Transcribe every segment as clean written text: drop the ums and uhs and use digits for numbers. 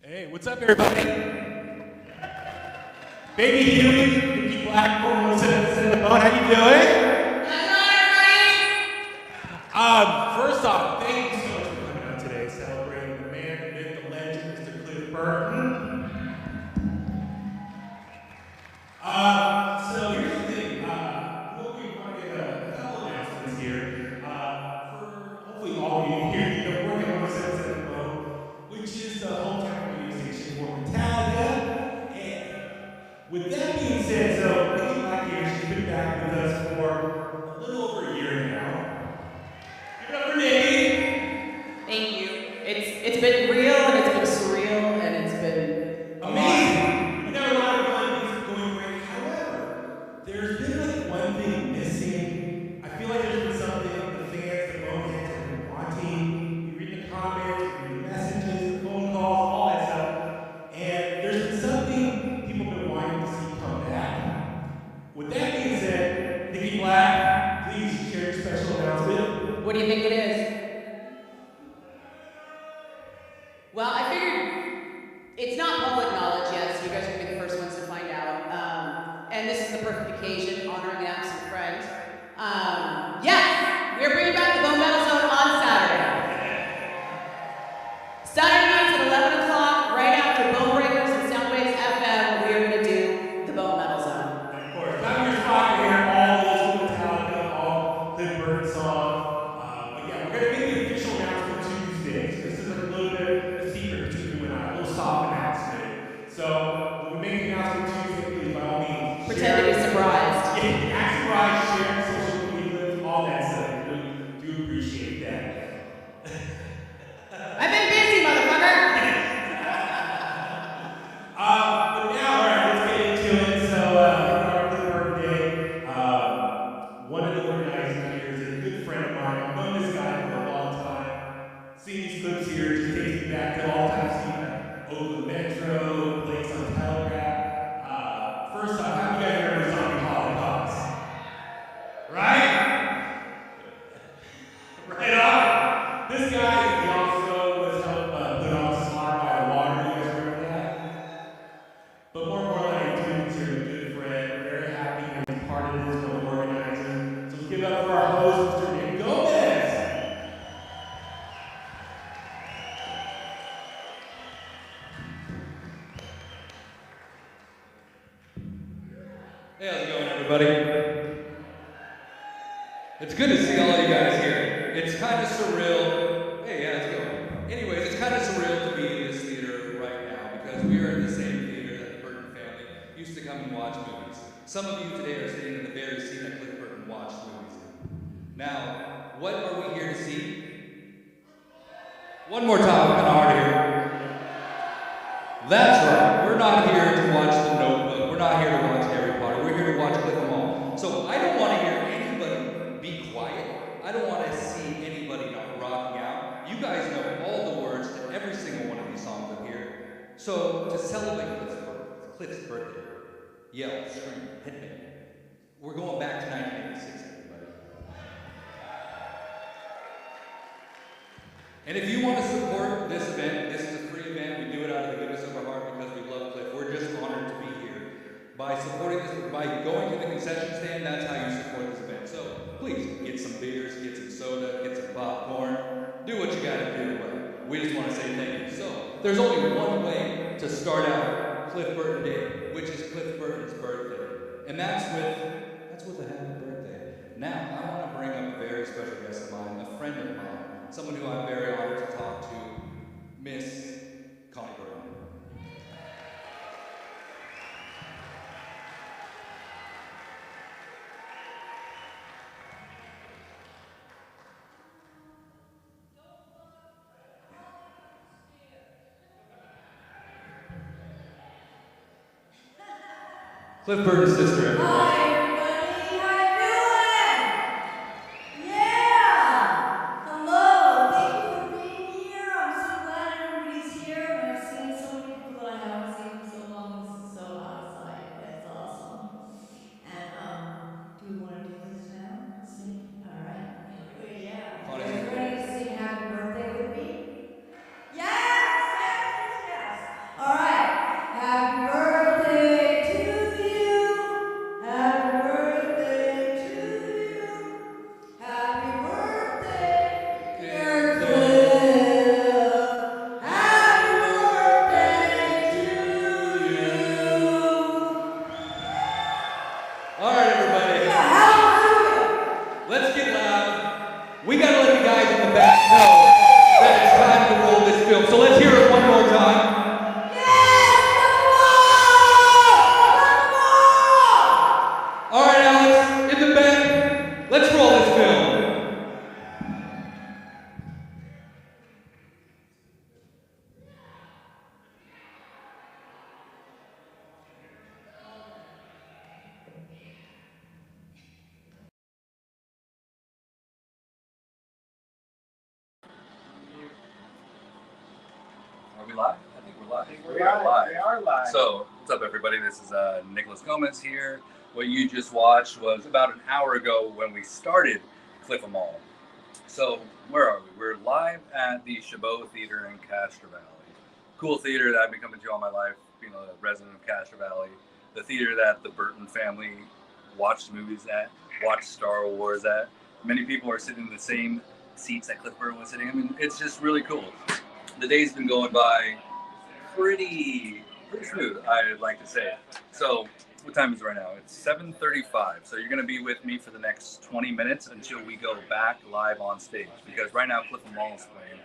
Hey, what's up, everybody? Baby Huey, Ricky Blackmore, how you doing? First off, thank you so much for coming out today, celebrating the man, the myth, the legend, Mr. Cliff Burton. So here's the thing. We want to get a couple announcements here. For hopefully all of you here, we're working on 177 which is the hometown radio station for Metallica. And with that being said, so Nikki Black here, she's been back with us for a little over a year now. Give it up for Nikki. Thank you. It's been real and it's been surreal and it's been amazing. We've got a lot of fun. Things are going great. However, there's been like one thing missing. I feel like there's been something the fans, the boneheads have been wanting. You read the comments, you read the messages, the phone calls, all that stuff. And there's been something people have been wanting to see come back. With that being said, Nikki Black, please share your special announcement. What do you think it is? Well, I figured it's not public knowledge yet, so you guys are going to be the first ones to find out. And this is the perfect occasion, honoring an absent friend. Yes, we're bringing back the Bone Metal Zone on Saturday. Saturday nights at 11 o'clock, right after Bone Breakers and Soundwaves FM, we are going to do the Bone Metal Zone. And of course, back your spot here, all those Metallica, all Cliff Burton songs. But yeah, we're going to make the official announcement Tuesday. So this is a little bit of a secret between you and I, a little soft announcement. So when we make the announcement Tuesday, please, by all means, Pretend to be surprised. Yeah, act surprised, share social media, all that stuff. I really do appreciate that. I've been busy, motherfucker! But now, all right, let's get into it. So, our Cliff Burton Day, one of the organizers here is a good friend of mine. I've known this guy for a long time. Seeing these clips here just takes me back to all times he over the Metro, plays on Telegraph. First off, have you guys heard of the song Holocaust? Right? Right on. This guy, he also was helped put on Smart by the Water. You guys remember that? But more importantly, I do consider a good friend. We're very happy to be part of this, one organizer. So let's give it up for our host, Mr. Nick Gomez. Hey, how's it going, everybody? It's good to see all you guys here. It's kind of surreal. Hey, how's it going? Anyways, it's kind of surreal to be in this theater right now because we are in the same theater that the Burton family used to come and watch movies. Some of you today are sitting in the very seat that Cliff Burton watched movies in. Now, what are we here to see? One more time, kind of hard here. That's right. We're not here to watch The Notebook. We're not here to watch Harry Potter. We're here to watch Cliff them all. So I don't want to hear anybody be quiet. I don't want to see anybody not rocking out. You guys know all the words to every single one of these songs up here. So to celebrate Cliff's birthday, yell, scream, hit me. We're going back to 1986, everybody. And if you want to support this event, this is a free event. We do it out of the goodness of our heart because we love Cliff. We're just honored to be here. By supporting this, by going to the concession stand, that's how you support this event. So please, get some beers, get some soda, get some popcorn. Do what you gotta do. We just want to say thank you. So there's only one way to start out Cliff Burton Day, which is Cliff Burton's birthday. And that's with a happy birthday. Now, I want to bring up a very special guest of mine, a friend of mine. Someone who I'm very honored to talk to, Miss Connie Burton. Cliff Burton's sister, everyone. Let's roll this film. Are we live? I think we're live. We are live. So, what's up, everybody? This is Nicholas Gomez here. What you just watched was about an hour ago when we started Cliff Mall. So, where are we? We're live at the Chabot Theater in Castro Valley. Cool theater that I've been coming to all my life, being a resident of Castro Valley. The theater that the Burton family watched movies at, watched Star Wars at. Many people are sitting in the same seats that Cliff Burton was sitting in. I mean, it's just really cool. The day's been going by pretty smooth, I'd like to say. So, what time is it right now? It's 7:35. So you're going to be with me for the next 20 minutes until we go back live on stage. Because right now Cliff Mall is playing,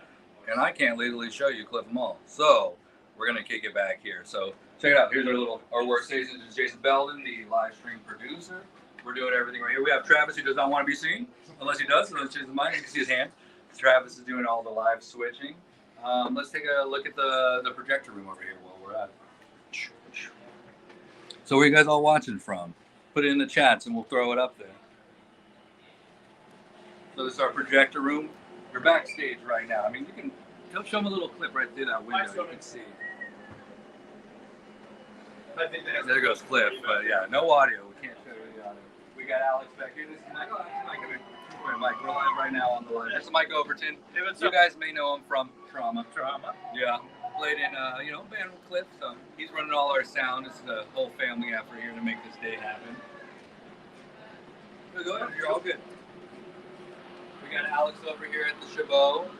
and I can't literally show you Cliff Mall. So we're going to kick it back here. So check it out. Here's our workstation. This is Jason Belden, the live stream producer. We're doing everything right here. We have Travis, who does not want to be seen, unless he does. So let's choose the mic. You can see his hand. Travis is doing all the live switching. Let's take a look at the projector room over here while we're at it. So where are you guys all watching from? Put it in the chats and we'll throw it up there. So this is our projector room. You're backstage right now. I mean, you can show them a little clip right through that window. You can see. There goes Cliff, but yeah, no audio. We can't show you the audio. We got Alex back here. This is Mike. Mike, we're live right now on the line. This is Mike Overton. You guys may know him from Trauma. Yeah. Played in, band with Cliff. So he's running all our sound. This is a whole family effort here to make this day happen. Go ahead. You're all good. We got Alex over here at the Chabot.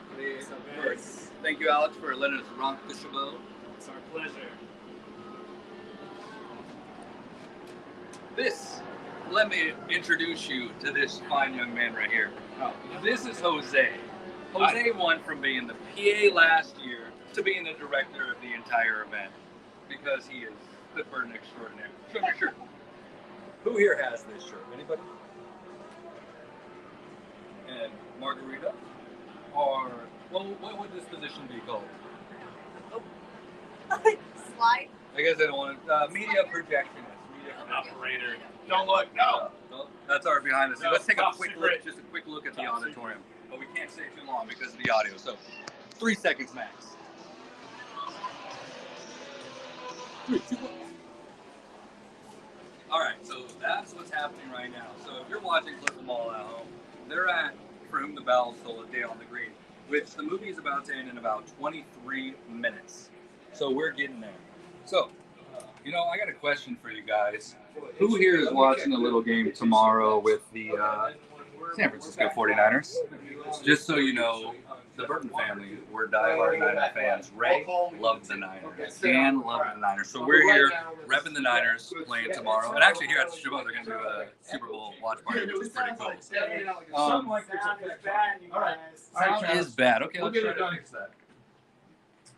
Thank you, Alex, for letting us rock the Chabot. It's our pleasure. Let me introduce you to this fine young man right here. This is Jose. Jose went from being the PA last year to being the director of the entire event because he is Cliff Burton extraordinaire. Show me your shirt. Who here has this shirt? Anybody? And Margarita? Or what would this position be called? Slide. I guess I don't want to. Media projectionist. Operator. Don't look. No. That's our behind the scenes. No, Let's take a top quick secret. look at the auditorium. But we can't stay too long because of the audio. So 3 seconds max. 3, 2, 1. All right, so that's what's happening right now. So if you're watching Cliff Mall at home, they're at For Whom the Bell Tolls, A Day on the Green, which the movie is about to end in about 23 minutes. So we're getting there. So, I got a question for you guys. Who here is watching the little game tomorrow with the San Francisco 49ers? Just so you know, the Burton family, we're diehard Niner fans. Ray loves the Niners. Dan loves the Niners. So we're here repping the Niners, playing tomorrow. And actually here at the Chabot, they're going to do a Super Bowl watch party, which is pretty cool. Sound is bad. Okay, let's try to fix that.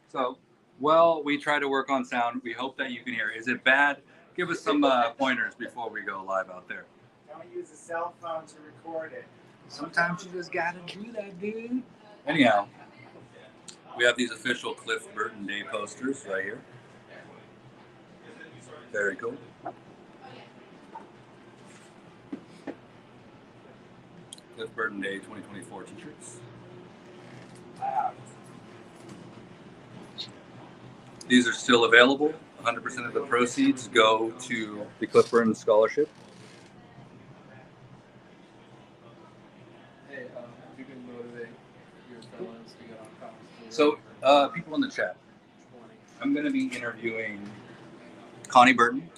So, we try to work on sound. We hope that you can hear. Is it bad? Give us some pointers before we go live out there. Don't use a cell phone to record it. Sometimes you just gotta do that, dude. Anyhow, we have these official Cliff Burton Day posters right here. Very cool. Cliff Burton Day 2024 t-shirts. These are still available. 100% of the proceeds go to the Cliff Burton Scholarship. Hey, you can motivate your fellows to get on comments. So, people in the chat, I'm going to be interviewing Connie Burton.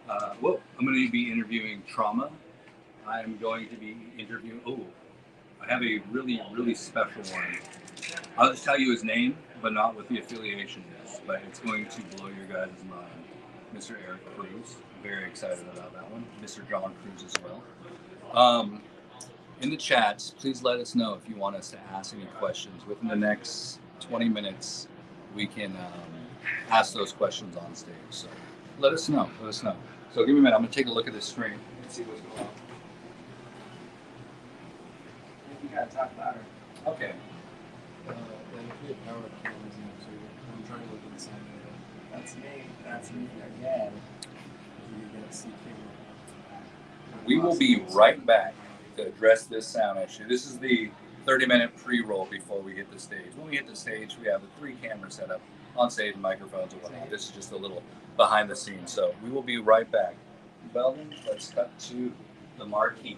I'm going to be interviewing Trauma. I'm going to be interviewing, I have a really, really special one. I'll just tell you his name, but not what the affiliation is. But it's going to blow your guys' mind. Mr. Eric Cruz. Very excited about that one. Mr. John Cruz as well. In the chats, please let us know if you want us to ask any questions. Within the next 20 minutes, we can ask those questions on stage. So let us know. So give me a minute. I'm going to take a look at this screen and see what's going on. gotta talk louder. Okay. Then if we have power cameras in it too, I'm trying to look at the side of it. That's me. That's me again. You get to see camera. We will be right back to address this sound issue. This is the 30-minute pre-roll before we hit the stage. When we hit the stage, we have the 3 cameras set up on stage, microphones and whatnot. This is just a little behind the scenes. So we will be right back. Belden, let's cut to the Marquee.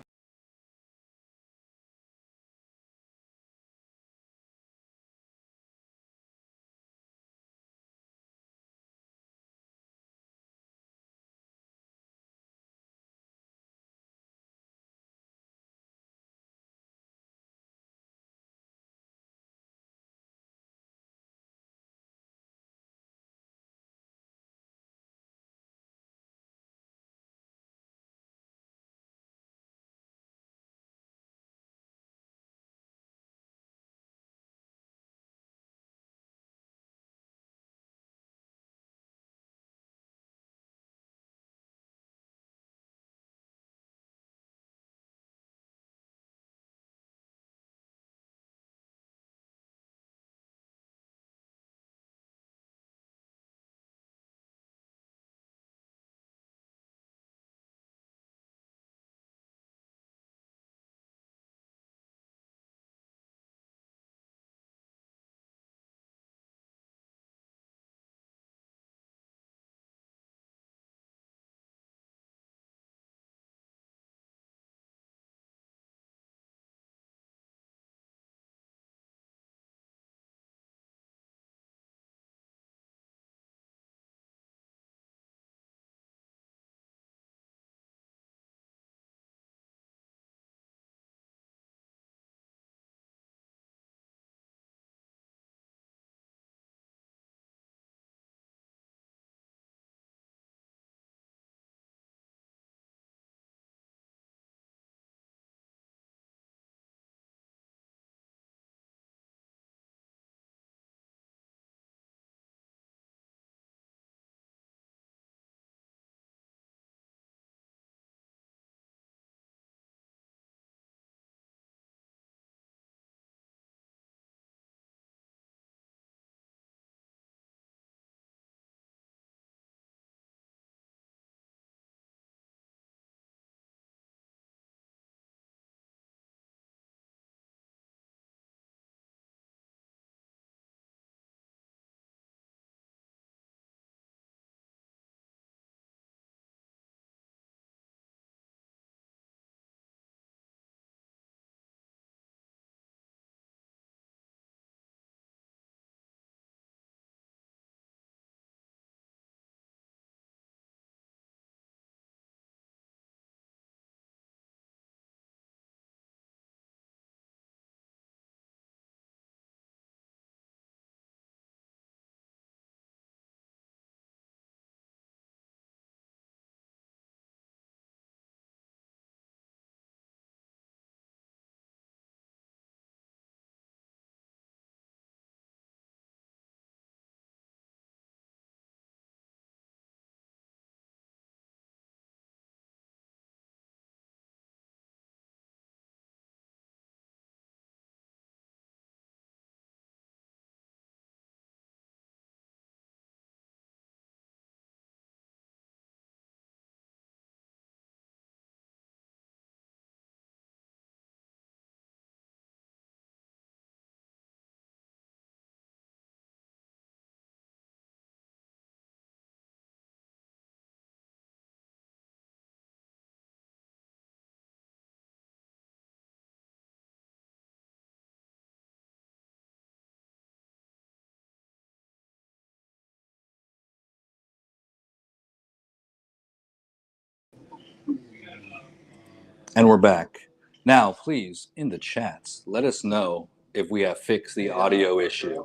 And we're back. Now, please, in the chats, let us know if we have fixed the audio issue.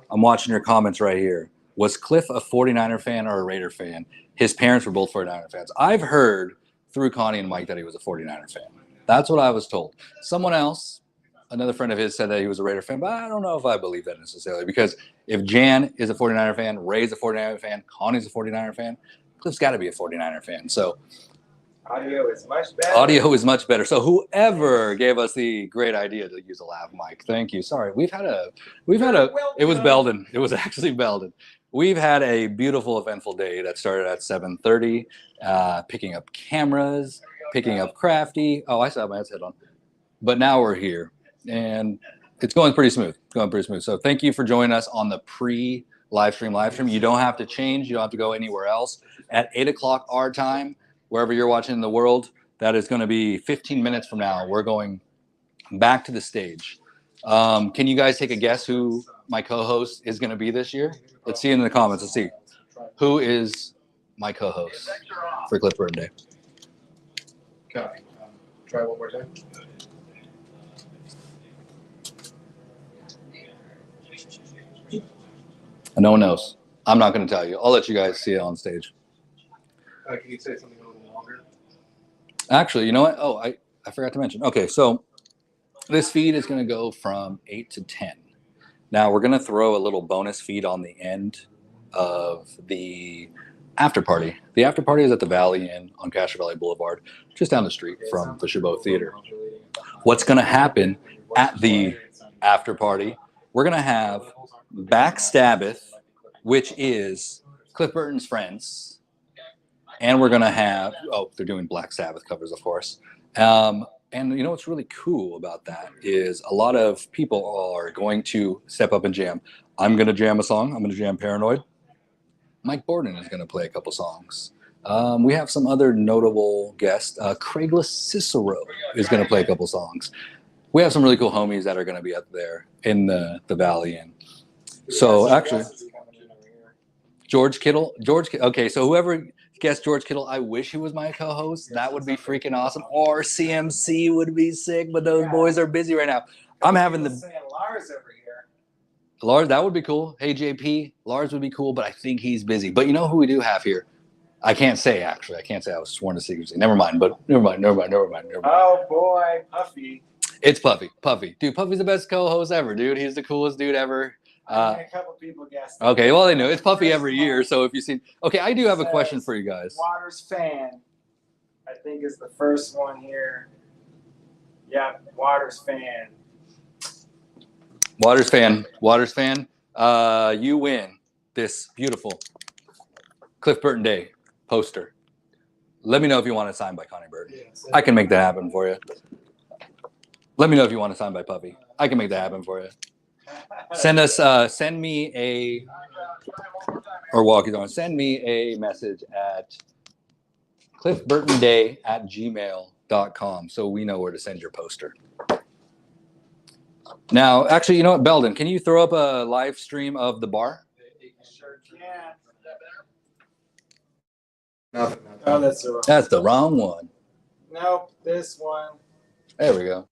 I'm watching your comments right here. Was Cliff a 49er fan or a Raider fan? His parents were both 49er fans. I've heard through Connie and Mike that he was a 49er fan. That's what I was told. Someone else, another friend of his, said that he was a Raider fan, but I don't know if I believe that necessarily, because if Jan is a 49er fan, Ray's a 49er fan, Connie's a 49er fan, Cliff's got to be a 49er fan. So Audio is much better. Audio is much better. So whoever gave us the great idea to use a lav mic, thank you. Sorry, it was Belden. It was actually Belden. We've had a beautiful, eventful day that started at 7:30, picking up cameras, picking up Crafty. Oh, I still have my headset on. But now we're here, and it's going pretty smooth. So thank you for joining us on the pre-live stream. You don't have to change. You don't have to go anywhere else. At 8 o'clock our time, wherever you're watching in the world, that is going to be 15 minutes from now. We're going back to the stage. Can you guys take a guess who my co-host is going to be this year? Let's see in the comments. Let's see. Who is my co-host for Cliff Burton Day? Copy. Try one more time. And no one knows. I'm not going to tell you. I'll let you guys see it on stage. Can you say something a little longer? Actually, you know what? Oh, I forgot to mention. Okay, so this feed is going to go from 8 to 10. Now, we're going to throw a little bonus feed on the end of the after party. The after party is at the Valley Inn on Castro Valley Boulevard, just down the street from the Chabot Theater. What's going to happen at the after party, we're going to have Backstage, which is Cliff Burton's friends. And we're going to have, they're doing Black Sabbath covers, of course. And you know what's really cool about that is a lot of people are going to step up and jam. I'm going to jam a song. I'm going to jam Paranoid. Mike Bordin is going to play a couple songs. We have some other notable guests. Craigless Cicero is going to play a couple songs. We have some really cool homies that are going to be up there in the Valley Inn. So actually, George Kittle. Okay, so whoever guessed George Kittle, I wish he was my co-host. That would be freaking awesome. Or CMC would be sick, but those boys are busy right now. I'm having the Lars over here. Lars, that would be cool. Hey JP, Lars would be cool, but I think he's busy. But you know who we do have here? I can't say actually. I can't say. I was sworn to secrecy. Never mind. Never mind. Oh boy, Puffy. It's Puffy. Dude, Puffy's the best co-host ever, dude. He's the coolest dude ever. A couple people guessed. Okay, well they know it's Puffy every year. So if you see, okay, I do have a question for you guys. Waters fan, I think is the first one here. Yeah, Waters fan. Waters fan. You win this beautiful Cliff Burton Day poster. Let me know if you want it signed by Connie Burton. I can make that happen for you. Let me know if you want it signed by Puffy. I can make that happen for you. Send me a message at cliffburtonday@gmail.com so we know where to send your poster. Now, actually, you know what, Belden, can you throw up a live stream of the bar? Sure can. Nothing. Oh, That's the wrong one. Nope, this one. There we go.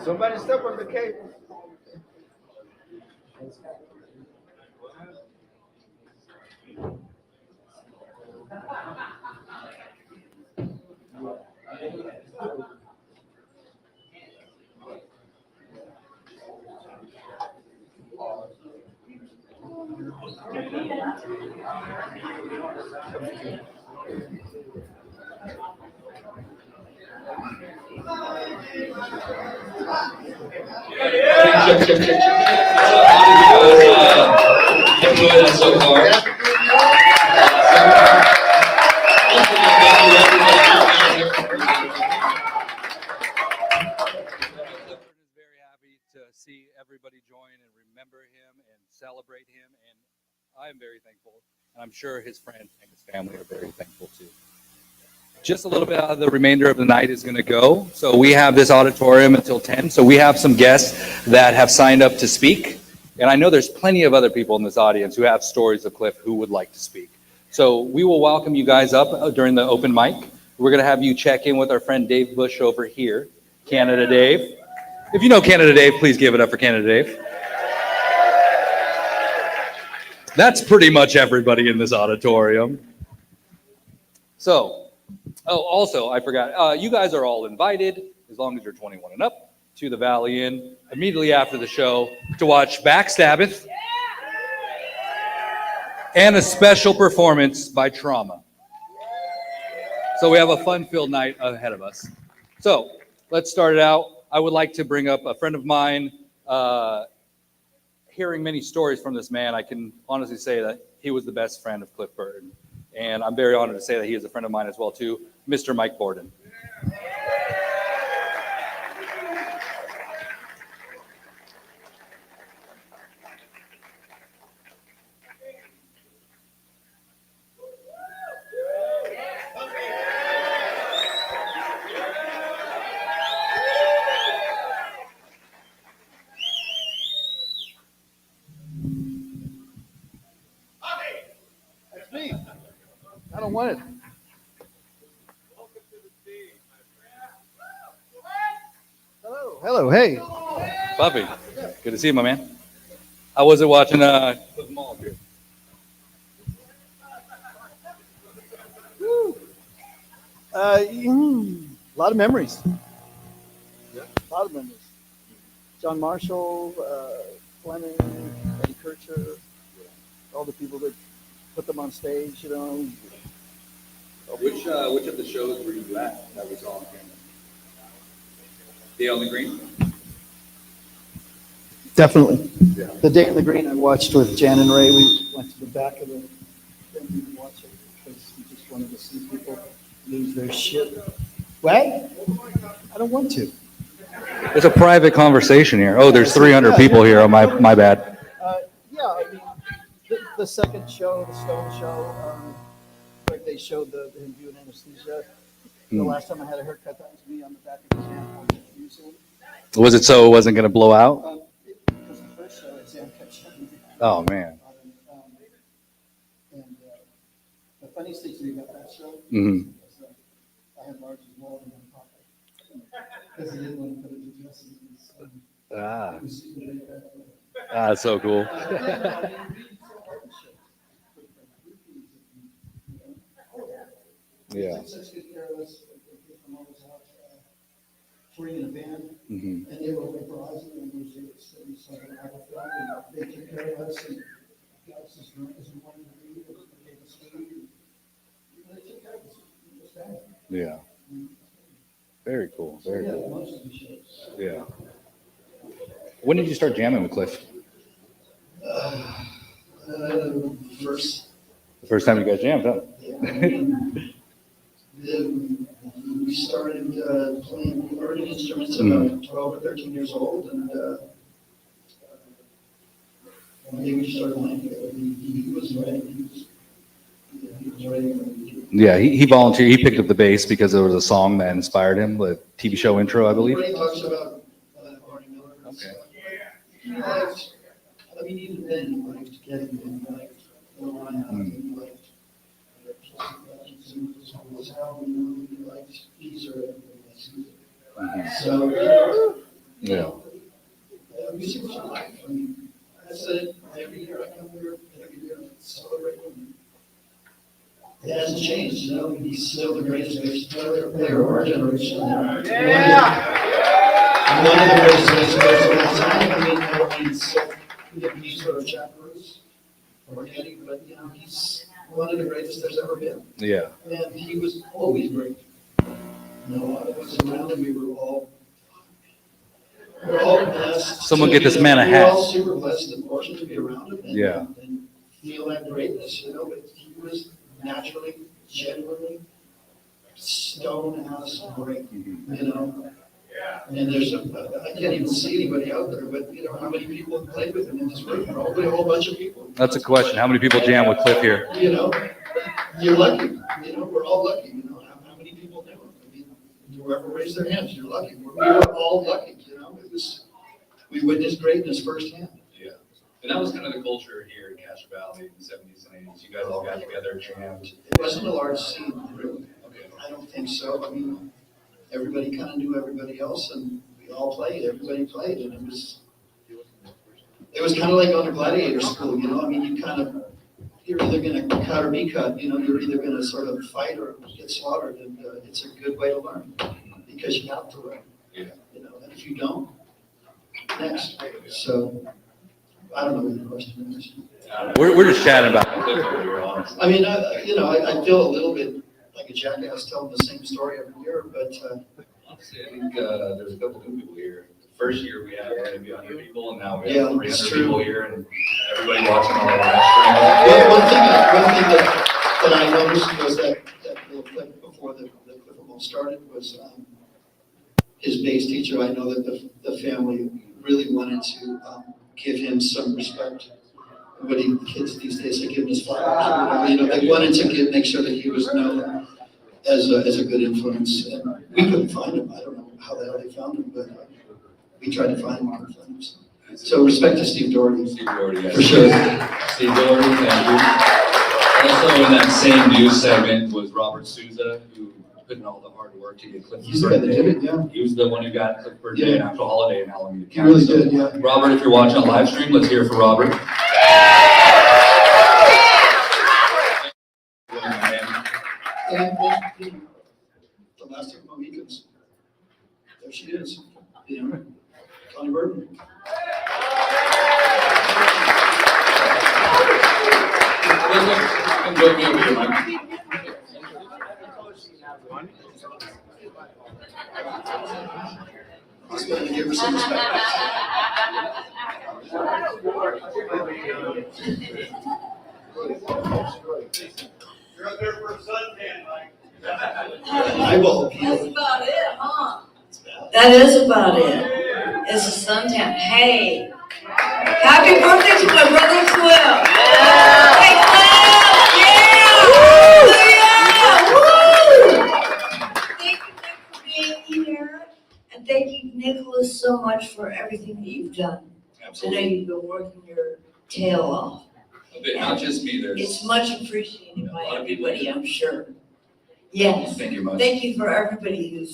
Somebody step on the cable. Enjoy that so far. Is very happy to see everybody join and remember him and celebrate him, and I am very thankful, and I'm sure his friends and his family are very thankful too. Just a little bit of the remainder of the night is going to go. So we have this auditorium until 10. So we have some guests that have signed up to speak. And I know there's plenty of other people in this audience who have stories of Cliff who would like to speak. So we will welcome you guys up during the open mic. We're going to have you check in with our friend Dave Bush over here. Canada Dave. If you know Canada Dave, please give it up for Canada Dave. That's pretty much everybody in this auditorium. So, oh, also, I forgot, you guys are all invited, as long as you're 21 and up, to the Valley Inn immediately after the show to watch Backstage and a special performance by Trauma. So we have a fun-filled night ahead of us. So let's start it out. I would like to bring up a friend of mine. Hearing many stories from this man, I can honestly say that he was the best friend of Cliff Burton. And I'm very honored to say that he is a friend of mine as well, too, Mr. Mike Bordin. That's me. I don't want it. Hello. Hello. Hey. Buffy, good to see you, my man. How was it watching Cliff Mall here? A lot of memories. A lot of memories. John Marshall, Fleming, Eddie Kircher, all the people that put them on stage, you know. Which of the shows were you at that we saw on camera? Day on the Green? Definitely. Yeah. The Day on the Green I watched with Jan and Ray. We went to the back of the thing and watched it because we just wanted to see people lose their shit. What? I don't want to. It's a private conversation here. Oh, there's 300 people here. Oh, my bad. Yeah, I mean, the second show, the Stone show, where they showed him doing anesthesia. The last time I had a haircut, that was me on the back of the exam. Was it so it wasn't going to blow out? It was the first show, exam kept shutting down. Oh, man. And the funniest thing to me about that show Mm-hmm. was I had Marge's wallet in my pocket because he didn't want to put it to dressing. Ah, It was super big back then. that's so cool. Yeah. They took such good care of us. From always out touring in a band, Mm-hmm. and they were improvising, and we were sitting something out of film, and they took care of us and got us as drunk as we wanted to be, and they gave us food. And they took care of us. It was fun. Yeah. Very cool. Very Yeah, cool. most of the shows. Yeah. When did you start jamming with Cliff? First, The first time you guys jammed, huh? we started playing learning instruments at about 12 or 13 years old, and one day we just started playing together. He was ready. He was ready when we did. Yeah, he volunteered. He picked up the bass because there was a song that inspired him, the TV show intro, I believe. Everybody talks about Barney Miller. And Okay. stuff. He liked, I mean, even then, he liked getting, he liked Lorana, he liked was how he liked Geezer and Caesar. So, Yeah. Music was life. I mean, I said every year I come here, every year I celebrate him. It hasn't changed, he's still the greatest bass player of our generation. Yeah! One of the greatest bass players of all time. I mean, he's sort of Jack Cruz or Eddie, but he's one of the greatest there's ever been. Yeah. And he was always great. A lot of us around him, we were all blessed. Someone get this man a We're hat. all super blessed and fortunate to be around him. Yeah. And feel that greatness, but he was naturally, genuinely, stone-ass great, And there's I can't even see anybody out there, but how many people have played with him in this room? Probably a whole bunch of people. That's a question. How many people jam with Cliff here? You're lucky. We're all lucky. How many people know him? I mean, whoever raised their hands, you're lucky. We were all lucky. We witnessed greatness firsthand. Yeah. And that was kind of the culture here in Castro Valley in the 70s and 80s. You guys all got together, jammed. It wasn't a large scene, really. Okay. I don't think so. I mean, everybody kind of knew everybody else, and we all played. Everybody played, and it was kind of like on a gladiator school, I mean, you're either going to cut or be cut. You're either going to sort of fight or get slaughtered, and it's a good way to learn because you have to learn. Yeah. And if you don't, next. So I don't know what the question is. We're just chatting about Cliff over here, honestly. I mean, I feel a little bit like a jackass telling the same story every year, but Honestly, I think there's a couple good people here. First year we had maybe 100 people, and now we Yeah, have 300 it's true. people here, and everybody watching on the live stream. one thing that I noticed was that little clip before the clip almost started was his bass teacher. I know that the family really wanted to give him some respect. The kids these days are giving his flowers. They wanted to make sure that he was known as a good influence. And we couldn't find him. I don't know how the hell they found him, but we tried to find him. Couldn't find him. So respect to Steve Doherty. Steve Doherty, guys. For sure. Steve Doherty, thank you. Also in that same news segment was Robert Souza, who put in all the hard work to get Cliff He's the guy that did it, yeah. He was the one who got Cliff Burton Yeah. an actual holiday in Alameda He County. really did, yeah. Robert, if you're watching on live stream, let's hear it for Robert. And the last of Mohicans. There she is. Connie Burton. Come join me over here, Mike. Just going to give her some respect. You're up there for a suntan, Mike. I will. That's about it, huh? That is about it. It's a suntan. Hey, happy birthday to my brother Cliff. Hey, Cliff, yeah! Woo! Thank you for being here. And thank you, Nicholas, so much for everything that you've done. Absolutely. I know you've been working your tail off. A bit, not just me, there's It's much appreciated a by lot of people everybody, here. I'm sure. Yes. Thank you much. Thank you for everybody who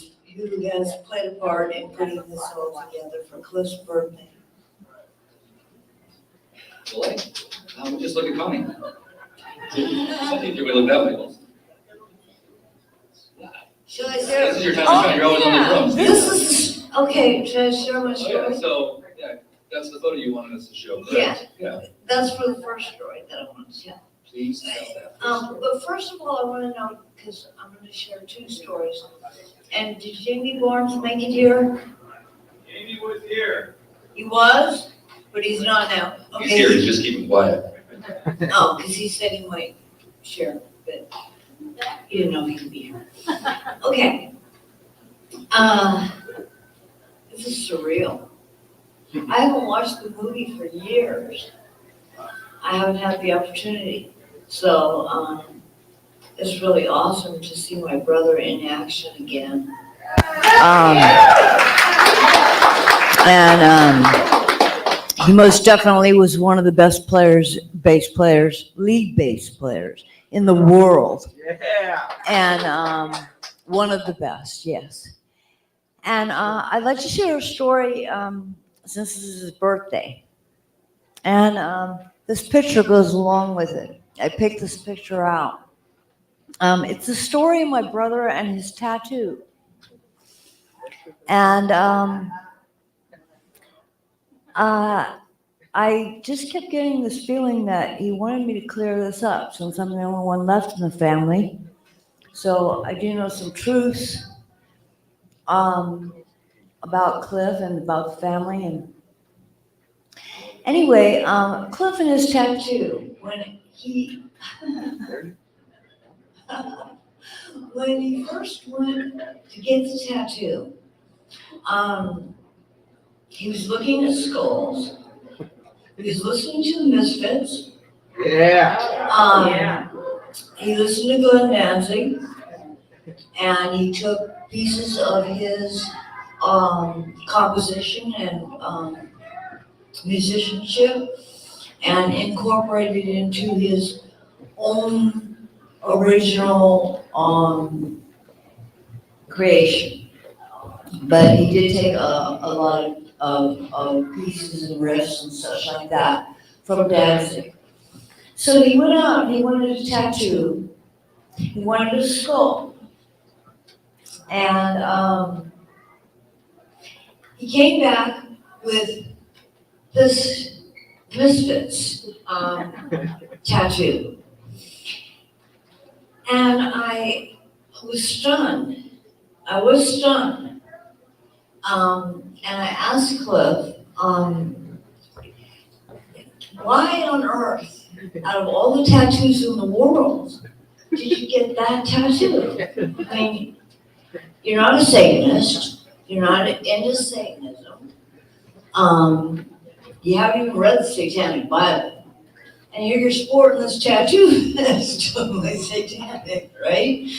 has played a part in putting this all together for Cliff's birthday. Well, now just look at Connie. I think we look that way. Should I This share? is your time to shine. You're always on the drums. This is, okay, should I share my Oh, yeah, story? so, yeah, that's the photo you wanted us to show, Yeah. correct? Yeah. That's for the first story that I want to tell. Please tell that. But first of all, I want to know, because I'm going to share two stories. And did Jamie Barnes make it here? Amy was here. He was, but he's not now. He's here, Okay. he's just keeping quiet. Oh, because he said he might share, but he didn't know he could be here. Okay. This is surreal. I haven't watched the movie for years. I haven't had the opportunity. So, it's really awesome to see my brother in action again. He most definitely was one of the best players, bass players, lead bass players in the world. Yeah. And one of the best, yes. And I'd like to share a story since this is his birthday. And this picture goes along with it. I picked this picture out. It's the story of my brother and his tattoo. And I just kept getting this feeling that he wanted me to clear this up since I'm the only one left in the family. So I do know some truths about Cliff and about the family. And anyway, Cliff and his tattoo, when he first went to get the tattoo, he was looking at skulls. He was listening to the Misfits. Yeah. He listened to Glenn Danzig, and he took pieces of his composition and musicianship and incorporated it into his own original creation. But he did take a lot of pieces and riffs and such like that from Danzig. So he went out and he wanted a tattoo. He wanted a skull. And he came back with this Misfits tattoo. And I was stunned. I was stunned. And I asked Cliff, why on earth, out of all the tattoos in the world, did you get that tattoo? I mean, you're not a Satanist. You're not into Satanism. You haven't even read the Satanic Bible. And you're sporting this tattoo that's totally satanic, right?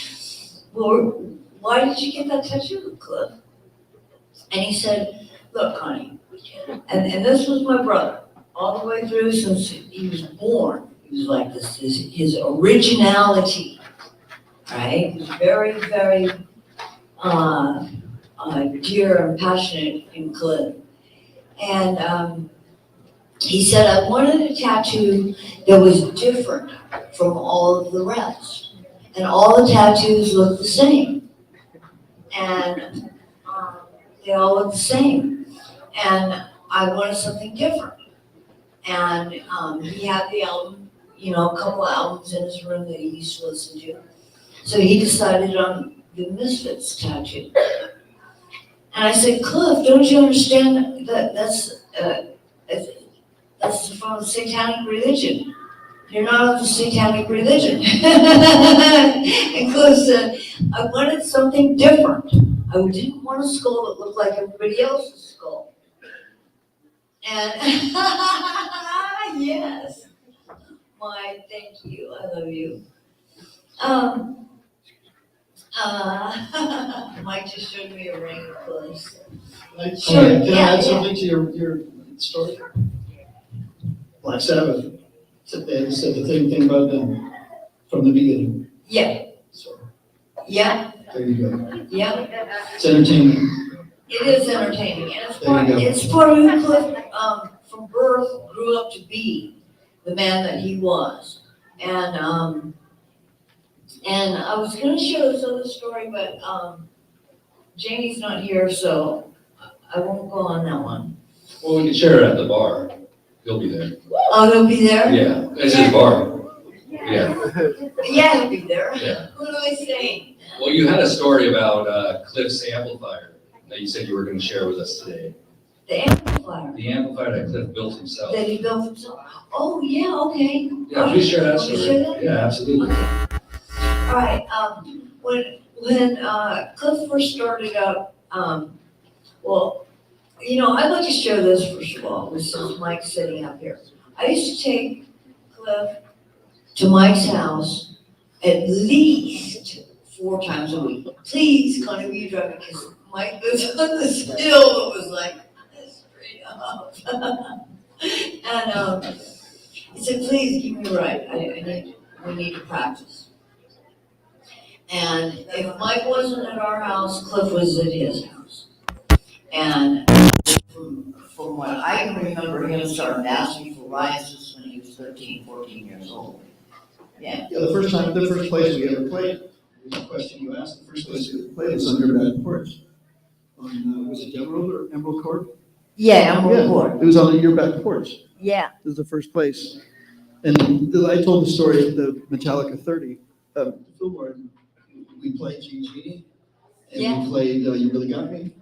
Well, why did you get that tattoo, Cliff? And he said, look, Connie, and this was my brother, all the way through since he was born. He was like this, his originality, right? He was very, very dear and passionate in Cliff. And he said, I wanted a tattoo that was different from all of the rest. And all the tattoos look the same. And they all look the same. And I wanted something different. And he had the album, you know, a couple of albums in his room that he used to listen to. So he decided on the Misfits tattoo. And I said, Cliff, don't you understand that that's from the satanic religion? You're not of the satanic religion. And Cliff said, I wanted something different. I didn't want a skull that looked like everybody else's skull. And yes, thank you, I love you. Mike just showed me a ring close. Can I add something to your story? Black Sabbath said the same thing about them from the beginning. Yeah. So Yeah. there you go. Yeah. It's entertaining. It is entertaining, and it's part of who Cliff from birth grew up to be the man that he was. And I was going to share this other story, but Jamie's not here, so I won't go on that one. Well, we can share it at the bar. He'll be there. Oh, he'll be there? Yeah, it's his bar. Yeah. Yeah, he'll be there. Yeah. What am I saying? Well, you had a story about Cliff's amplifier that you said you were going to share with us today. The amplifier. The amplifier that Cliff built himself. That he built himself. Oh, yeah, okay. Yeah, please share that Can we story. share that? Yeah, absolutely. All right. When Cliff first started out, well, you know, I'd like to share this first of all, since Mike's sitting up here. I used to take Cliff to Mike's house at least 4 times a week. Please, Connie, will you drive me? Because Mike lives on this hill that was like straight up. And he said, please give me a ride. I need we need to practice. And if Mike wasn't at our house, Cliff was at his house. And from what I can remember, him starting asking for rides when he was 13, 14 years old. Yeah. Yeah, the first place we ever played, the question you asked, the first place we ever played was on your back porch. On, was it Emerald Court? Yeah, Emerald Court. It was on your back porch. Yeah. It was the first place. And I told the story of the Metallica 30. Fillmore, we played Genie, and Yeah. we played You Really Got Me,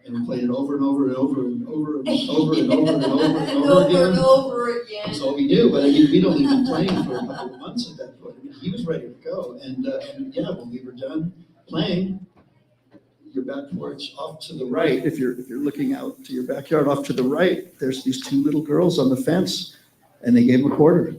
and we played it over and over and over and over and over and over and over and over again. and over again. That's all we knew, but I mean, we'd only been playing for a couple of months at that point. I mean, he was ready to go, and yeah, when we were done playing, your back porch off to the right, if you're looking out to your backyard, off to the right, there's these two little girls on the fence, and they gave him a quarter.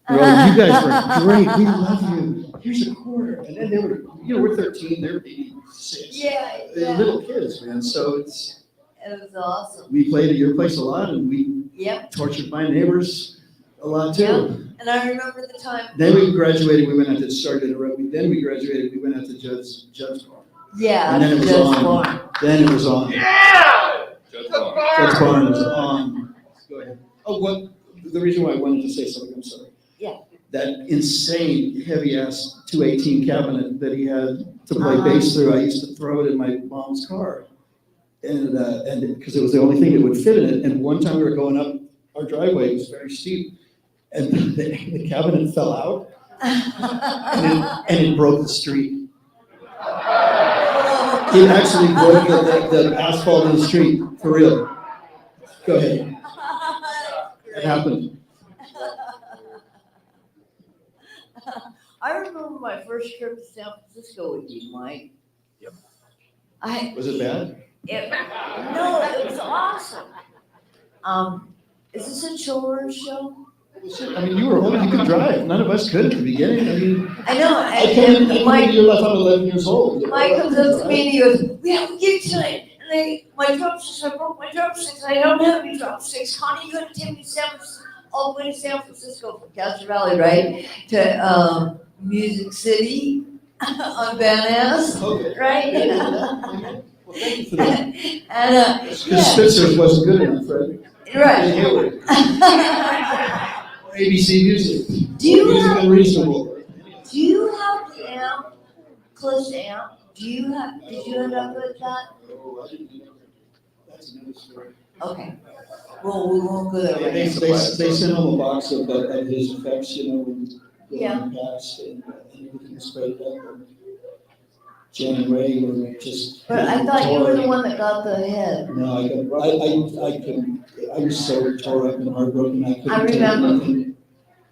They're all, you guys were great, we love you, here's a quarter. And then they were, we're 13, they're maybe 6. Yeah, They're little kids, man, so It was awesome. we played at your place a lot, and we Yep. tortured my neighbors a lot too. Yeah. And I remember the time. Then we graduated, we went out to, sorry to interrupt you, then we graduated, we went out to Judd's Farm. Yeah. And then it was Judge on. Barn. Then it was on. Judge Barn. Judd's Farm was on. Go ahead. Oh, what, the reason why I wanted to say something, I'm sorry. Yeah. That insane heavy-ass 218 cabinet that he had to play bass through, I used to throw it in my mom's car. And because it was the only thing that would fit in it. And one time we were going up our driveway, it was very steep, and the cabinet fell out, and it broke the street. It actually broke the asphalt in the street, for real. Go ahead. It happened. I remember my first trip to San Francisco with you, Mike. Yep. Was it bad? No, it was awesome. Is this a children's show? I mean, you were home, you could drive. None of us could at the beginning. I mean, I know. I came in Mike, you left, I'm 11 years old. Mike comes up to me and he goes, "We have a gig tonight." And my drumsticks, I broke my drumsticks. I don't have any drumsticks. Connie, you got to take me all the way to San Francisco from Castro Valley, right? To Music City on Van Ness, Okay. right? Well, thank you for that. And Because Spitzer's wasn't good enough, right? right. ABC Music. Do you Music have- Unreasonable. Do you have the amp, Cliff's amp? Did you end up with that? Oh, I didn't know that. That's another story. Okay. Well, we won't go there right They now. sent home a box of his effects, when Yeah. he passed, and everything was sprayed up. And Jen and Ray were just. But I thought you were the one that got the head. No, I couldn't, I was so tore up and heartbroken, I couldn't. I take remember. nothing.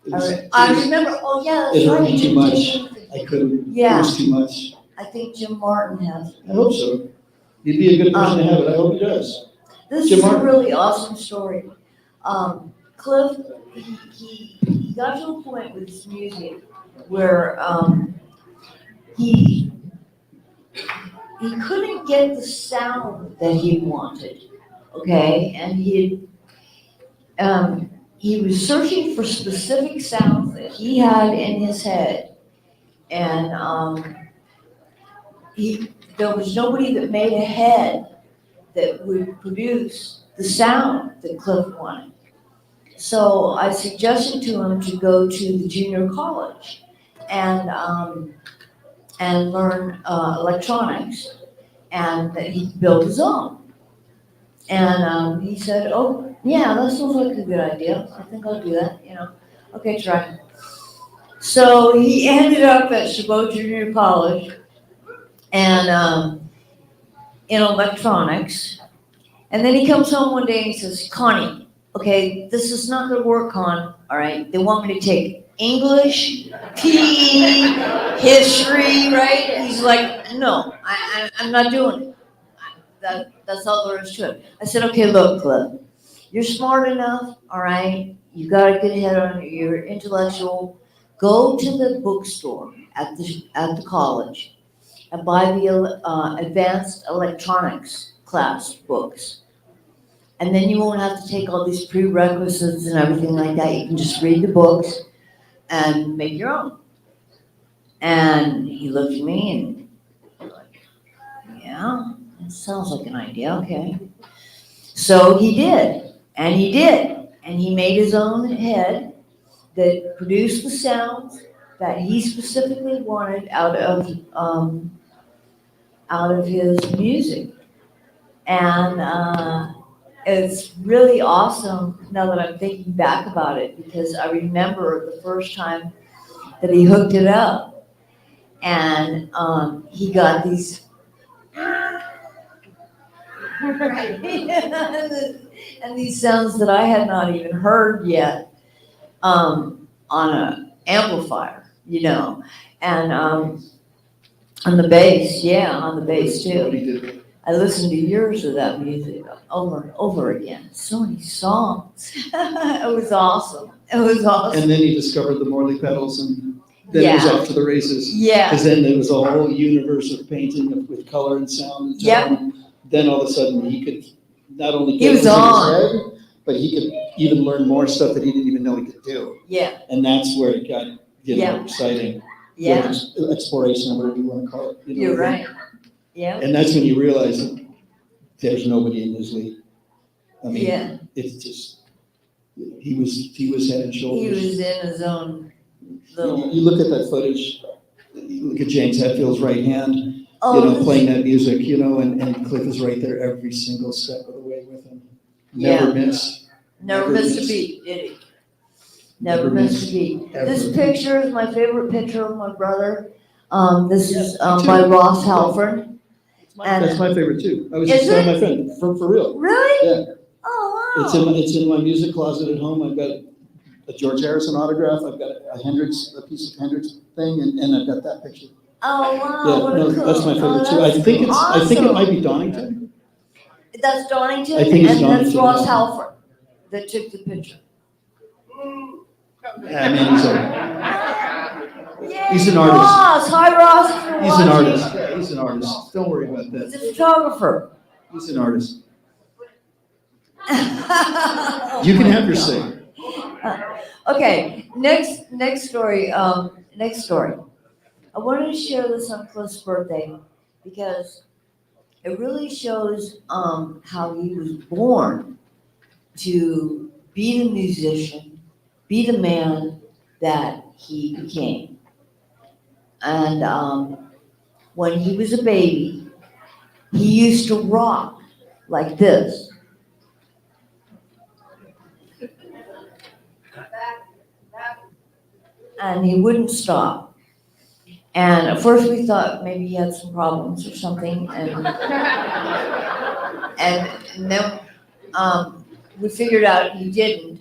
It was- I remember, oh yeah, It that's hurt right. me you too didn't much. take anything. I couldn't, it Yeah. was too much. I think Jim Martin has. I hope so. He'd be a good person to have it, I hope he does. This Jim is a Martin. really awesome story. Cliff, he got to a point with his music where he couldn't get the sound that he wanted, okay? And he was searching for specific sounds that he had in his head. And there was nobody that made a head that would produce the sound that Cliff wanted. So I suggested to him to go to the junior college and learn electronics, and that he could build his own. And he said, "Oh, yeah, that sounds like a good idea. I think I'll do that, Okay, try." So he ended up at Chabot Junior College and in electronics. And then he comes home one day and he says, "Connie, okay, this is not gonna work, Con, all right? They want me to take English, PE, history, right?" He's like, "No, I'm not doing it. That's all there is to it." I said, "Okay, look, Cliff, you're smart enough, all right? You got a good head on you, you're intellectual. Go to the bookstore at the college and buy the advanced electronics class books. And then you won't have to take all these prerequisites and everything like that. You can just read the books, and make your own. And he looked at me and like, yeah, it sounds like an idea, okay. So he did, and he did. And he made his own head that produced the sounds that he specifically wanted out of his music. And it's really awesome now that I'm thinking back about it, because I remember the first time that he hooked it up, and he got these and these sounds that I had not even heard yet on an amplifier, you know, and on the bass, yeah, on the bass too. I listened to years of that music over and over again. So many songs. It was awesome. It was awesome. And then he discovered the Morley pedals, and then it was off to the races. Yeah. Because then there was a whole universe of painting with color and sound and tone. Then all of a sudden he could not only get into his head, but he could even learn more stuff that he didn't even know he could do. Yeah. And that's where it got exciting. Yeah. Exploration, or whatever you want to call it. You know, You're right. Yeah. And that's when you realize that there's nobody in his league. I mean, it's just, he was head and shoulders. He was in his own little. You look at that footage, you look at James Hetfield's right hand, you know, playing that music, you know, and Cliff is right there every single step of the way with him. Never missed. Never missed a beat, did he? Never missed a beat. Ever. This picture is my favorite picture of my brother. This is by Ross Halford. That's my favorite too. I was just telling my friend, for real. Really? Yeah. Oh, wow. It's in my music closet at home. I've got a George Harrison autograph. I've got a piece of Hendrix thing, and I've got that picture. Oh, wow. Yeah, what a no, cool. that's my favorite too. I think it might be Donington. That's Donington, I think it's and that's Donington, Ross yeah. Halford that took the picture. Yeah, man, he's an artist. Ross, hi Ross. if you're He's an watching. artist. Yeah, he's an artist. Don't worry about He's that. a photographer. He's an artist. You can have your say. Okay, next story. I wanted to share this on Cliff's birthday because it really shows how he was born to be the musician, be the man that he became. And when he was a baby, he used to rock like this. And he wouldn't stop. And at first we thought maybe he had some problems or something, and then we figured out he didn't.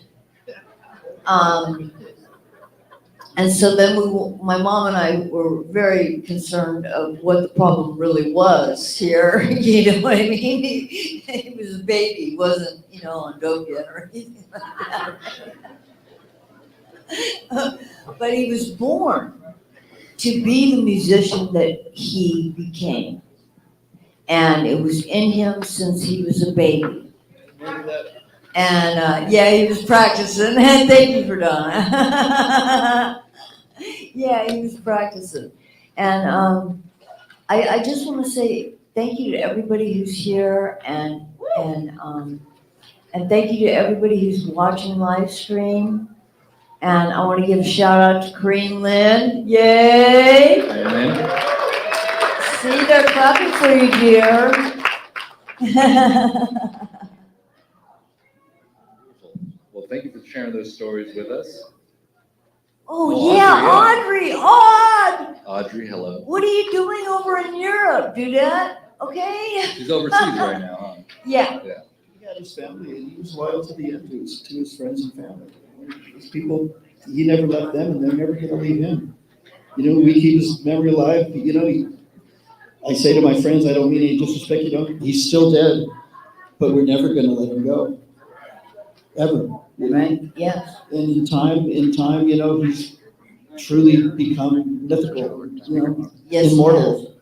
And so then my mom and I were very concerned of what the problem really was here. You know what I mean? He was a baby, he wasn't, on dope yet or anything like that. But he was born to be the musician that he became. And it was in him since he was a baby. And he was practicing. Thank you for Donna. Yeah, he was practicing. And I just want to say thank you to everybody who's here, and thank you to everybody who's watching live stream. And I want to give a shout out to Kareem Lynn. Yay! Amen. See, they're clapping for you, dear. Well, thank you for sharing those stories with us. Oh, yeah, Audrey. Audrey, hello. What are you doing over in Europe, Dudette? Okay? She's overseas right now, huh? Yeah. He had his family, and he was loyal to the end to his friends and family. These people, he never left them, and they're never going to leave him. We keep his memory alive. I say to my friends, I don't mean any disrespect. He's still dead, but we're never going to let him go, ever. Right. Yes. And in time, he's truly become mythical. Yes, immortal.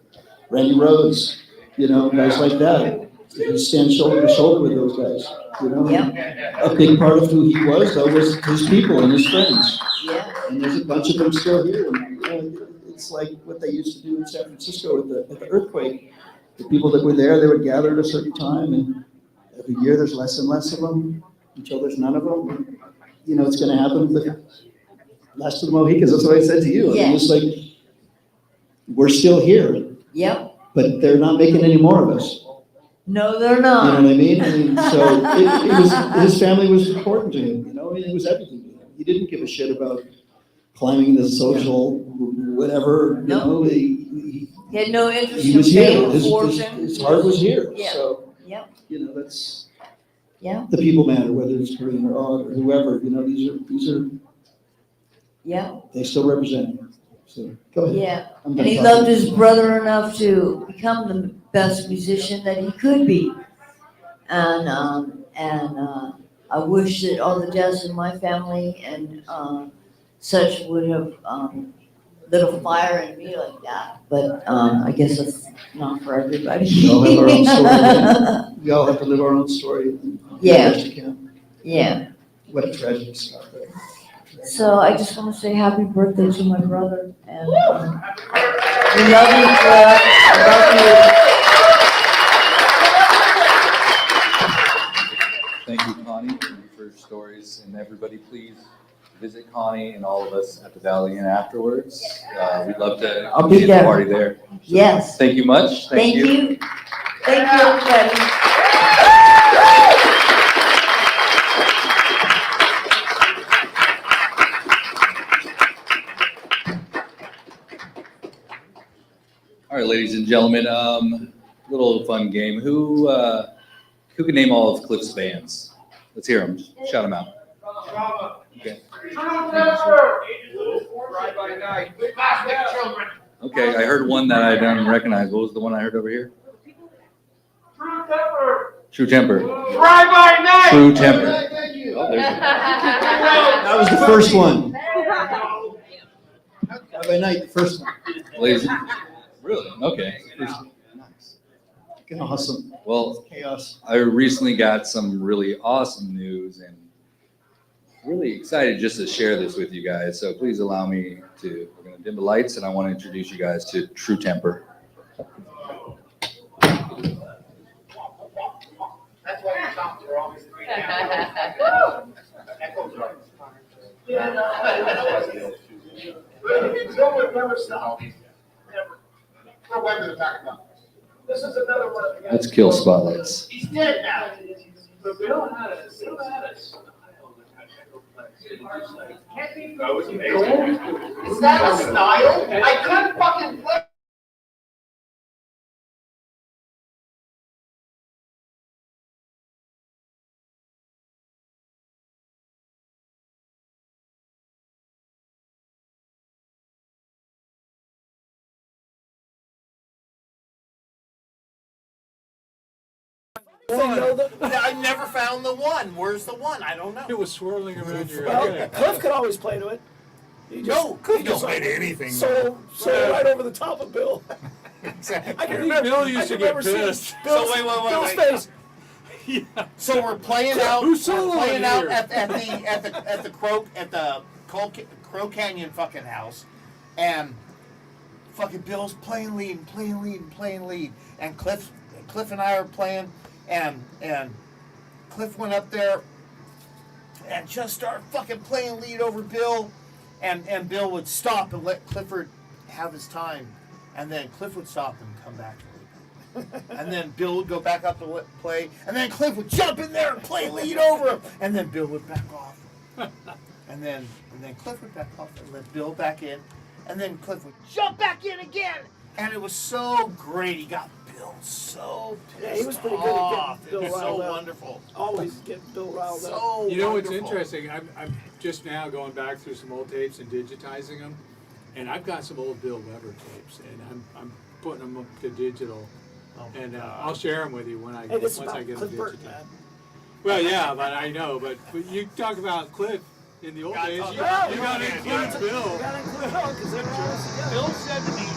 Randy Rhoads, guys like that. He stands shoulder to shoulder with those guys. Yep. A big part of who he was, though, was his people and his friends. Yeah. And there's a bunch of them still here. And, you know, it's like what they used to do in San Francisco at the earthquake. The people that were there, they would gather at a certain time, and every year there's less and less of them until there's none of them. You know, it's going to happen with Last of the Mohicans. That's what I said to you. I mean, it's like, we're still here, Yep. but they're not making any more of us. No, they're You know not. what I mean? So it was, his family was important to him, you know, it was everything to him. He didn't give a shit about climbing the social, whatever, you know, He had no interest he in was here. fame, His fortune. his heart was here, Yeah. so, Yep, you know, that's, yeah, the people matter, whether it's Korean or Odd or whoever, you know, these are, yeah, they still represent him. So, go ahead. yeah. I'm And done he talking. loved his brother enough to become the best musician that he could be. And I wish that all the deaths in my family and such would have lit a fire in me like that. But I guess it's not for everybody. We all have our own story. We all have to live our own story. Yeah. Best you can. Yeah. What a tragic stuff. So I just want to say happy birthday to my brother, and we love you, Cliff. I Thank you, Connie. Thank you for your stories. And everybody, please visit Connie and all of us at the Valley Inn afterwards. We'd love to I'll be see the there. party there. love you. Yes. Thank you much. Thank you. Thank you, everybody. All right, ladies and gentlemen, little fun game. Who can name all of Cliff's bands? Let's hear them. Shout them out. Okay. Spastic Children. Okay, I heard one that I don't recognize. What was the one I heard over here? True Temper. Drive by night. True Temper. Thank you. Oh, there's a- That was the first one. By night, the first one. Ladies, really? Okay. Nice. Awesome. Well, Chaos. I recently got some really awesome news and really excited just to share this with you guys. So please allow me to, we're going to dim the lights and I want to introduce you guys to True Temper. That's why your songs are always three Bill would never stop. Never. We're waiting to talk about this. This is another one of the guys. Let's kill spotlights. He's dead now. But Bill had a style that can't be. Is that a style? I couldn't fucking play. I never found the one. Where's the one? I don't know. It was swirling around your Well, head. Cliff could always play to it. He just, No, Cliff he don't just play to anything. So right over the top of Bill. I can remember. Bill used to get seeing pissed. Bill's, So wait. Bill's face. So we're playing out. Who's We're soloing playing out here? at the Crow Canyon fucking house, and fucking Bill's playing lead, and Cliff and I are playing, and Cliff went up there and just started fucking playing lead over Bill, and Bill would stop and let Clifford have his time, and then Cliff would stop and come back. And then Bill would go back up to play, and then Cliff would jump in there and play lead over him, and then Bill would back off, and then Cliff would back off and let Bill back in, and then Cliff would jump back in again, and it was so great. He got Bill so pissed Yeah, he was pretty good at off. getting Bill It was so riled up. wonderful. Always get Bill riled up. So You know what's wonderful. interesting? I'm just now going back through some old tapes and digitizing them, and I've got some old Bill Weber tapes, and I'm putting them up to digital, and I'll share them with you when I Hey, this is once I about get Cliff them Burton, digitized. man. Well, yeah, but I know, but you talk about Cliff in the old Gotta days. talk You about Bill, got to man. include Bill. You gotta include Bill because they're always together. Bill said to me,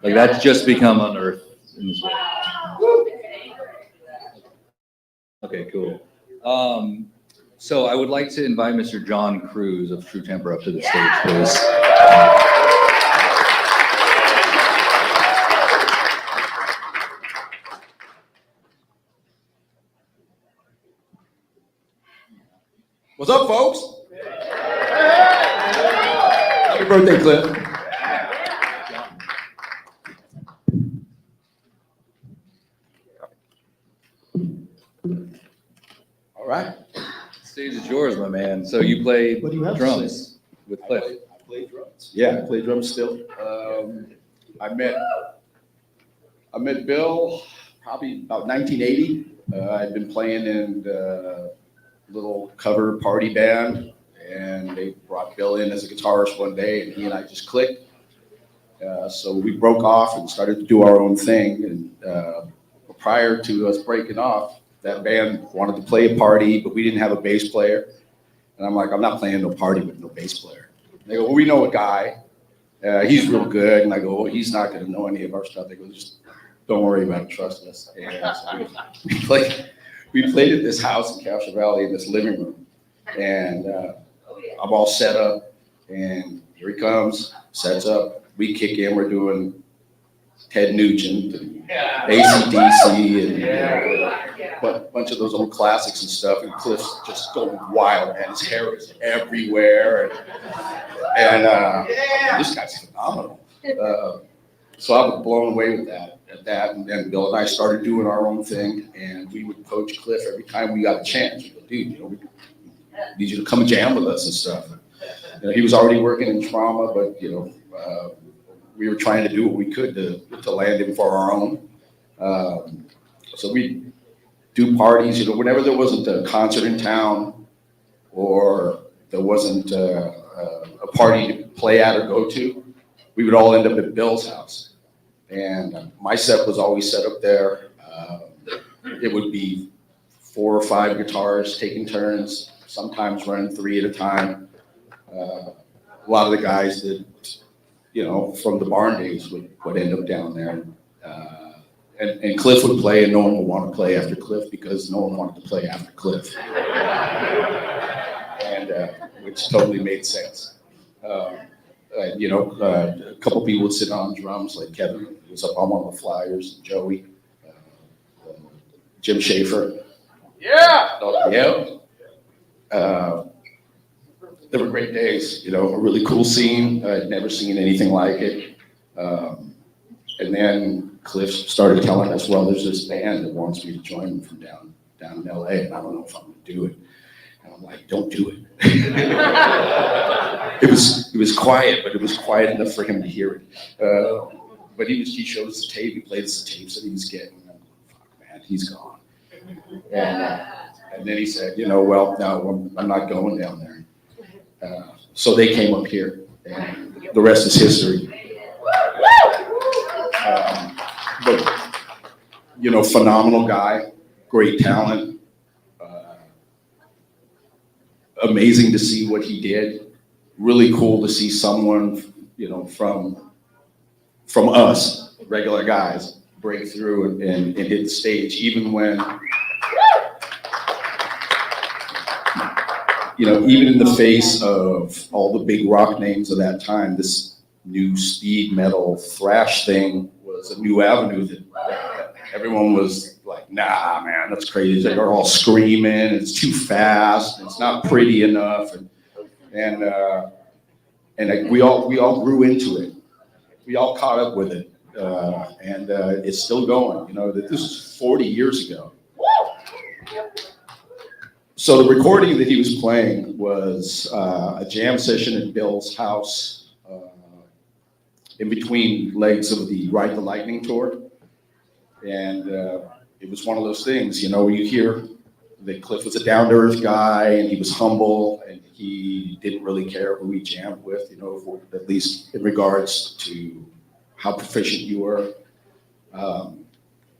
Like that's just become unearthed in this way. Okay, cool. So I would like to invite Mr. John Cruz of True Temper up to the stage, please. What's up, folks? Happy birthday, Cliff. All right. The stage is yours, my man. So you play What do you have to drums with Cliff. I play drums. Yeah, I play drums still. I met Bill probably about 1980. I'd been playing in a little cover party band, and they brought Bill in as a guitarist one day, and he and I just clicked. So we broke off and started to do our own thing. And prior to us breaking off, that band wanted to play a party, but we didn't have a bass player. And I'm like, I'm not playing no party with no bass player. And they go, well, we know a guy. He's real good. And I go, well, he's not going to know any of our stuff. They go, just don't worry about it. Trust us. And so we played at this house in Castro Valley in this living room. And I'm all set up. And here he comes, sets up. We kick in. We're doing Ted Nugent and AC/DC and a bunch of those old classics and stuff. And Cliff's just going wild, and his hair is everywhere. And this guy's phenomenal. So I was blown away with that. And then Bill and I started doing our own thing, and we would coach Cliff every time we got a chance. We go, dude, we need you to come jam with us and stuff. He was already working in trauma, but we were trying to do what we could to land him for our own. So we do parties, whenever there wasn't a concert in town or there wasn't a party to play at or go to, we would all end up at Bill's house. And my set was always set up there. It would be 4 or 5 guitars taking turns, sometimes running 3 at a time. A lot of the guys that, from the barn days would end up down there. And Cliff would play, and no one would want to play after Cliff because no one wanted to play after Cliff. And which totally made sense. A couple people would sit on drums, like Kevin was up on one of the flyers, Joey, Jim Schaefer. Yeah. They were great days, a really cool scene. I'd never seen anything like it. And then Cliff started telling us, well, there's this band that wants me to join them from down in LA, and I don't know if I'm gonna do it. And I'm like, don't do it. It was quiet, but it was quiet enough for him to hear it. But he showed us the tape, he played us the tapes that he was getting. And I'm like, fuck, man, he's gone. And then he said, well, no, I'm not going down there. So they came up here, and the rest is history. But phenomenal guy, great talent, amazing to see what he did. Really cool to see someone, from us, regular guys, break through and hit the stage, even when, even in the face of all the big rock names of that time, this new speed metal thrash thing was a new avenue that everyone was like, nah, man, that's crazy. They're all screaming, it's too fast, it's not pretty enough. And we all grew into it. We all caught up with it. And it's still going, this is 40 years ago. So the recording that he was playing was a jam session at Bill's house in between legs of the Ride the Lightning tour. And it was one of those things, you hear that Cliff was a down-to-earth guy, and he was humble, and he didn't really care who he jammed with, at least in regards to how proficient you were.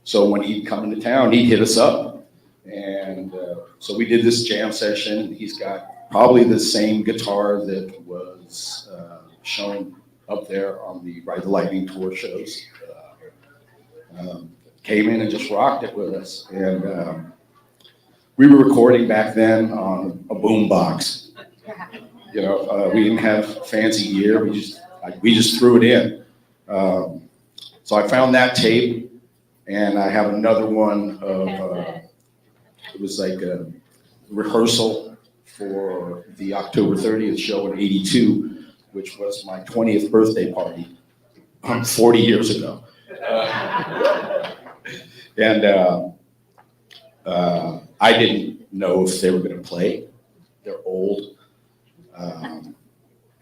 So when he'd come into town, he'd hit us up. And so we did this jam session. He's got probably the same guitar that was shown up there on the Ride the Lightning tour shows. Came in and just rocked it with us. And we were recording back then on a boom box. You know, we didn't have fancy gear. We just threw it in. So I found that tape, and I have another one of, it was like a rehearsal for the October 30th show in '82, which was my 20th birthday party 40 years ago. And I didn't know if they were going to play. They're old.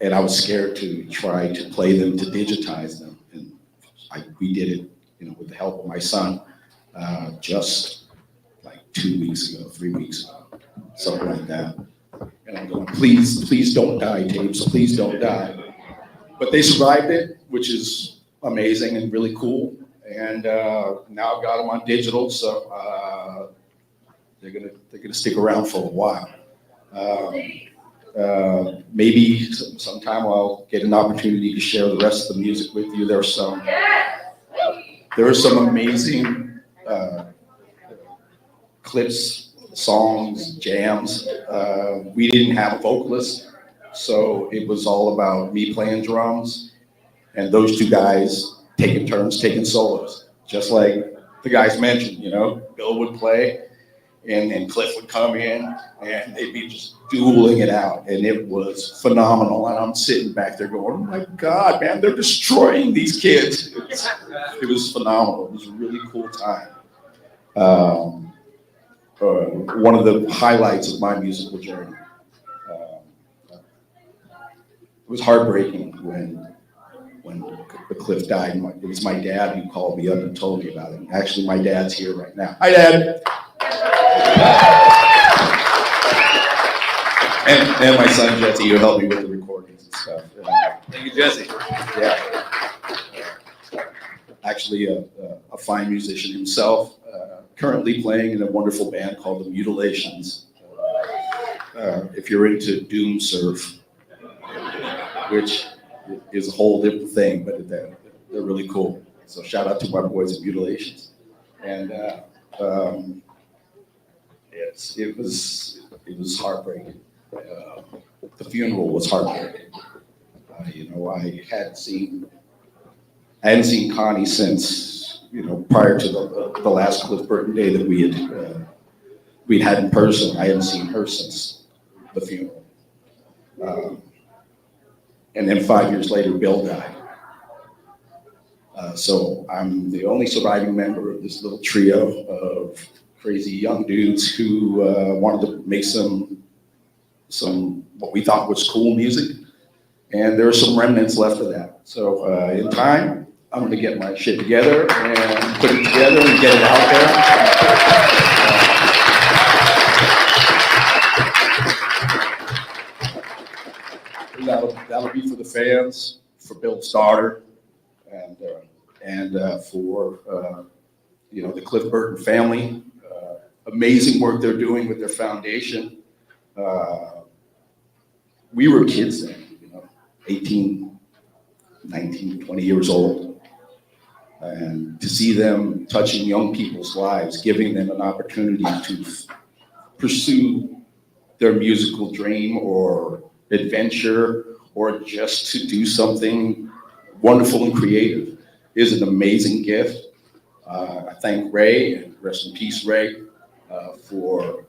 And I was scared to try to play them, to digitize them. And we did it, you know, with the help of my son, just like 2 weeks ago, 3 weeks ago, something like that. And I'm going, please don't die, tapes, please don't die. But they survived it, which is amazing and really cool. And now I've got them on digital, so they're gonna stick around for a while. Maybe sometime I'll get an opportunity to share the rest of the music with you. There are some amazing clips, songs, jams. We didn't have a vocalist, so it was all about me playing drums and those two guys taking turns, taking solos, just like the guys mentioned. You know, Bill would play, and Cliff would come in, and they'd be just dueling it out, and it was phenomenal. And I'm sitting back there going, "Oh my God, man, they're destroying these kids." It was phenomenal. It was a really cool time. One of the highlights of my musical journey. It was heartbreaking when Cliff died. It was my dad who called me up and told me about it. Actually, my dad's here right now. Hi, Dad. And my son Jesse, who helped me with the recordings and stuff. Thank you, Jesse. Yeah. Actually, a fine musician himself. Currently playing in a wonderful band called the Mutilations. If you're into doom surf, which is a whole different thing, but they're really cool. So shout out to my boys at Mutilations. And it was heartbreaking. The funeral was heartbreaking. You know, I hadn't seen Connie since, you know, prior to the last Cliff Burton day that we'd had in person. I hadn't seen her since the funeral. And then 5 years later, Bill died. So I'm the only surviving member of this little trio of crazy young dudes who wanted to make some what we thought was cool music. And there are some remnants left of that. So in time, I'm going to get my shit together and put it together and get it out there. That'll be for the fans, for Bill's daughter, and for you know, the Cliff Burton family. Amazing work they're doing with their foundation. We were kids then, you know, 18, 19, 20 years old. And to see them touching young people's lives, giving them an opportunity to pursue their musical dream or adventure, or just to do something wonderful and creative, is an amazing gift. I thank Ray, and rest in peace, Ray, for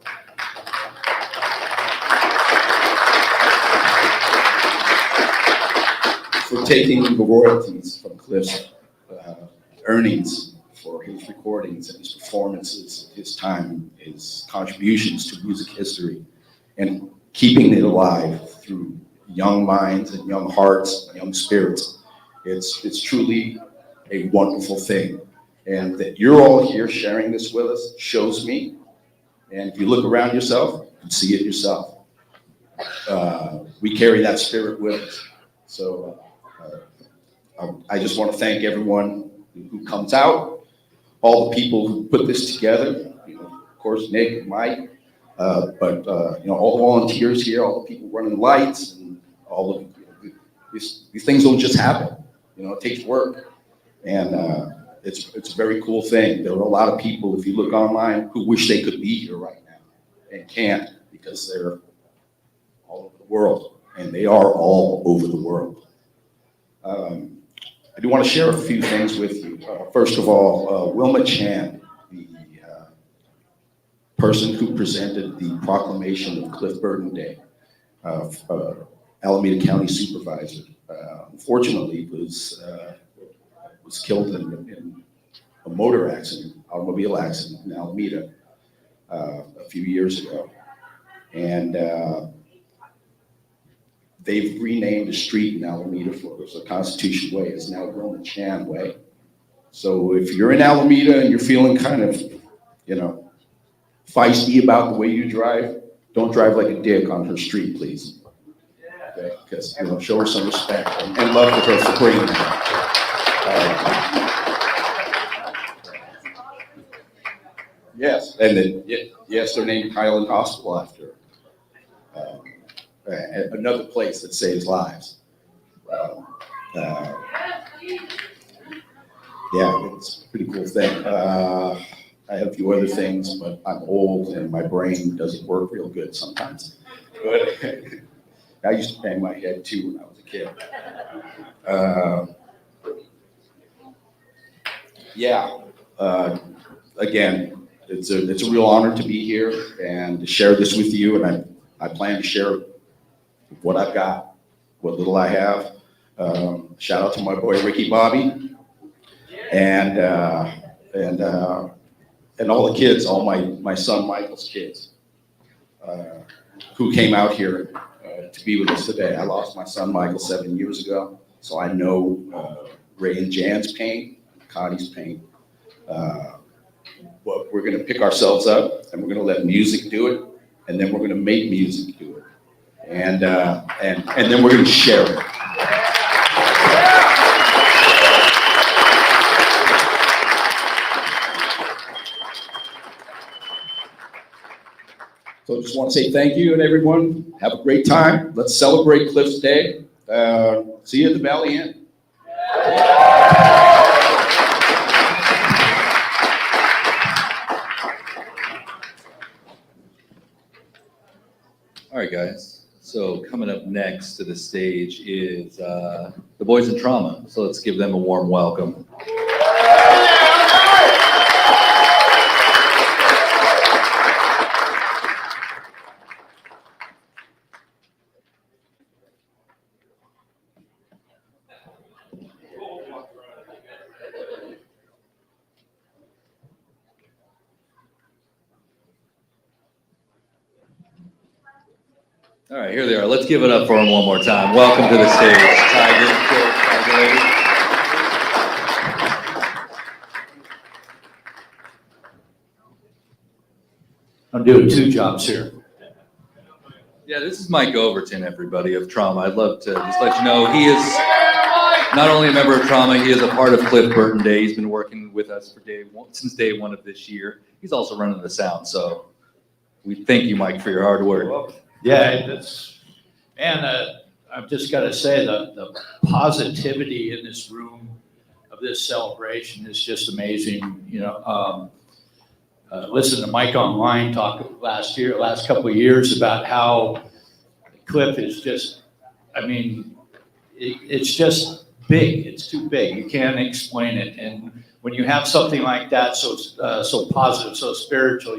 taking the royalties from Cliff's earnings for his recordings and his performances, his time, his contributions to music history, and keeping it alive through young minds and young hearts, and young spirits. It's truly a wonderful thing. And that you're all here sharing this with us shows me. And if you look around yourself, you can see it yourself. We carry that spirit with us. So I just want to thank everyone who comes out, all the people who put this together, you know, of course, Nick and Mike, but you know, all the volunteers here, all the people running lights, and all of these things don't just happen. You know, it takes work, and it's a very cool thing. There are a lot of people, if you look online, who wish they could be here right now and can't because they're all over the world, and they are all over the world. I do want to share a few things with you. First of all, Wilma Chan, the person who presented the proclamation of Cliff Burton Day, Alameda County Supervisor, unfortunately was killed in a motor accident, automobile accident in Alameda a few years ago. And they've renamed a street in Alameda for the Constitution Way. It's now Wilma Chan Way. So if you're in Alameda and you're feeling kind of, you know, feisty about the way you drive, don't drive like a dick on her street, please. Okay? Because, you know, show her some respect and love to her for bringing that. Yes, and then, yes, they're named Highland Hospital after her. Another place that saves lives. Yeah, it's a pretty cool thing. I have a few other things, but I'm old and my brain doesn't work real good sometimes. But I used to bang my head too when I was a kid. Again, it's a real honor to be here and to share this with you, and I plan to share what I've got, what little I have. Shout out to my boy Ricky Bobby, and all the kids, all my son Michael's kids, who came out here to be with us today. I lost my son Michael 7 years ago, so I know Ray and Jan's pain, Connie's pain. But we're going to pick ourselves up, and we're going to let music do it, and then we're going to make music do it. And then we're going to share it. So I just want to say thank you and everyone. Have a great time. Let's celebrate Cliff's Day. See you at the Valley Inn. All right, guys. So coming up next to the stage is the Boys in Trauma. So let's give them a warm welcome. All right, here they are. Let's give it up for them one more time. Welcome to the stage, Tiger Lady. I'm doing two jobs here. Yeah, this is Mike Overton, everybody, of Trauma. I'd love to just let you know he is not only a member of Trauma, he is a part of Cliff Burton Day. He's been working with us for since day one of this year. He's also running the sound, so we thank you, Mike, for your hard work. Yeah, I've just got to say the positivity in this room of this celebration is just amazing. You know, listen to Mike online talk last couple of years about how Cliff is just, I mean, it's just big. It's too big. You can't explain it. And when you have something like that, so positive, so spiritual,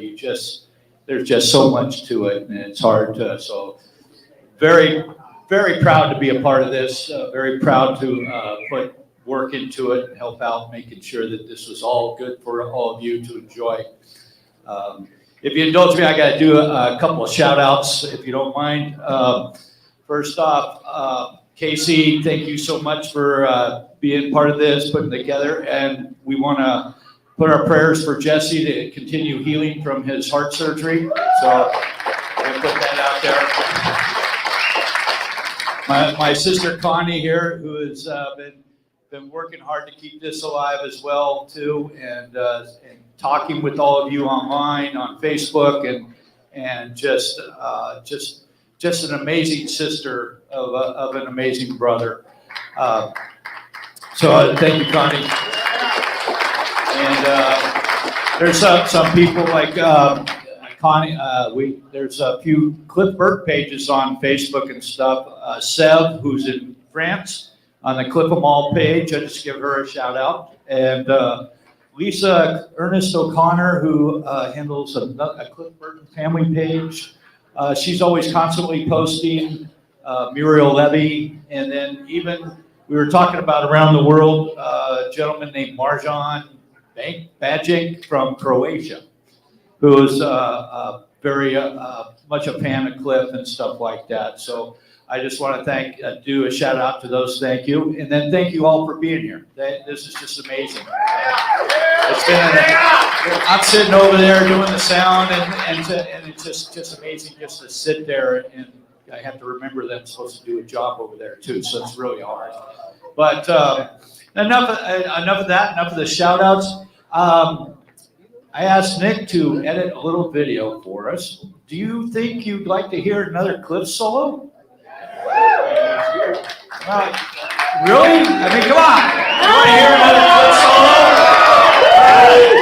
there's just so much to it, and it's hard to, so very, very proud to be a part of this, very proud to put work into it and help out, making sure that this was all good for all of you to enjoy. If you indulge me, I got to do a couple of shout outs, if you don't mind. First off, Casey, thank you so much for being part of this, putting it together, and we want to put our prayers for Jesse to continue healing from his heart surgery. So I'm put that out there. My sister Connie here, who has been working hard to keep this alive as well too, and talking with all of you online on Facebook, and just just an amazing sister of an amazing brother. So thank you, Connie. And there's some people like Connie. There's a few Cliff Burton pages on Facebook and stuff. Seb, who's in France, on the Cliff 'em All page. I just give her a shout out. And Lisa Ernest O'Connor, who handles a Cliff Burton family page. She's always constantly posting. Muriel Levy, and then even we were talking about around the world, a gentleman named Marjan Bajic from Croatia, who is very much a fan of Cliff and stuff like that. So I just want to do a shout out to those. Thank you, and then thank you all for being here. This is just amazing. It's been I'm sitting over there doing the sound, and it's just amazing just to sit there, and I have to remember that I'm supposed to do a job over there too, so it's really hard. But enough of that. Enough of the shout outs. I asked Nick to edit a little video for us. Do you think you'd like to hear another Cliff solo? Really? I mean, come on. You want to hear another Cliff solo?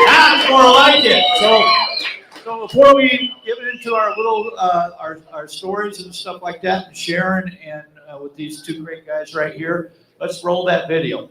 That's more like it. So before we get into our little our stories and stuff like that, and Sharon and with these two great guys right here, let's roll that video.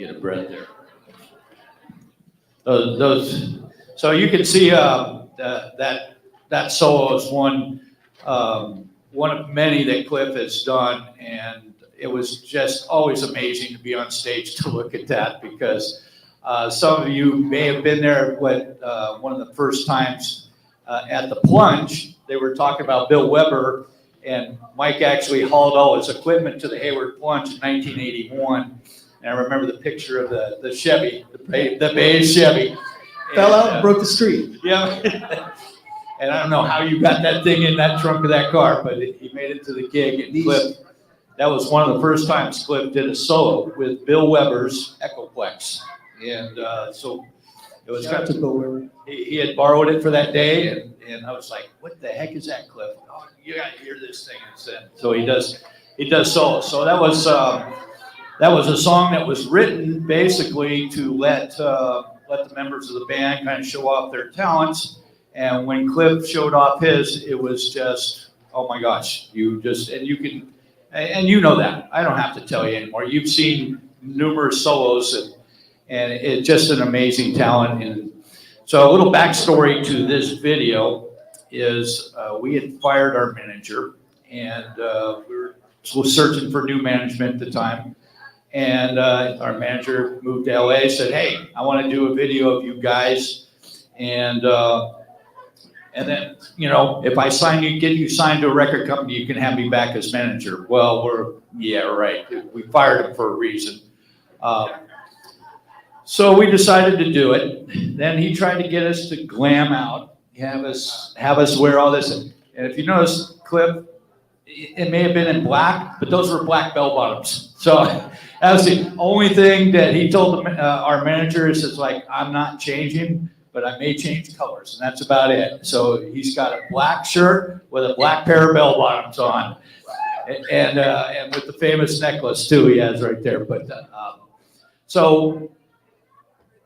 get a breath there. So you can see that solo is one of many that Cliff has done, and it was just always amazing to be on stage to look at that, because some of you may have been there when one of the first times at the Plunge, they were talking about Bill Weber, and Mike actually hauled all his equipment to the Hayward Plunge in 1981. And I remember the picture of the Chevy, the beige Chevy. Fell out and broke the street. Yeah. And I don't know how you got that thing in that trunk of that car, but he made it to the gig. And Cliff, that was one of the first times Cliff did a solo with Bill Weber's Echoplex. And so it was kind of, Bill Weber. he had borrowed it for that day, and I was like, what the heck is that, Cliff? Oh, you got to hear this thing. So he does solo. So that was a song that was written basically to let the members of the band kind of show off their talents. And when Cliff showed off his, it was just, oh my gosh, you know that. I don't have to tell you anymore. You've seen numerous solos, and it's just an amazing talent. And so a little backstory to this video is we had fired our manager, and we were searching for new management at the time. And our manager moved to LA, said, hey, I want to do a video of you guys. And then, if I get you signed to a record company, you can have me back as manager. Well, yeah, right. We fired him for a reason. So we decided to do it. Then he tried to get us to glam out, have us wear all this. And if you notice, Cliff, it may have been in black, but those were black bell bottoms. So that was the only thing that he told our manager is like, I'm not changing, but I may change colors, and that's about it. So he's got a black shirt with a black pair of bell bottoms on, and with the famous necklace too he has right there. But so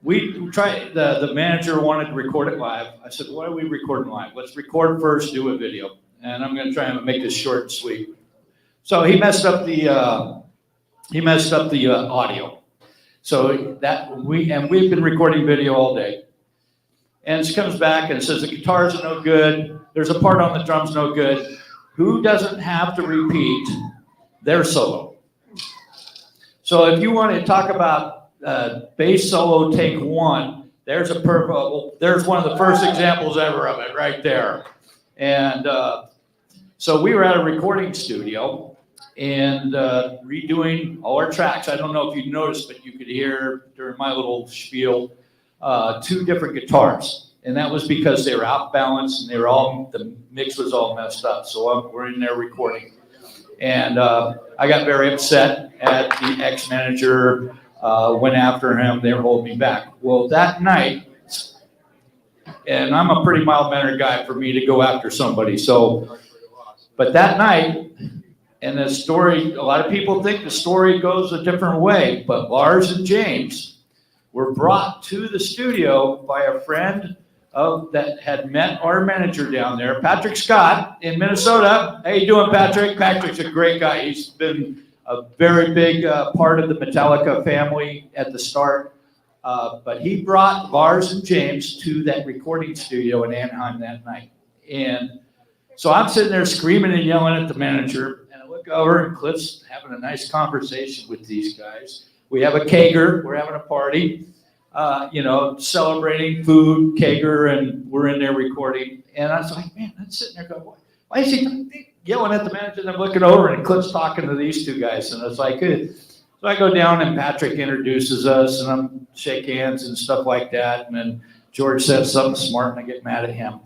we tried. The manager wanted to record it live. I said, why are we recording live? Let's record first, do a video, and I'm going to try and make this short and sweet. So he messed up the audio. So we've been recording video all day. And she comes back and says the guitars are no good. There's a part on the drums no good. Who doesn't have to repeat their solo? So if you want to talk about bass solo take one, there's there's one of the first examples ever of it right there. And so we were at a recording studio and redoing all our tracks. I don't know if you noticed, but you could hear during my little spiel, 2 different guitars, and that was because they were out balanced and the mix was all messed up. So we're in there recording, and I got very upset at the ex-manager, went after him. They were holding me back. Well, that night, and I'm a pretty mild-mannered guy for me to go after somebody. But that night, and the story, a lot of people think the story goes a different way, but Lars and James were brought to the studio by a friend that had met our manager down there, Patrick Scott in Minnesota. How you doing, Patrick? Patrick's a great guy. He's been a very big part of the Metallica family at the start. But he brought Lars and James to that recording studio in Anaheim that night. And so I'm sitting there screaming and yelling at the manager, and I look over and Cliff's having a nice conversation with these guys. We have a kegger, we're having a party, celebrating food, kegger, and we're in there recording. And I was like, man, I'm sitting there going, why is he yelling at the manager? And I'm looking over and Cliff's talking to these 2 guys. And I was like, so I go down and Patrick introduces us and I'm shake hands and stuff like that. And then George says something smart and I get mad at him.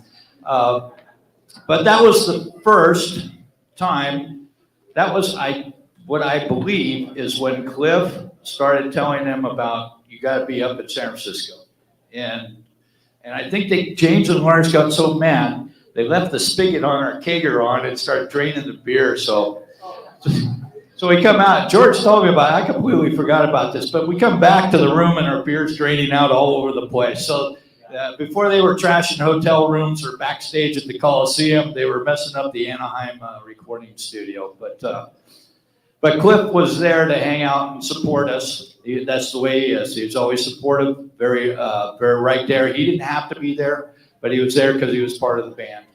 But that was the first time, what I believe is when Cliff started telling them about, you got to be up in San Francisco. And I think James and Lars got so mad, they left the spigot on our kegger on and started draining the beer. So we come out, George told me about it, I completely forgot about this, but we come back to the room and our beer's draining out all over the place. So before they were trashing hotel rooms or backstage at the Coliseum, they were messing up the Anaheim recording studio. But Cliff was there to hang out and support us. That's the way he is. He was always supportive, very right there. He didn't have to be there, but he was there because he was part of the band.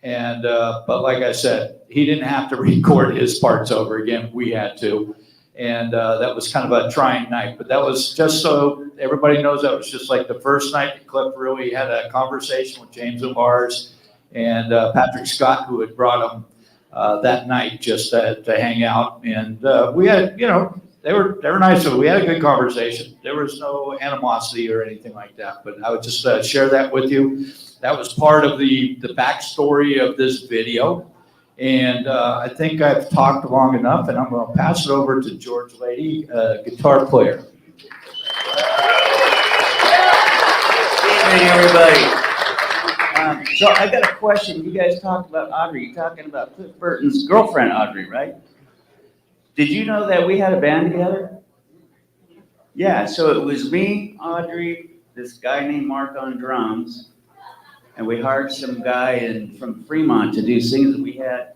And but like I said, he didn't have to record his parts over again. We had to. And that was kind of a trying night. But that was just so everybody knows, that was just like the first night that Cliff really had a conversation with James O'Mars and Patrick Scott, who had brought him that night just to hang out. And we had, you know, they were nice. So we had a good conversation. There was no animosity or anything like that. But I would just share that with you. That was part of the backstory of this video. And I think I've talked long enough, and I'm going to pass it over to George Lady, guitar player. Good evening, everybody. So I got a question. You guys talked about Audrey. You're talking about Cliff Burton's girlfriend, Audrey, right? Did you know that we had a band together? Yeah, so it was me, Audrey, this guy named Mark on drums, and we hired some guy from Fremont to do things that we had.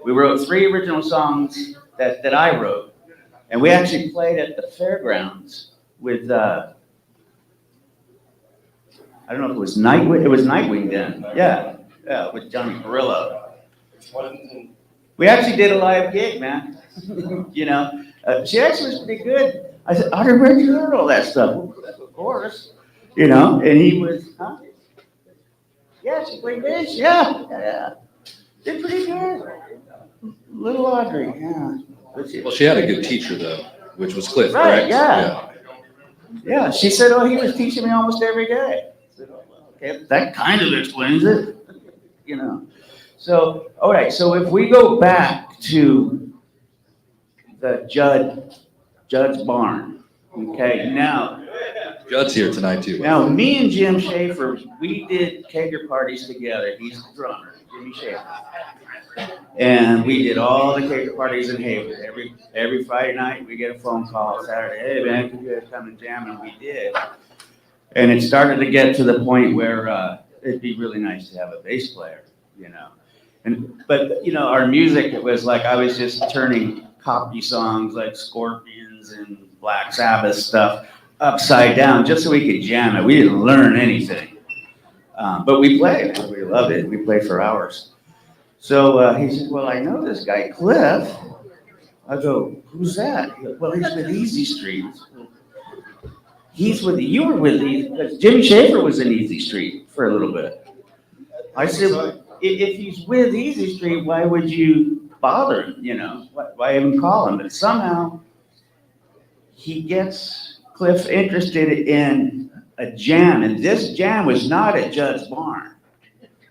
We wrote 3 original songs that I wrote, and we actually played at the fairgrounds with, I don't know if it was Nightwing. It was Nightwing then. Yeah, with Johnny Perillo. We actually did a live gig, man. You know, she actually was pretty good. I said, Audrey, where'd you learn all that stuff? Well, of course. You know, and he was, huh? Yeah, she played bass. Yeah. Did pretty good. Little Audrey, yeah. Well, she had a good teacher though, which was Cliff, right? Correct? Yeah. She said, "Oh, he was teaching me almost every day." I said, "Oh, well, okay, that kind of explains it." You know. So, all right. So if we go back to the Judd's barn, okay. Now, Judd's here tonight too. Now, me and Jim Schaefer, we did kegger parties together. He's the drummer, Jimmy Schaefer. And we did all the kegger parties in Hayward. Every Friday night, we get a phone call. Saturday, hey man, can you guys come and jam? And we did. And it started to get to the point where it'd be really nice to have a bass player, you know. But you know, our music, it was like I was just turning copy songs like Scorpions and Black Sabbath stuff upside down just so we could jam it. We didn't learn anything. But we played. We loved it. We played for hours. So he said, well, I know this guy, Cliff. I go, who's that? He goes, well, he's with Easy Street. You were with Easy, because Jimmy Schaefer was in Easy Street for a little bit. I said, well, if he's with Easy Street, why would you bother him? You know, why even call him? But somehow he gets Cliff interested in a jam, and this jam was not at Judd's barn.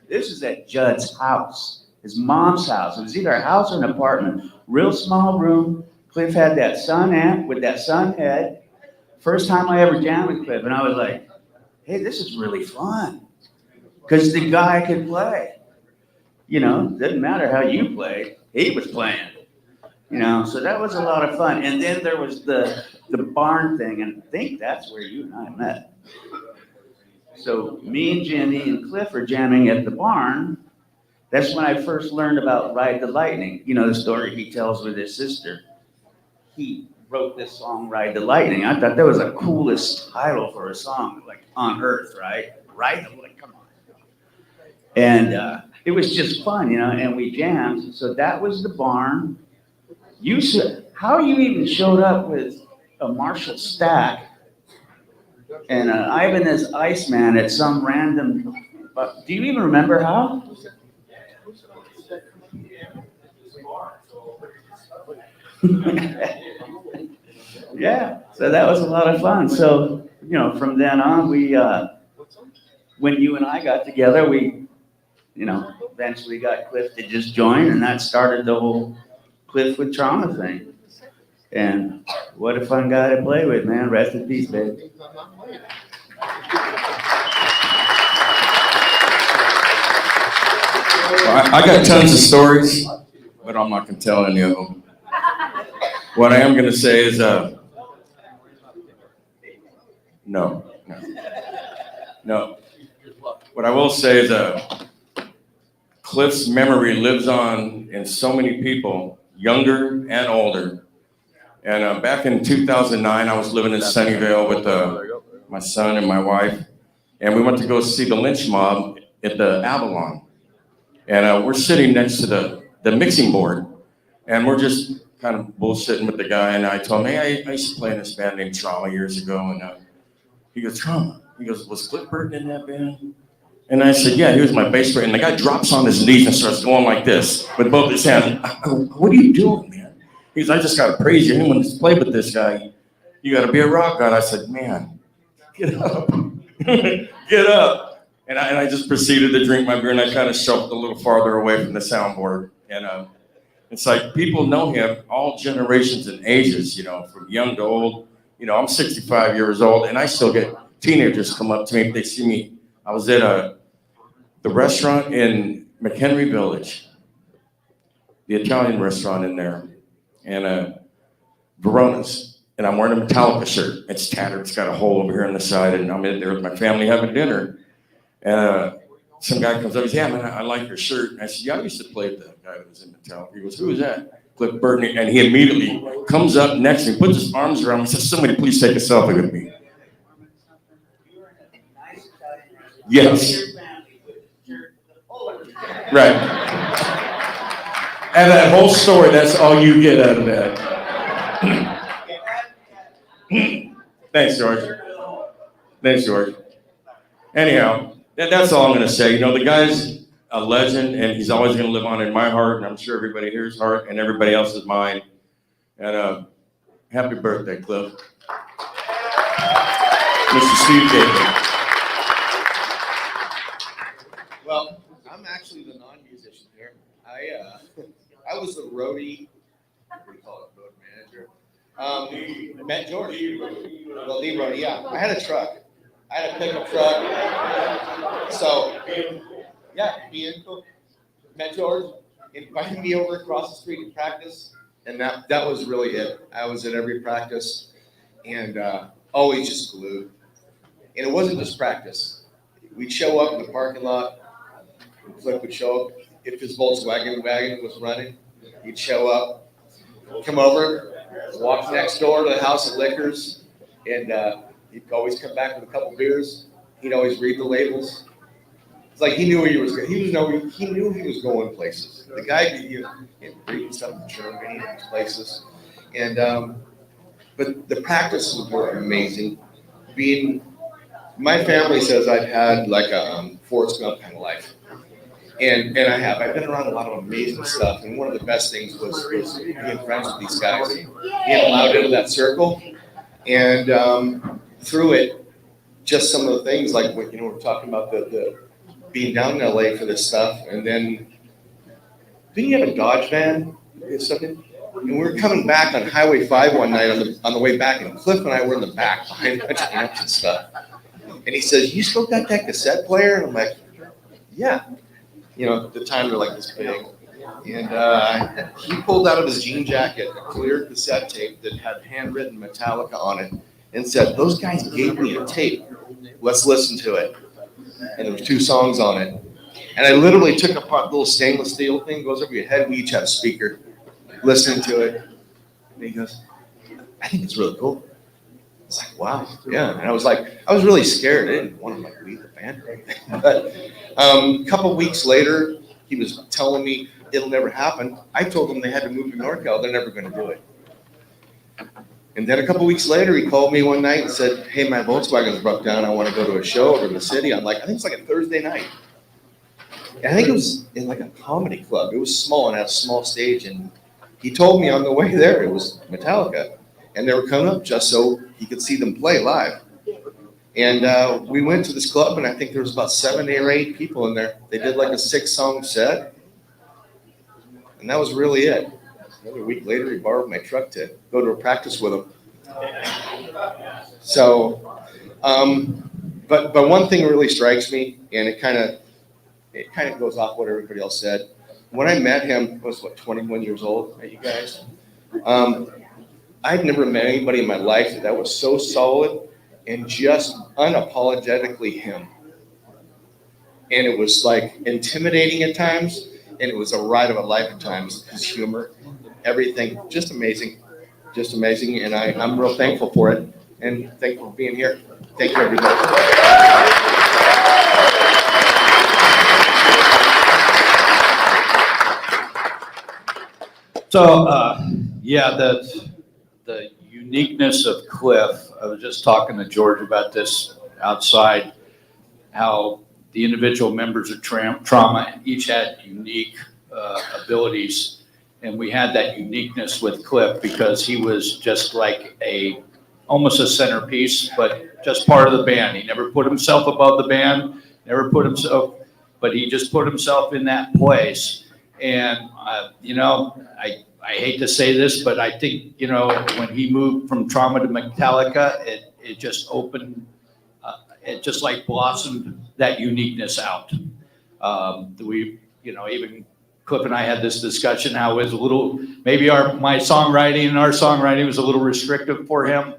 This is at Judd's house. His mom's house. It was either a house or an apartment. Real small room. Cliff had that Sun amp with that Sun head. First time I ever jammed with Cliff, and I was like, hey, this is really fun. Because the guy could play. You know, doesn't matter how you played. He was playing. You know, so that was a lot of fun. And then there was the barn thing, and I think that's where you and I met. So me and Jimmy and Cliff are jamming at the barn. That's when I first learned about Ride the Lightning. You know, the story he tells with his sister. He wrote this song, Ride the Lightning. I thought that was the coolest title for a song, like on earth, right? Ride the Lightning, come on. And it was just fun, you know, and we jammed. So that was the barn. You said, how you even showed up with a Marshall stack and an Ibanez Iceman at some random, do you even remember how? Yeah, so that was a lot of fun. So, you know, from then on, we, when you and I got together, we, you know, eventually got Cliff to just join, and that started the whole Cliff with Trauma thing. And what a fun guy to play with, man. Rest in peace, baby. Well, I got tons of stories, but I'm not going to tell any of them. What I am going to say is, no. What I will say is, Cliff's memory lives on in so many people younger and older. And back in 2009, I was living in Sunnyvale with my son and my wife. And we went to go see the lynch mob at the Avalon. And we're sitting next to the mixing board. And we're just kind of bullshitting with the guy. And I told him, hey, I used to play in this band named Trauma years ago. And he goes, Trauma? He goes, was Cliff Burton in that band? And I said, yeah, he was my bass player. And the guy drops on his knees and starts going like this with both his hands. I go, what are you doing, man? He goes, I just got to praise you. Anyone that's played with this guy, you got to be a rock god. I said, man, get up. Get up. And I just proceeded to drink my beer, and I kind of shoved a little farther away from the soundboard. And it's like people know him, all generations and ages, you know, from young to old. You know, I'm 65 years old, and I still get teenagers come up to me if they see me. I was at the restaurant in McHenry Village, the Italian restaurant in there, and Verona's, and I'm wearing a Metallica shirt. It's tattered, it's got a hole over here on the side, and I'm in there with my family having dinner. And some guy comes up and says, yeah, man, I like your shirt. And I said, yeah, I used to play with the guy that was in Metallica. He goes, who is that? Cliff Burton. And he immediately comes up next to me, puts his arms around me, and says, somebody please take a selfie with me. Yes. Right. And that whole story, that's all you get out of that. Thanks, George. Thanks, George. Anyhow, that's all I'm going to say. You know, the guy's a legend, and he's always going to live on in my heart, and I'm sure everybody here's heart and everybody else's mind. And happy birthday, Cliff. Mr. Steve Gaither. Well, I'm actually the non-musician here. I was the roadie, what do you call it, road manager. Met George, the lead roadie, yeah. I had a truck. I had a pickup truck. So, yeah, being cool. Met George, invited me over across the street to practice, and that was really it. I was at every practice, and always just glued. And it wasn't just practice. We'd show up in the parking lot. Cliff would show up. If his Volkswagen wagon was running, he'd show up, come over, walk next door to the House of Liquors, and he'd always come back with a couple beers. He'd always read the labels. It's like he knew where he was going. He knew he was going places. The guy could read stuff in Germany and these places, and but the practices were amazing. My family says I've had like a Forrest Gump kind of life. And I have. I've been around a lot of amazing stuff. And one of the best things was being friends with these guys, being allowed into that circle. And through it, just some of the things like, we're talking about the being down in LA for this stuff. And then, didn't you have a Dodge van or something? And we were coming back on Highway 5 one night on the way back, and Cliff and I were in the back behind a bunch of amps and stuff. And he says, you still got that cassette player? And I'm like, yeah. You know, at the time they're like this big. And he pulled out of his jean jacket a clear cassette tape that had handwritten Metallica on it and said, those guys gave me a tape. Let's listen to it. And there were 2 songs on it. And I literally took apart the little stainless steel thing, goes over your head. We each had a speaker, listening to it. And he goes, I think it's really cool. It's like, wow, yeah. And I was really scared. I didn't want to leave the band or anything. But a couple weeks later, he was telling me it'll never happen. I told him they had to move to NorCal. They're never going to do it. And then a couple weeks later, he called me one night and said, hey, my Volkswagen's broke down. I want to go to a show over in the city. I'm like, I think it's like a Thursday night. And I think it was in like a comedy club. It was small and had a small stage. And he told me on the way there, it was Metallica. And they were coming up just so he could see them play live. And we went to this club, and I think there was about 7 or 8 people in there. They did like a 6-song set. And that was really it. Another week later, he borrowed my truck to go to a practice with him. So, but one thing really strikes me, and it kind of goes off what everybody else said. When I met him, I was 21 years old, right, you guys? I'd never met anybody in my life that was so solid and just unapologetically him. And it was like intimidating at times, and it was a ride of a life at times, his humor. everything, just amazing, and I'm real thankful for it, and thankful for being here. Thank you, everybody. So, yeah, the uniqueness of Cliff, I was just talking to George about this outside, how the individual members of Trauma each had unique abilities. And we had that uniqueness with Cliff because he was just like almost a centerpiece, but just part of the band. He never put himself above the band, but he just put himself in that place. And, I hate to say this, but I think, when he moved from Trauma to Metallica, it just opened, it just like blossomed that uniqueness out. Even Cliff and I had this discussion how it was a little, maybe my songwriting and our songwriting was a little restrictive for him,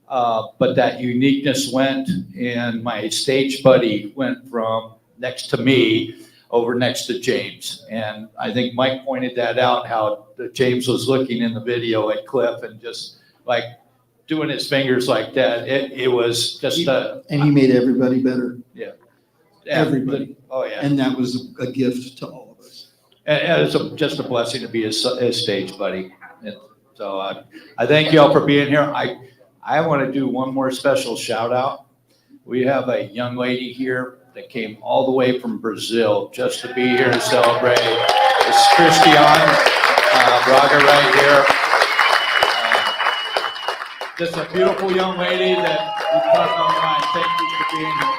but that uniqueness went, and my stage buddy went from next to me over next to James. And I think Mike pointed that out, how James was looking in the video at Cliff and just like doing his fingers like that. It was just and he made everybody better. Yeah. Everybody. Oh, yeah. And that was a gift to all of us. And it's just a blessing to be his stage buddy. And so I thank you all for being here. I want to do one more special shout out. We have a young lady here that came all the way from Brazil just to be here to celebrate. It's Christiane Braga right here. Just a beautiful young lady that we talked online. Thank you for being here.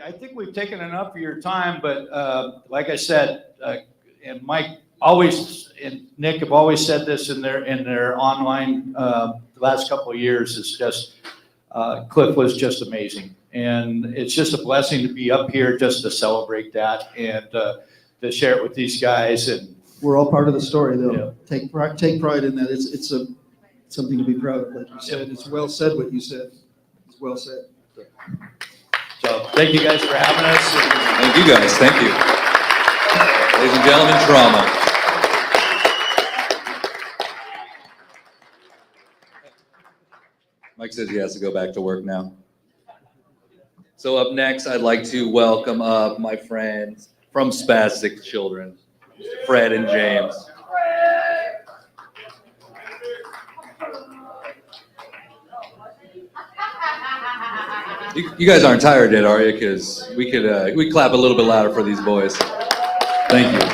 I think we've taken enough of your time, but like I said, and Mike always and Nick have always said this in their online the last couple of years. It's just Cliff was just amazing, and it's just a blessing to be up here just to celebrate that and to share it with these guys. And we're all part of the story, though. Yeah. Take pride in that. It's something to be proud of, like you said. It's well said what you said. It's well said. So thank you guys for having us. Thank you guys. Thank you. Ladies and gentlemen, Trauma. Mike says he has to go back to work now. So up next, I'd like to welcome up my friends from Spastic Children, Fred and James. You guys aren't tired yet, are you? Because we clap a little bit louder for these boys. Thank you.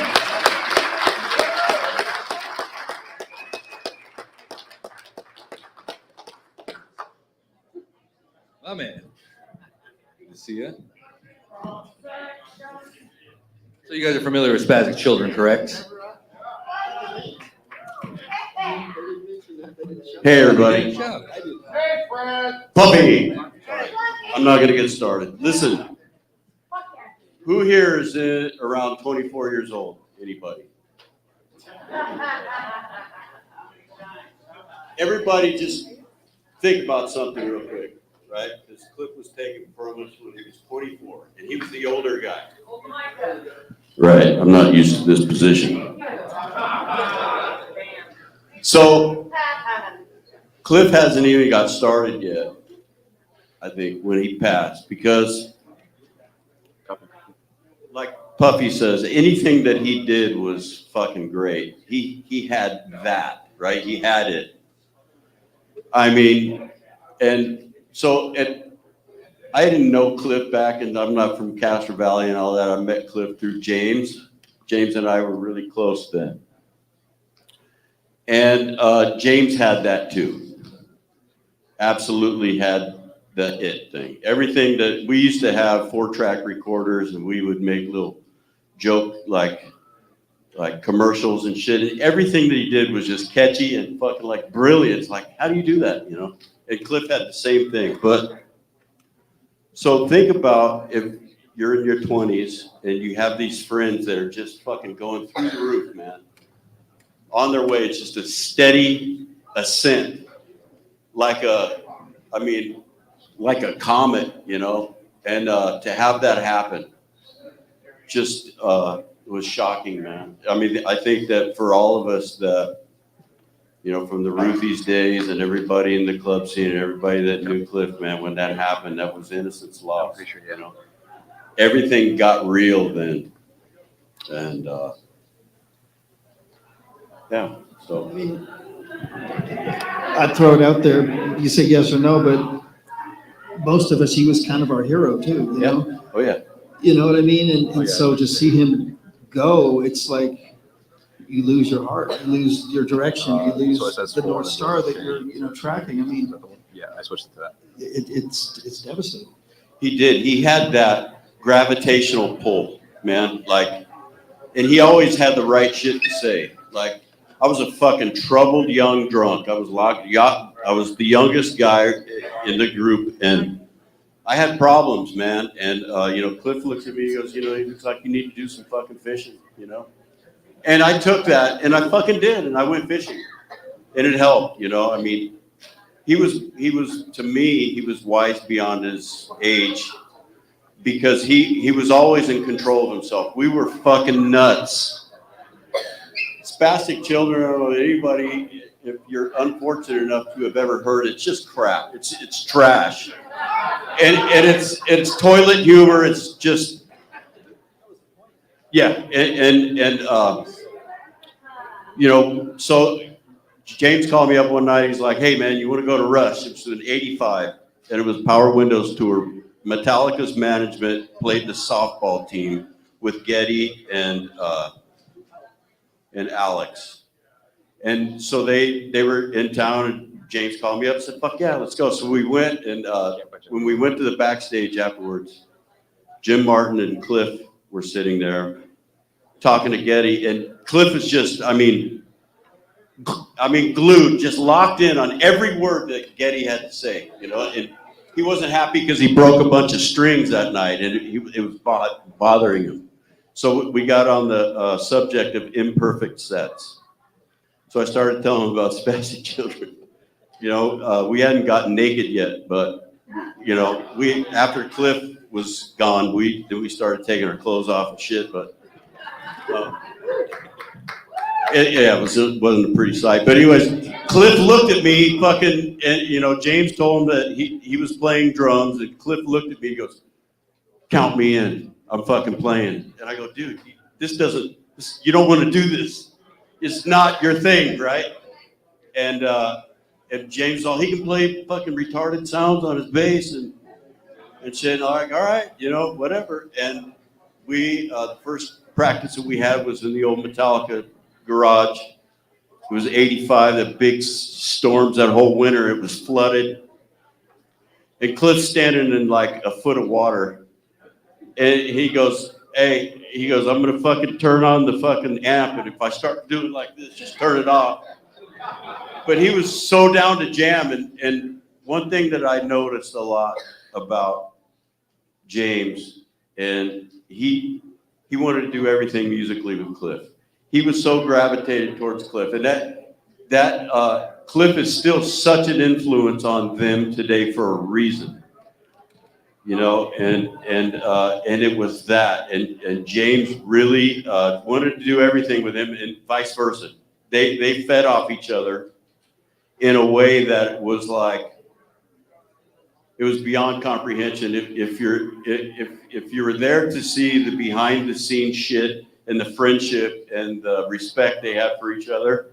Oh man, good to see you. So you guys are familiar with Spastic Children, correct? Hey everybody. Puppy. I'm not gonna get started. Listen, who here is around 24 years old? Anybody? Everybody just think about something real quick, right? This Cliff was taken from us when he was 24, and he was the older guy. Right, I'm not used to this position. So, Cliff hasn't even got started yet, I think, when he passed, because like Puffy says, anything that he did was fucking great. He had that, right? He had it. I mean, and so I didn't know Cliff back, and I'm not from Castro Valley and all that. I met Cliff through James. James and I were really close then. And James had that too. Absolutely had the it thing. Everything that we used to have 4-track recorders, and we would make little joke like commercials and shit. And everything that he did was just catchy and fucking like brilliant. It's like, how do you do that? You know? And Cliff had the same thing. But so think about if you're in your 20s and you have these friends that are just fucking going through the roof, man. On their way, it's just a steady ascent, like a comet, you know, And to have that happen just was shocking, man. I mean, I think that for all of us that, you know, from the Ruthies days and everybody in the club scene and everybody that knew Cliff, man, when that happened, that was innocence lost. You know, everything got real then. And yeah, so. I mean, I'd throw it out there. You say yes or no, but most of us, he was kind of our hero too. You know? Oh yeah. You know what I mean? And so to see him go, it's like you lose your heart, you lose your direction, you lose the North Star that you're tracking. I mean, yeah, I switched it to that. It's devastating. He did. He had that gravitational pull, man. Like, and he always had the right shit to say. Like, I was a fucking troubled young drunk. I was I was the youngest guy in the group, and I had problems, man. And you know, Cliff looks at me. He goes, you know, he looks like you need to do some fucking fishing, you know. And I took that, and I fucking did, and I went fishing, and it helped, you know. I mean, he was to me, he was wise beyond his age, because he was always in control of himself. We were fucking nuts. Spastic Children, I don't know anybody, if you're unfortunate enough to have ever heard it, it's just crap. It's trash. And it's toilet humor. It's just, yeah. And you know, so James called me up one night. He's like, hey man, you want to go to Rush? It was in '85 and it was Power Windows tour. Metallica's management played the softball team with Getty and Alex. And so they were in town, and James called me up and said, fuck yeah, let's go. So we went, and when we went to the backstage afterwards, Jim Martin and Cliff were sitting there talking to Getty, and Cliff is just, I mean, glued, just locked in on every word that Getty had to say, you know. And he wasn't happy because he broke a bunch of strings that night, and it was bothering him. So we got on the subject of imperfect sets. So I started telling him about Spastic Children. You know, we hadn't gotten naked yet, but you know, after Cliff was gone, we started taking our clothes off and shit. But it wasn't a pretty sight. But anyways, Cliff looked at me, fucking, and you know, James told him that he was playing drums, and Cliff looked at me, he goes, count me in. I'm fucking playing. And I go, dude, you don't want to do this. It's not your thing, right? And James, he can play fucking retarded sounds on his bass and shit. Like, all right, you know, whatever. And the first practice that we had was in the old Metallica garage. It was '85, the big storms that whole winter. It was flooded. And Cliff's standing in like a foot of water. And he goes, I'm going to fucking turn on the fucking amp. And if I start doing like this, just turn it off. But he was so down to jam. And one thing that I noticed a lot about James, and he wanted to do everything musically with Cliff. He was so gravitated towards Cliff. And that Cliff is still such an influence on them today for a reason. You know, and it was that, and James really wanted to do everything with him, and vice versa. They fed off each other in a way that was like, it was beyond comprehension. If you were there to see the behind the scenes shit and the friendship and the respect they had for each other,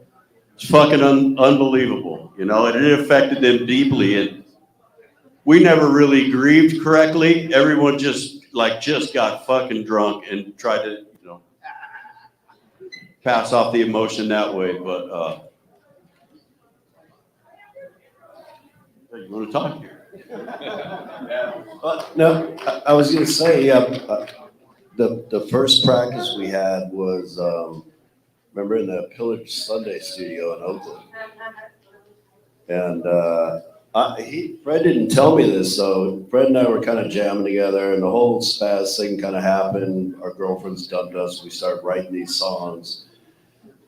it's fucking unbelievable. You know, and it affected them deeply. And we never really grieved correctly. Everyone just got fucking drunk and tried to, you know, pass off the emotion that way. But you want to talk here? No, I was going to say, the first practice we had was, remember, in the Pillage Sunday studio in Oakland. And Fred didn't tell me this, so Fred and I were kind of jamming together, and the whole spaz thing kind of happened. Our girlfriends dumped us. We started writing these songs,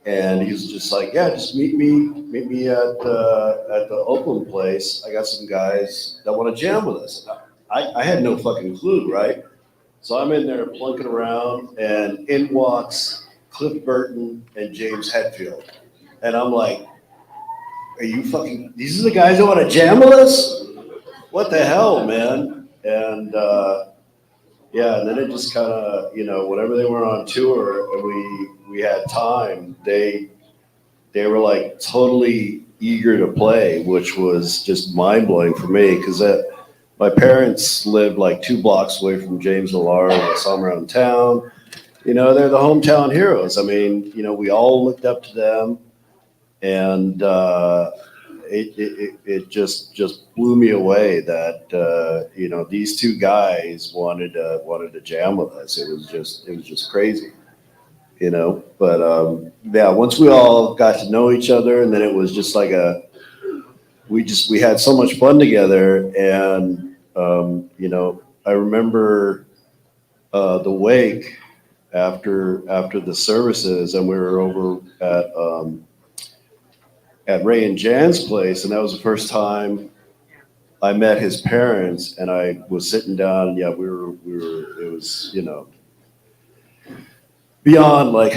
and he was just like, "Yeah, just meet me at the Oakland place. I got some guys that want to jam with us." I had no fucking clue, right? So I'm in there plunking around, and in walks Cliff Burton and James Hetfield. And I'm like, are you fucking, these are the guys that want to jam with us? What the hell, man? And yeah, and then it just kind of, you know, whenever they were on tour and we had time, they were like totally eager to play, which was just mind blowing for me because my parents lived like 2 blocks away from James and Laura. I saw them around town. You know, they're the hometown heroes. I mean, you know, we all looked up to them, and it just blew me away that you know, these 2 guys wanted to jam with us. It was just crazy, you know. But yeah, once we all got to know each other, and then it was just like we had so much fun together. And you know, I remember the wake after the services, and we were over at Ray and Jan's place, and that was the first time I met his parents. And I was sitting down, and yeah, we were it was, you know, beyond, like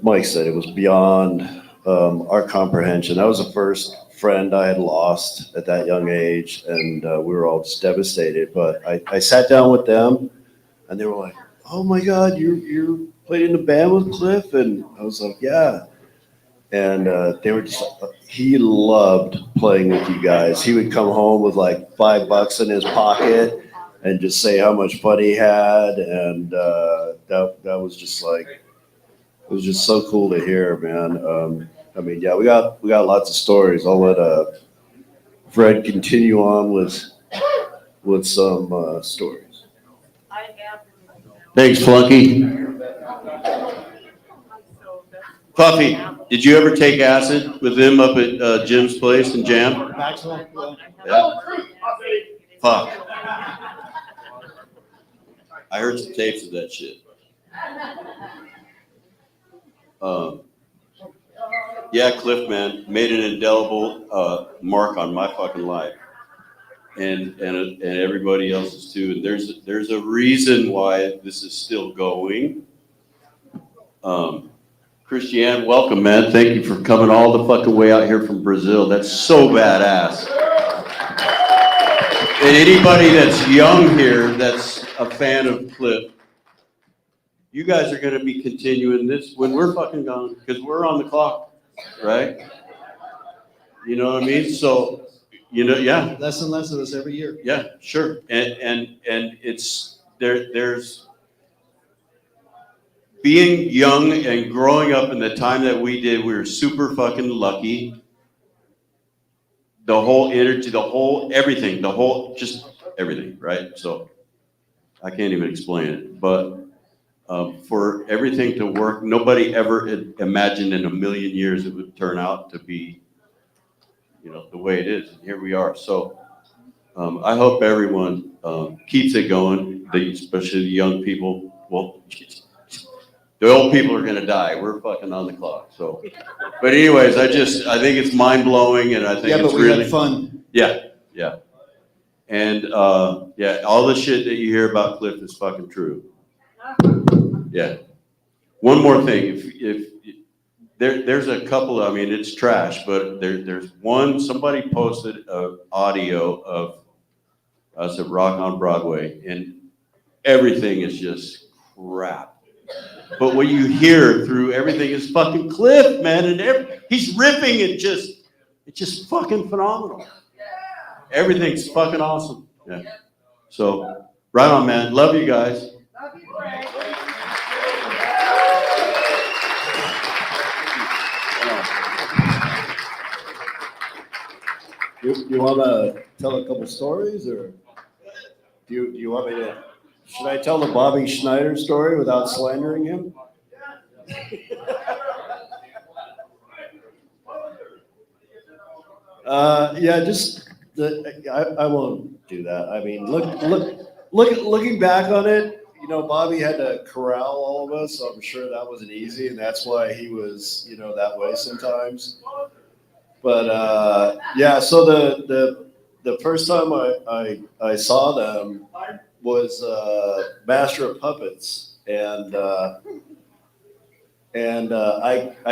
Mike said, it was beyond our comprehension. That was the first friend I had lost at that young age, and we were all just devastated. But I sat down with them, and they were like, "Oh my God, you played in the band with Cliff?" And I was like, "Yeah." And they were just, he loved playing with you guys. He would come home with like $5 in his pocket and just say how much fun he had. And that was just like, it was just so cool to hear, man. I mean, yeah, we got lots of stories. I'll let Fred continue on with some stories. Thanks, Flunky. Puffy, did you ever take acid with him up at Jim's place and jam? Yeah. Fuck. I heard some tapes of that shit. Yeah, Cliff, man, made an indelible mark on my fucking life, and everybody else's too. And there's a reason why this is still going. Christiane, welcome, man. Thank you for coming all the fucking way out here from Brazil. That's so badass. And anybody that's young here that's a fan of Cliff, you guys are going to be continuing this when we're fucking gone, because we're on the clock, right? You know what I mean? So, you know, yeah. Less and less of us every year. Yeah, sure. And it's there's being young and growing up in the time that we did, we were super fucking lucky. The whole energy, the whole everything, just everything, right? So I can't even explain it. But for everything to work, nobody ever imagined in a million years it would turn out to be, you know, the way it is. And here we are. So I hope everyone keeps it going, especially the young people. Well, the old people are gonna die. We're fucking on the clock. So, but anyways, I think it's mind blowing, and I think it's really had fun. Yeah, yeah, and yeah, all the shit that you hear about Cliff is fucking true. Yeah. One more thing, if there's a couple. I mean, it's trash, but there's one. Somebody posted an audio of us at Rock on Broadway, and everything is just crap. But what you hear through everything is fucking Cliff, man, and he's ripping it. It's just fucking phenomenal. Everything's fucking awesome. Yeah. So right on, man. Love you guys. You want to tell a couple stories, or do you want me to? Should I tell the Bobby Schneider story without slandering him? Yeah, just I won't do that. I mean, looking back on it, you know, Bobby had to corral all of us, so I'm sure that wasn't easy, and that's why he was, you know, that way sometimes. But yeah, so the the first time I saw them was Master of Puppets, and I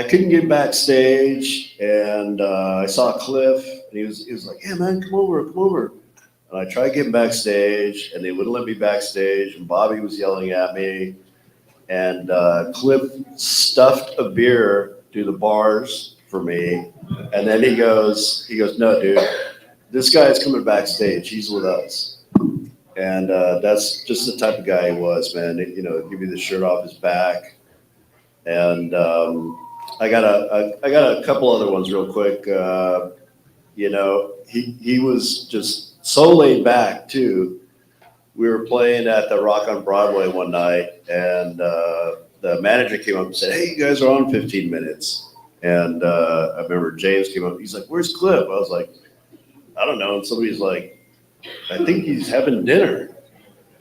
couldn't get backstage, and I saw Cliff, and he was like, "Yeah, man, come over." And I tried getting backstage, and they wouldn't let me backstage, and Bobby was yelling at me, and Cliff stuffed a beer through the bars for me, and then he goes, "No, dude, this guy's coming backstage. He's with us." And that's just the type of guy he was, man. You know, give you the shirt off his back. And I got a couple other ones real quick. You know, he was just so laid back too. We were playing at the Rock on Broadway one night, and the manager came up and said, "Hey, you guys are on 15 minutes." And I remember James came up. He's like, "Where's Cliff?" I was like, "I don't know." And somebody's like, "I think he's having dinner."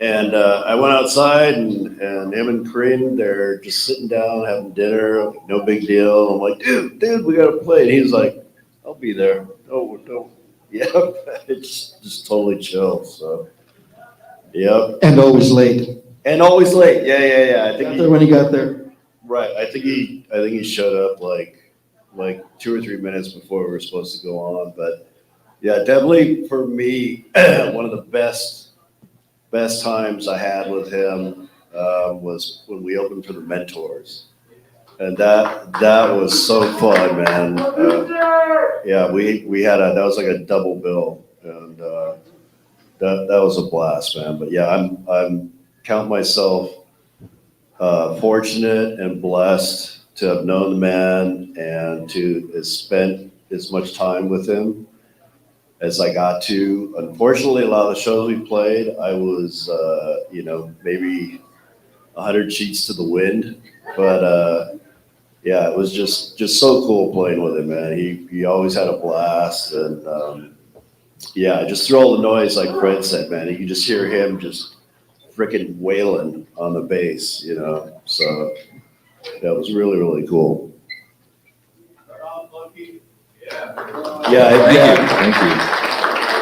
And I went outside, and him and Corinne, they're just sitting down having dinner. No big deal. I'm like, dude, we got to play. And he's like, "I'll be there." No. Yep. It's just totally chill. So, yep. And always late. Yeah. I think When he got there. Right. I think he showed up like 2 or 3 minutes before we were supposed to go on. But yeah, definitely for me, one of the best times I had with him was when we opened for the Mentors, and that was so fun, man. Yeah, we had that was like a double bill, and that was a blast, man. But yeah, I'm count myself fortunate and blessed to have known the man and to have spent as much time with him as I got to. Unfortunately, a lot of the shows we played, I was, maybe 100 sheets to the wind. But yeah, it was just so cool playing with him, man. He always had a blast, and yeah, just through all the noise, like Fred said, man. You can just hear him just freaking wailing on the bass, you know. So that was really, really cool. Yeah. Thank you.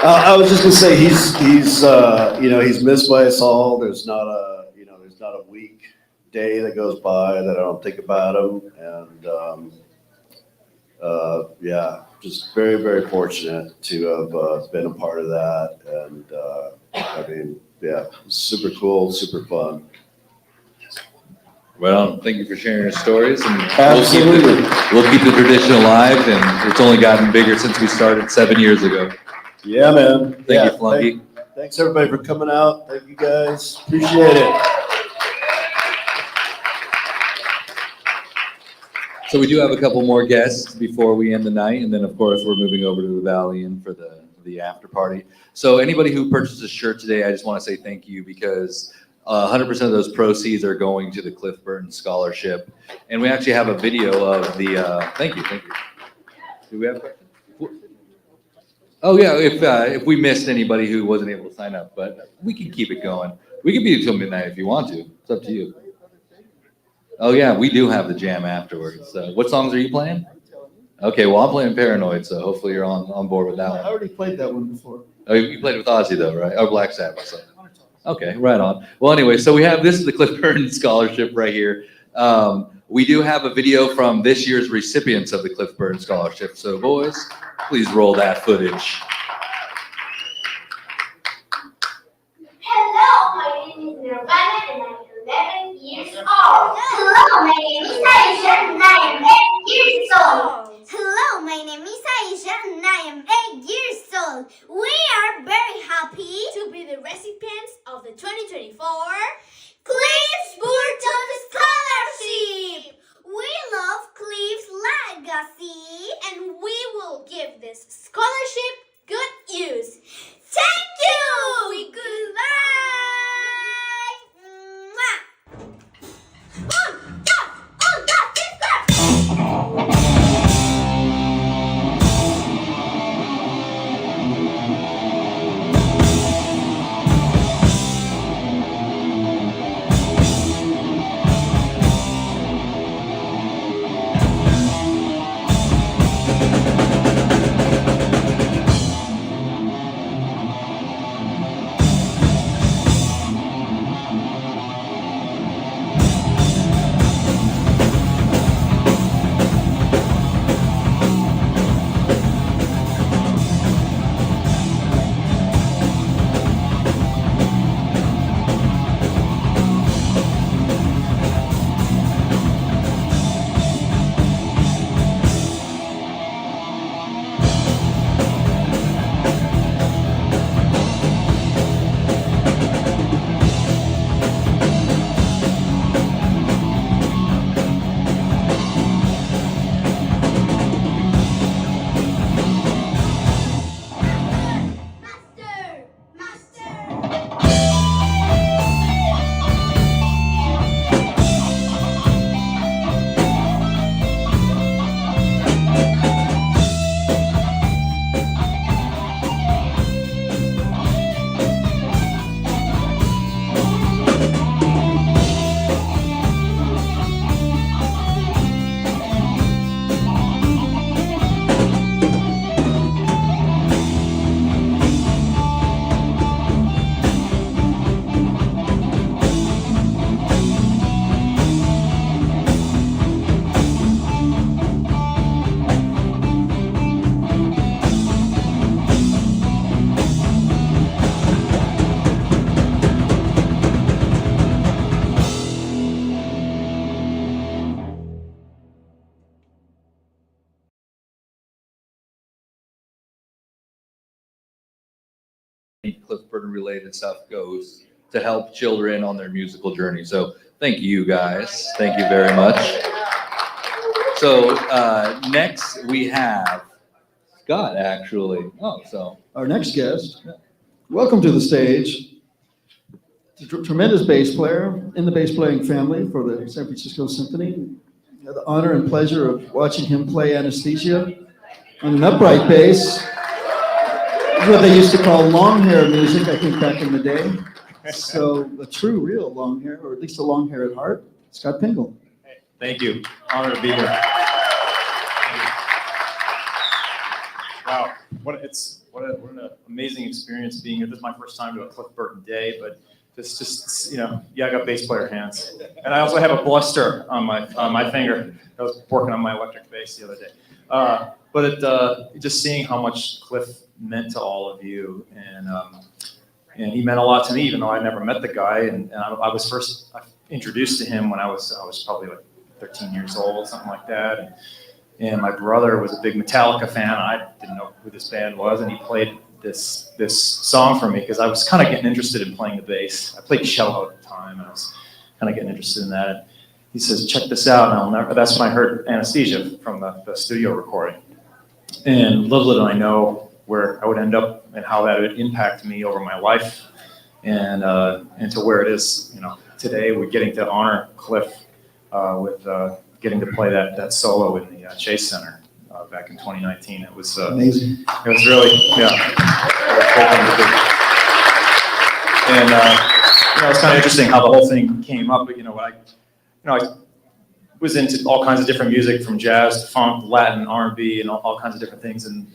I was just gonna say he's missed by us all. There's not a week day that goes by that I don't think about him, and yeah, just very, very fortunate to have been a part of that, and I mean, yeah, super cool, super fun. Well, thank you for sharing your stories, and Absolutely. we'll keep the tradition alive, and it's only gotten bigger since we started 7 years ago. Yeah, man. Thank you, Flunky. Thanks everybody for coming out. Thank you guys. Appreciate it. So we do have a couple more guests before we end the night, and then of course we're moving over to the Valley for the after party. So anybody who purchased a shirt today, I just want to say thank you, because 100% of those proceeds are going to the Cliff Burton Scholarship, and we actually have a video of the. Thank you. Do we have questions? Oh yeah, if we missed anybody who wasn't able to sign up, but we can keep it going. We can be until midnight if you want to. It's up to you. Oh yeah, we do have the jam afterwards. What songs are you playing? Okay, well I'm playing Paranoid, so hopefully you're on board with that one. I already played that one before. Oh, you played with Ozzy though, right? Oh, Black Sabbath. So. Okay, right on. Well, anyway, so this is the Cliff Burton Scholarship right here. We do have a video from this year's recipients of the Cliff Burton Scholarship. So boys, please roll that footage. Hello, my name is Nirvana and I'm 11 years old. Hello, my name is Aisha and I am 8 years old. Hello, my name is Aisha and I am 8 years old. We are very happy to be the recipients of the 2024 Cliff Burton Scholarship. We love Cliff's legacy and we will give this scholarship good use. Thank you! Goodbye! Cliff Burton related stuff goes to help children on their musical journey. So thank you guys. Thank you very much. So next we have Scott, actually. Our next guest, welcome to the stage. Tremendous bass player in the bass playing family for the San Francisco Symphony. I had the honor and pleasure of watching him play Anesthesia on an upright bass. This is what they used to call long hair music, I think, back in the day. So a true, real long hair, or at least a long hair at heart, Scott Pingle. Thank you. Honor to be here. Wow, what an amazing experience being here. This is my first time to a Cliff Burton day, but just I got bass player hands, and I also have a blister on my finger. I was working on my electric bass the other day. But just seeing how much Cliff meant to all of you, and he meant a lot to me, even though I never met the guy. And I was first introduced to him when I was probably like 13 years old, something like that. And my brother was a big Metallica fan. I didn't know who this band was, and he played this song for me because I was kind of getting interested in playing the bass. I played cello at the time, and I was kind of getting interested in that. And he says, "Check this out," and that's when I heard Anesthesia from the studio recording. And little did I know where I would end up and how that would impact me over my life, and to where it is, today. We're getting to honor Cliff with getting to play that solo in the Chase Center back in 2019. It was amazing. It was really, and it's kind of interesting how the whole thing came up. But I was into all kinds of different music, from jazz to funk, Latin, R&B, and all kinds of different things, and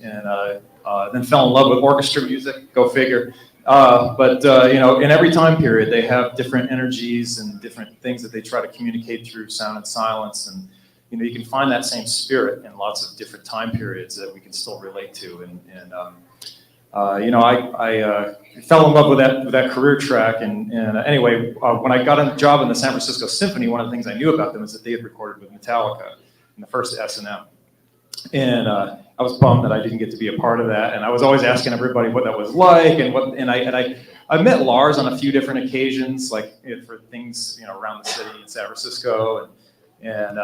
then fell in love with orchestra music. Go figure. But in every time period, they have different energies and different things that they try to communicate through sound and silence. And you can find that same spirit in lots of different time periods that we can still relate to. I fell in love with that career track. And anyway, when I got a job in the San Francisco Symphony, one of the things I knew about them is that they had recorded with Metallica in the first S&M. And I was bummed that I didn't get to be a part of that. And I was always asking everybody what that was like, and I met Lars on a few different occasions, like for things around the city in San Francisco, and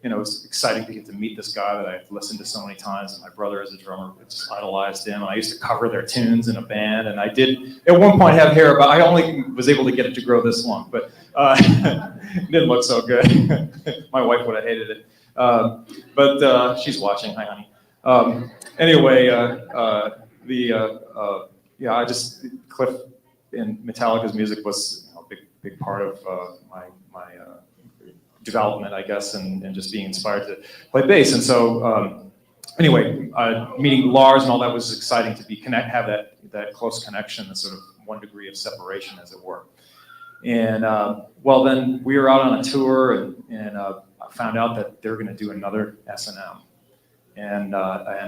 it was exciting to get to meet this guy that I've listened to so many times. And my brother, as a drummer, just idolized him. And I used to cover their tunes in a band, and I did at one point have hair, but I only was able to get it to grow this long, but it didn't look so good. My wife would have hated it. But she's watching. Hi, honey. Anyway, Cliff and Metallica's music was a big part of my development, I guess, and just being inspired to play bass. And so, meeting Lars and all that was exciting to have that close connection, that sort of 1 degree of separation, as it were. And then we were out on a tour, and I found out that they were going to do another S&M. And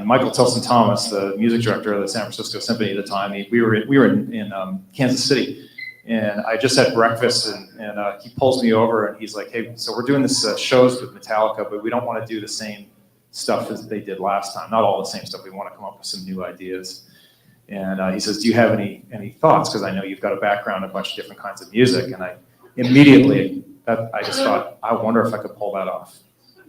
Michael Tilson Thomas, the music director of the San Francisco Symphony at the time, we were in Kansas City, and I just had breakfast, and he pulls me over, and he's like, "Hey, so we're doing this shows with Metallica, but we don't want to do the same stuff as they did last time. Not all the same stuff. We want to come up with some new ideas." And he says, "Do you have any thoughts? Because I know you've got a background in a bunch of different kinds of music." And I immediately, I just thought, I wonder if I could pull that off.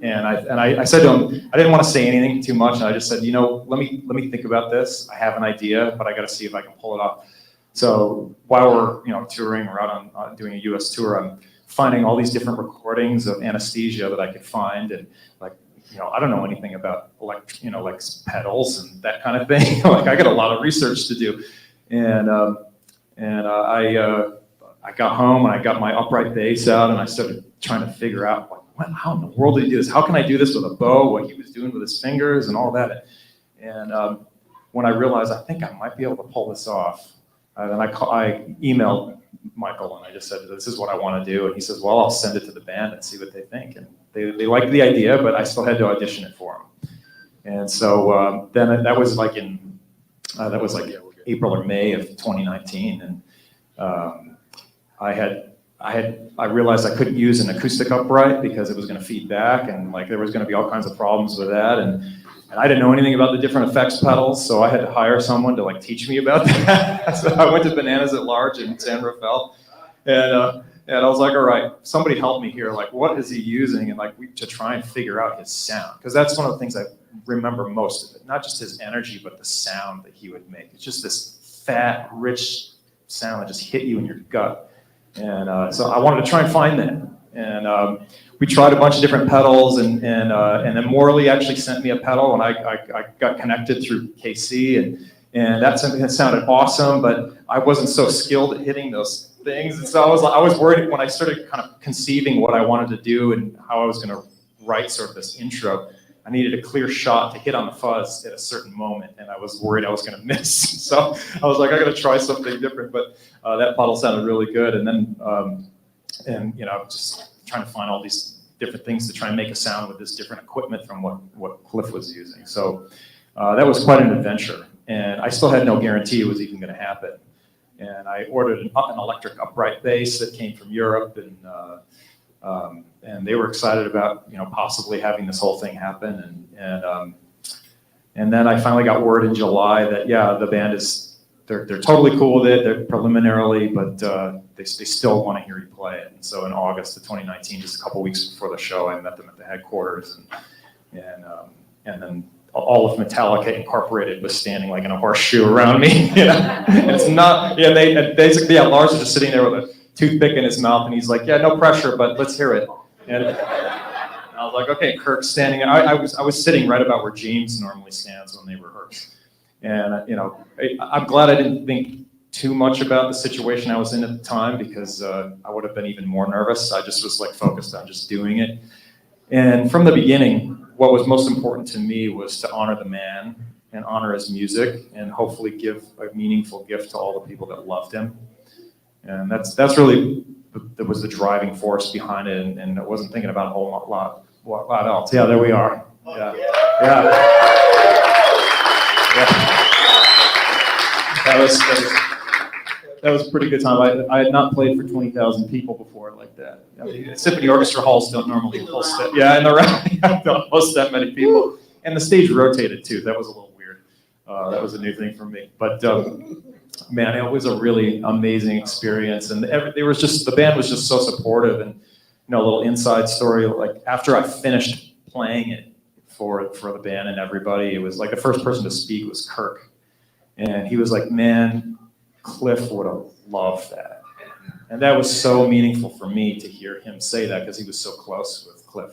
And I said to him, I didn't want to say anything too much, and I just said, let me think about this. I have an idea, but I got to see if I can pull it off. So while we're touring, we're out on doing a U.S. tour, I'm finding all these different recordings of Anesthesia that I could find, and I don't know anything about like pedals and that kind of thing. I got a lot of research to do, and I got home and I got my upright bass out, and I started trying to figure out how in the world did he do this? How can I do this with a bow? What he was doing with his fingers and all that. And when I realized I think I might be able to pull this off, then I emailed Michael and I just said, "This is what I want to do." And he says, "Well, I'll send it to the band and see what they think." And they liked the idea, but I still had to audition it for them. And so then that was like April or May of 2019, and I realized I couldn't use an acoustic upright because it was going to feed back, and there was going to be all kinds of problems with that. And I didn't know anything about the different effects pedals, so I had to hire someone to like teach me about that. So I went to Bananas at Large in San Rafael, and I was like, all right, somebody help me here. Like, what is he using? And like, to try and figure out his sound, because that's one of the things I remember most of it. Not just his energy, but the sound that he would make. It's just this fat, rich sound that just hit you in your gut. And so I wanted to try and find that. And we tried a bunch of different pedals, and then Morley actually sent me a pedal, and I got connected through KC, and that sounded awesome, but I wasn't so skilled at hitting those things, and so I was worried when I started kind of conceiving what I wanted to do and how I was going to write sort of this intro. I needed a clear shot to hit on the fuzz at a certain moment, and I was worried I was going to miss. So I was like, I got to try something different, but that pedal sounded really good, and then just trying to find all these different things to try and make a sound with this different equipment from what Cliff was using. So that was quite an adventure, and I still had no guarantee it was even going to happen. And I ordered an electric upright bass that came from Europe, and they were excited about possibly having this whole thing happen. And then I finally got word in July that the band they're totally cool with it. They're preliminarily, but they still want to hear you play it. And so in August of 2019, just a couple weeks before the show, I met them at the headquarters, and then all of Metallica Incorporated was standing like in a horseshoe around me. It's not. They basically Lars was just sitting there with a toothpick in his mouth, and he's like, no pressure, but let's hear it. And I was like, okay, Kirk's standing. I was sitting right about where James normally stands when they rehearse. And I'm glad I didn't think too much about the situation I was in at the time, because I would have been even more nervous. I just was like focused on just doing it. And from the beginning, what was most important to me was to honor the man and honor his music, and hopefully give a meaningful gift to all the people that loved him. And that's really that was the driving force behind it, and I wasn't thinking about a whole lot else. Yeah, there we are. Yeah. That was a pretty good time. I had not played for 20,000 people before like that. Symphony orchestra halls don't normally host that. Yeah, and don't host that many people. And the stage rotated too. That was a little weird. That was a new thing for me. But man, it was a really amazing experience. And the band was just so supportive. And a little inside story. Like after I finished playing it for the band and everybody, it was like the first person to speak was Kirk, and he was like, "Man, Cliff would have loved that." And that was so meaningful for me to hear him say that, because he was so close with Cliff.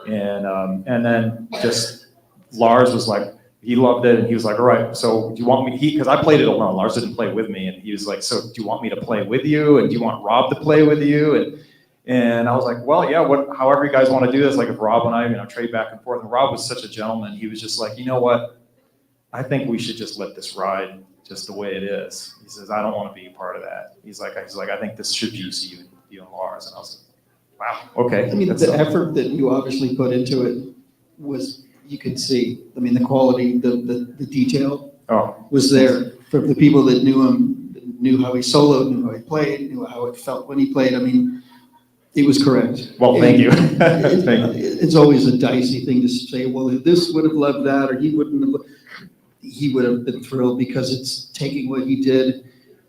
And then just Lars was like, he loved it, and he was like, all right, so do you want me, because I played it alone, Lars didn't play with me, and he was like, so do you want me to play with you, and do you want Rob to play with you? And I was like, well, yeah, however you guys want to do this, like if Rob and I, trade back and forth. And Rob was such a gentleman. He was just like, you know what? I think we should just let this ride just the way it is. He says, I don't want to be a part of that. He's like, I think this should use you and Lars. And I was like, wow, okay. I mean, the effort that you obviously put into it was, you could see, I mean, the quality, the detail was there. For the people that knew him, knew how he soloed, knew how he played, knew how it felt when he played. I mean, it was correct. Well, thank you. Thank you. It's always a dicey thing to say, well, this would have loved that, or he wouldn't have. He would have been thrilled, because it's taking what he did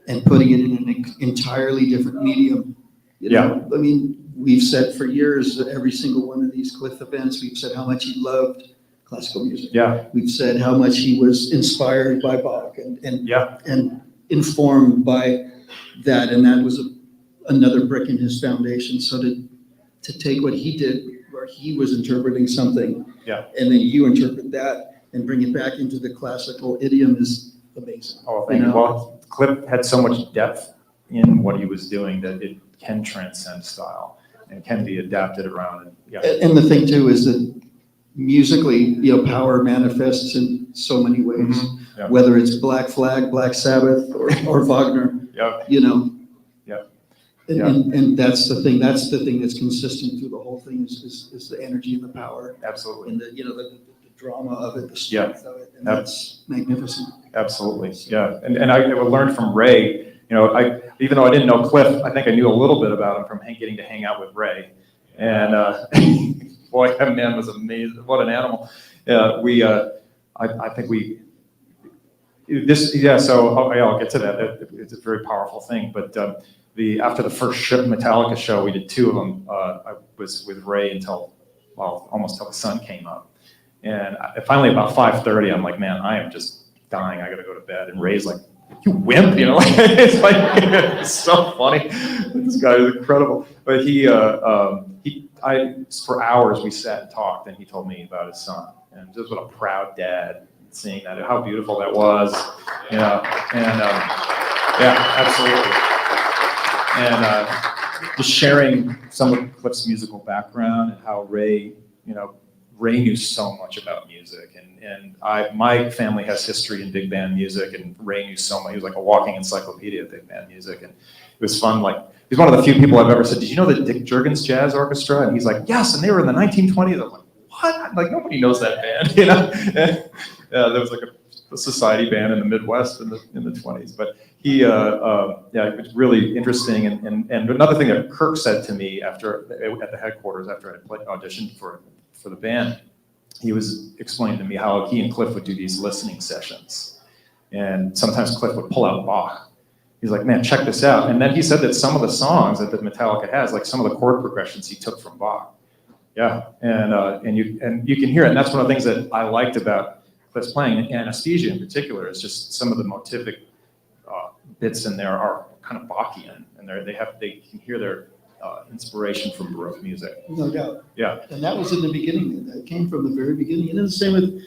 and putting it in an entirely different medium. I mean, we've said for years that every single one of these Cliff events, we've said how much he loved classical music. Yeah. We've said how much he was inspired by Bach and informed by that, and that was another brick in his foundation. So to take what he did, where he was interpreting something, and then you interpret that and bring it back into the classical idiom is amazing. Oh, thank you. Well, Cliff had so much depth in what he was doing that it can transcend style and can be adapted around. And the thing too is that musically, power manifests in so many ways. Whether it's Black Flag, Black Sabbath, or Wagner. And that's the thing. That's the thing that's consistent through the whole thing is the energy and the power. Absolutely. And the drama of it, the strength of it, and that's magnificent. Absolutely, yeah. And I learned from Ray. Even though I didn't know Cliff, I think I knew a little bit about him from getting to hang out with Ray. And boy, that man was amazing. What an animal. I think so I'll get to that. It's a very powerful thing. But after the first Metallica show, we did 2 of them. I was with Ray until, well, almost till the sun came up. And finally about 5:30, I'm like, man, I am just dying. I got to go to bed. And Ray's like, you wimp, you know? It's like, it's so funny. This guy is incredible. But for hours we sat and talked, and he told me about his son. And just what a proud dad, seeing that, how beautiful that was, you know, and yeah, absolutely. And just sharing some of Cliff's musical background and how Ray knew so much about music, and my family has history in big band music, and Ray knew so much. He was like a walking encyclopedia of big band music, and it was fun. Like, he's one of the few people I've ever said, "Did you know the Dick Jurgens Jazz Orchestra?" And he's like, "Yes," and they were in the 1920s. I'm like, "What?" Like, nobody knows that band, you know? Yeah, there was like a society band in the Midwest in the 20s, but he, it was really interesting. And another thing that Kirk said to me at the headquarters after I auditioned for the band, he was explaining to me how he and Cliff would do these listening sessions. And sometimes Cliff would pull out Bach. He's like, man, check this out. And then he said that some of the songs that Metallica has, like some of the chord progressions he took from Bach. Yeah, and you can hear it. And that's one of the things that I liked about Cliff's playing, and Anesthesia in particular, is just some of the motivic bits in there are kind of Bachian, and they can hear their inspiration from Baroque music. No doubt. Yeah. And that was in the beginning. That came from the very beginning. And then the same with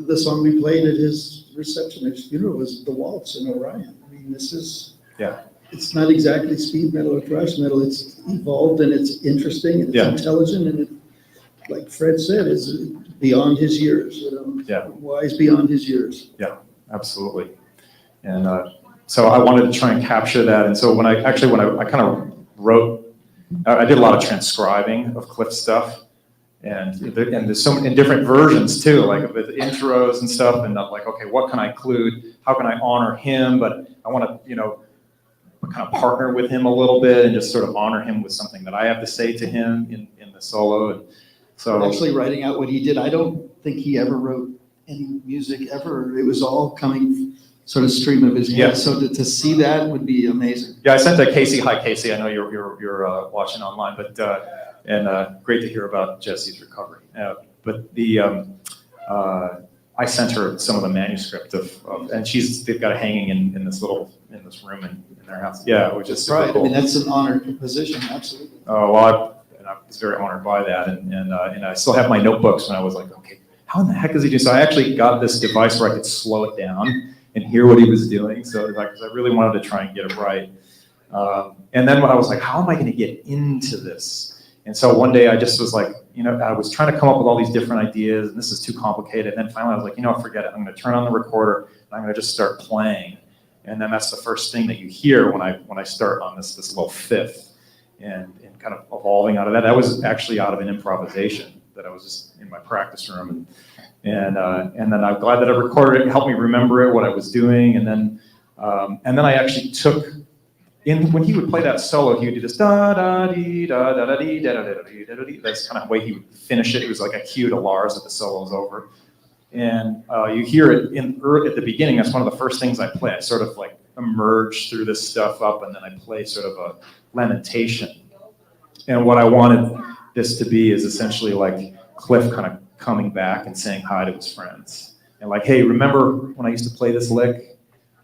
the song we played at his reception at his funeral was The Waltz in Orion. I mean, this is, it's not exactly speed metal or thrash metal. It's evolved and it's interesting and it's intelligent, and it, like Fred said, is beyond his years. You know? Wise beyond his years. Yeah, absolutely. And so I wanted to try and capture that. And so when I kind of wrote, I did a lot of transcribing of Cliff's stuff, and there's so many in different versions too, like with intros and stuff. And I'm like, okay, what can I include? How can I honor him? But I want to, kind of partner with him a little bit and just sort of honor him with something that I have to say to him in the solo. And so actually writing out what he did, I don't think he ever wrote any music ever. It was all coming sort of stream of his head. Yeah. So to see that would be amazing. Yeah, I sent that Casey. Hi, Casey. I know you're watching online, but great to hear about Jesse's recovery. But I sent her some of the manuscript of and they've got it hanging in this room in their house. Yeah, which is super cool. I mean, that's an honored position, absolutely. Oh well, I was very honored by that, and I still have my notebooks when I was like, okay, how in the heck is he doing? So I actually got this device where I could slow it down and hear what he was doing. So like, I really wanted to try and get it right. And then when I was like, how am I going to get into this? And so one day I just was like, I was trying to come up with all these different ideas, and this is too complicated. And then finally I was like, forget it. I'm going to turn on the recorder and I'm going to just start playing. And then that's the first thing that you hear when I start on this little fifth, and kind of evolving out of that. That was actually out of an improvisation that I was just in my practice room, and then I'm glad that I recorded it. It helped me remember it, what I was doing, and then I actually took when he would play that solo, he would do this da da dee da da da dee da da da dee da da dee. That's kind of the way he would finish it. It was like a cue to Lars that the solo is over. And you hear it at the beginning. That's one of the first things I play. I sort of like emerge through this stuff up, and then I play sort of a lamentation. And what I wanted this to be is essentially like Cliff kind of coming back and saying hi to his friends. And like, hey, remember when I used to play this lick?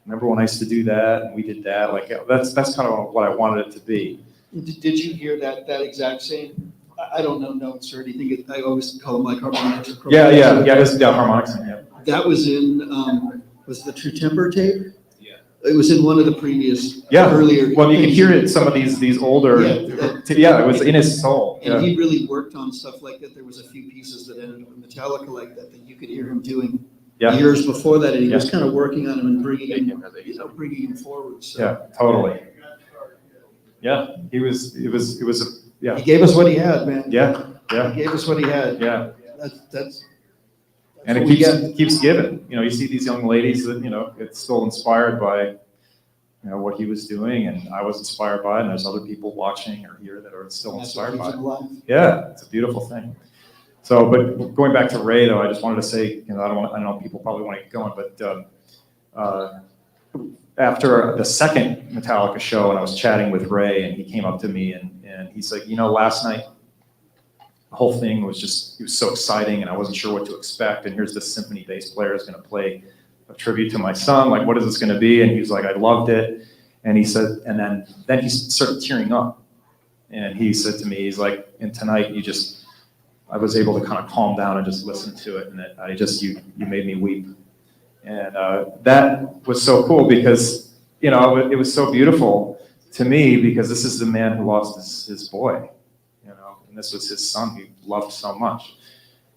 Remember when I used to do that? And we did that. Like, that's kind of what I wanted it to be. Did you hear that exact same? I don't know notes or anything. I always call them like harmonics. Yeah, it was harmonics. Yeah. That was in, was the True Temper tape? Yeah. It was in one of the previous earlier. Well, you can hear it. Some of these older. Yeah, it was in his soul. And he really worked on stuff like that. There was a few pieces that ended up in Metallica like that you could hear him doing years before that, and he was kind of working on him and bringing him forward. So. Yeah, totally. Yeah, it was. Yeah. He gave us what he had, man. Yeah. He gave us what he had. Yeah. That's and it keeps giving. You see these young ladies that it's still inspired by what he was doing, and I was inspired by it, and there's other people watching or here that are still inspired by it. Yeah, it's a beautiful thing. So, but going back to Ray though, I just wanted to say, you know, I know people probably want to get going, but after the second Metallica show, and I was chatting with Ray, and he came up to me and he's like, you know, last night, the whole thing was just, it was so exciting, and I wasn't sure what to expect. And here's this symphony bass player is going to play a tribute to my son. Like, what is this going to be? And he was like, I loved it. And he said, and then he started tearing up. And he said to me, he's like, and tonight I was able to kind of calm down and just listen to it. And you made me weep. And that was so cool because, you know, it was so beautiful to me because this is the man who lost his boy, you know, and this was his son he loved so much.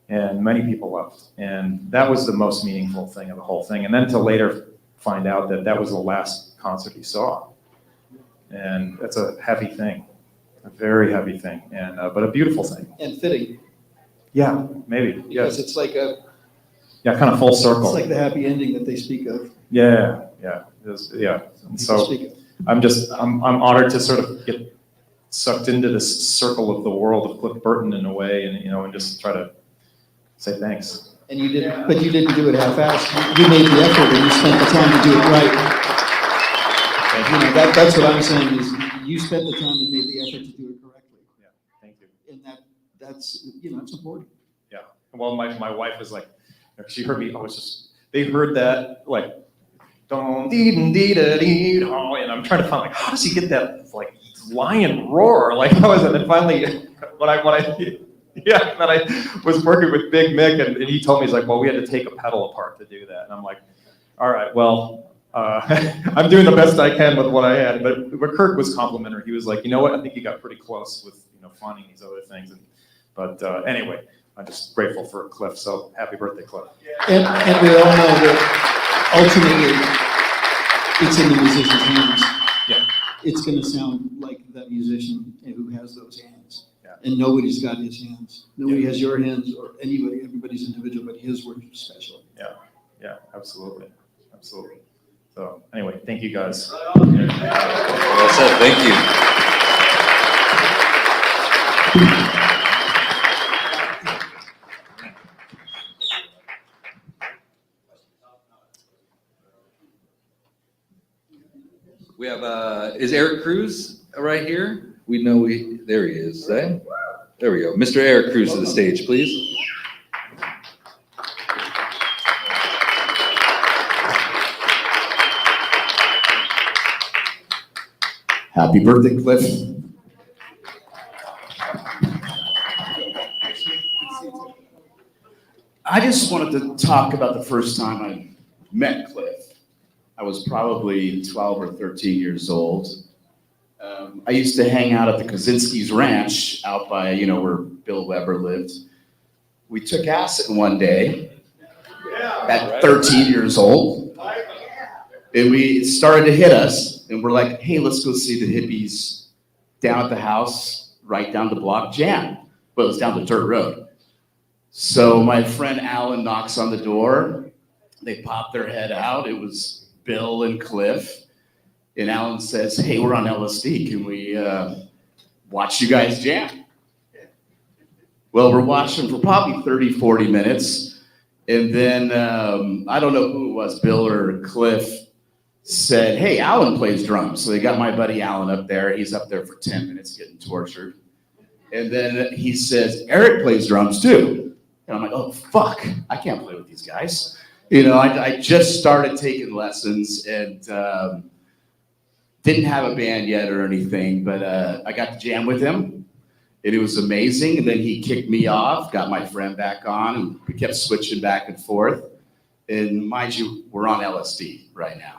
And many people loved. And that was the most meaningful thing of the whole thing. And then to later find out that was the last concert he saw. And that's a heavy thing, a very heavy thing, and but a beautiful thing. And fitting. Yeah, maybe. Because Yes. it's like a. Yeah, kind of full circle. It's like the happy ending that they speak of. Yeah. Yeah. And so I'm honored to sort of get sucked into this circle of the world of Cliff Burton in a way, and you know, and just try to say thanks. And you didn't, but you didn't do it half-assed. You made the effort, and you spent the time to do it right. You know, that's what I'm saying is you spent the time and made the effort to do it correctly. Yeah, thank you. And that's you know, it's important. Yeah. Well, my wife was like, she heard me. They heard that like, don't dee da dee, and I'm trying to find like, how does he get that like lion roar? Like, how is it? And finally, when I was working with Big Mick, and he told me, he's like, well, we had to take a pedal apart to do that, and I'm like, all right, well. I'm doing the best I can with what I had, but Kirk was complimentary. He was like, you know what? I think you got pretty close with, you know, finding these other things. But anyway, I'm just grateful for Cliff. So happy birthday, Cliff. And we all know that ultimately it's in the musician's hands. Yeah. It's going to sound like that musician who has those hands. Yeah. And nobody's got his hands. Nobody has your hands or anybody. Everybody's individual, but his work is special. Yeah, absolutely. So anyway, thank you guys. Well said. Thank you. We have, is Eric Cruz right here? There he is. There we go. Mr. Eric Cruz to the stage, please. Happy birthday, Cliff. I just wanted to talk about the first time I met Cliff. I was probably 12 or 13 years old. I used to hang out at the Kaczynski's Ranch out by, you know, where Bill Weber lived. We took acid one day at 13 years old, and it started to hit us, and we're like, hey, let's go see the hippies down at the house, right down the block, jam. But it was down the dirt road. So my friend Alan knocks on the door. They pop their head out. It was Bill and Cliff. And Alan says, hey, we're on LSD. Can we watch you guys jam? Well, we're watching for probably 30, 40 minutes. And then, I don't know who it was, Bill or Cliff, said, hey, Alan plays drums. So they got my buddy Alan up there. He's up there for 10 minutes getting tortured. And then he says, Eric plays drums too. And I'm like, oh, fuck, I can't play with these guys. You know, I just started taking lessons and didn't have a band yet or anything, but I got to jam with him. And it was amazing. And then he kicked me off, got my friend back on, and we kept switching back and forth. And mind you, we're on LSD right now.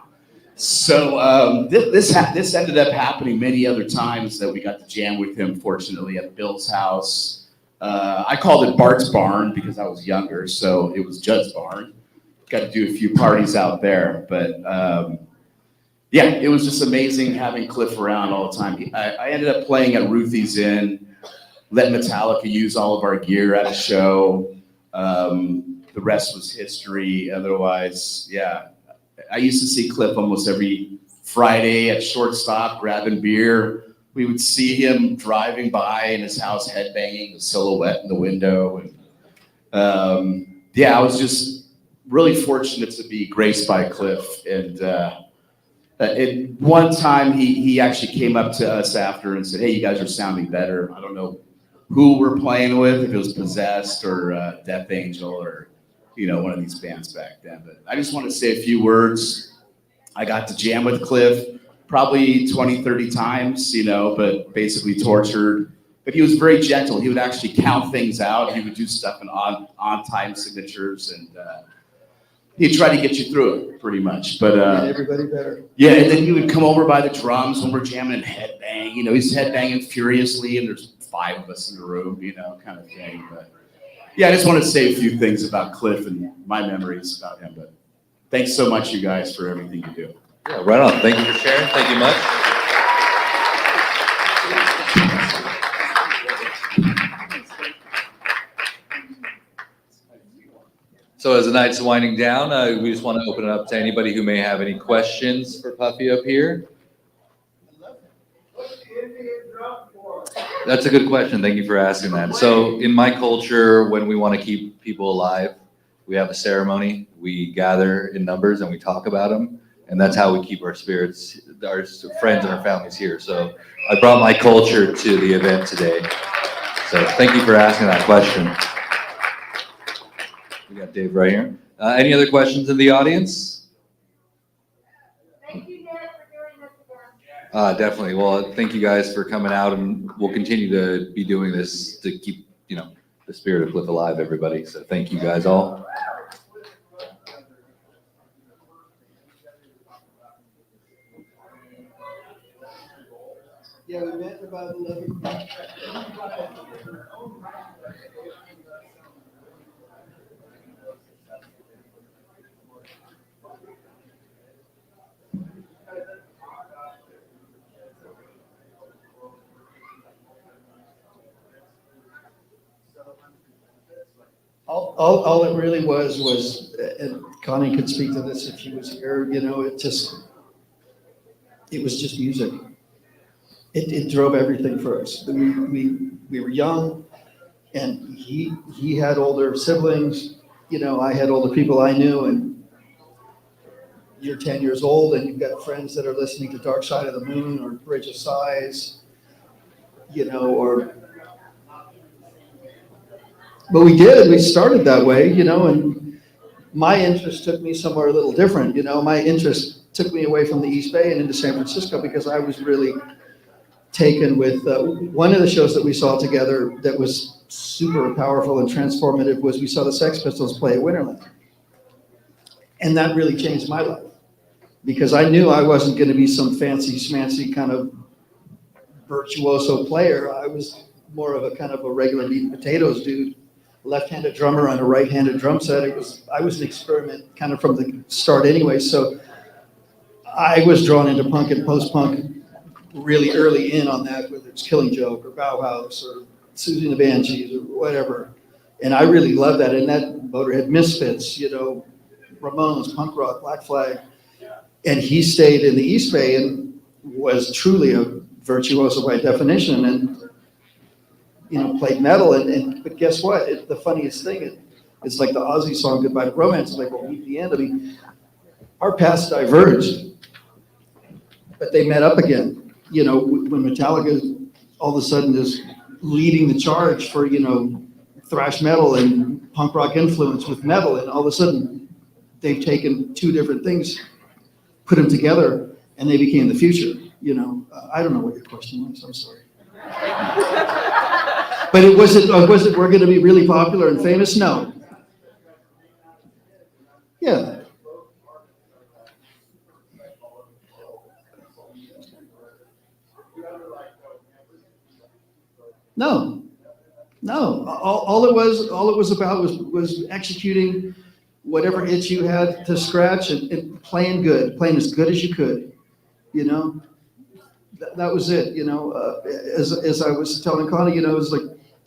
So this ended up happening many other times that we got to jam with him, fortunately, at Bill's house. I called it Bart's Barn because I was younger, so it was Judd's Barn. Got to do a few parties out there, but yeah, it was just amazing having Cliff around all the time. I ended up playing at Ruthie's Inn, let Metallica use all of our gear at a show. The rest was history. Otherwise, yeah. I used to see Cliff almost every Friday at Shortstop grabbing beer. We would see him driving by in his house headbanging the silhouette in the window. And Yeah, I was just really fortunate to be graced by Cliff. And at one time, he actually came up to us after and said, "Hey, you guys are sounding better." I don't know who we're playing with, if it was Possessed or Death Angel or, one of these bands back then. But I just want to say a few words. I got to jam with Cliff probably 20, 30 times, but basically tortured. But he was very gentle. He would actually count things out. He would do stuff in on-time signatures, and he'd try to get you through it pretty much. But Made everybody better. yeah, and then he would come over by the drums when we're jamming and headbang. He's headbanging furiously, and there's 5 of us in the room, kind of thing. But yeah, I just want to say a few things about Cliff and my memories about him. But thanks so much, you guys, for everything you do. Yeah, right on. Thank you for sharing. Thank you much. So as the night's winding down, we just want to open it up to anybody who may have any questions for Puffy up here. That's a good question. Thank you for asking that. So in my culture, when we want to keep people alive, we have a ceremony. We gather in numbers and we talk about them. And that's how we keep our spirits, our friends and our families here. So I brought my culture to the event today. So thank you for asking that question. We got Dave right here. Any other questions in the audience? Thank you, Dad, for doing this again. Definitely. Well, thank you guys for coming out, and we'll continue to be doing this to keep, the spirit of Cliff alive, everybody. So thank you guys all. Yeah, we met about 11. All it really was, and Connie could speak to this if she was here, it was just music. It drove everything for us. We were young, and he had older siblings. I had older people I knew, and you're 10 years old, and you've got friends that are listening to Dark Side of the Moon or Bridge of Sighs, But we started that way, and my interest took me somewhere a little different. My interest took me away from the East Bay and into San Francisco because I was really taken with one of the shows that we saw together that was super powerful and transformative was we saw the Sex Pistols play at Winterland. And that really changed my life because I knew I wasn't going to be some fancy schmancy kind of virtuoso player. I was more of a kind of a regular meat and potatoes dude. Left-handed drummer on a right-handed drum set. I was an experiment kind of from the start anyway. So I was drawn into punk and post-punk really early in on that, whether it's Killing Joke or Bauhaus or Susie and the Banshees or whatever. And I really loved that. And that Motorhead Misfits, Ramones, punk rock, Black Flag. And he stayed in the East Bay and was truly a virtuoso by definition. And played metal, but guess what? The funniest thing, it's like the Ozzy song "Goodbye to Romance." It's like, well, meet the end. I mean, our paths diverged, but they met up again. When Metallica all of a sudden is leading the charge for thrash metal and punk rock influence with metal, and all of a sudden they've taken two different things, put them together, and they became the future. I don't know what your question was. I'm sorry. But was it we're going to be really popular and famous? No. Yeah. No. All it was about was executing whatever itch you had to scratch and playing as good as you could. That was it. As I was telling Connie, it was like,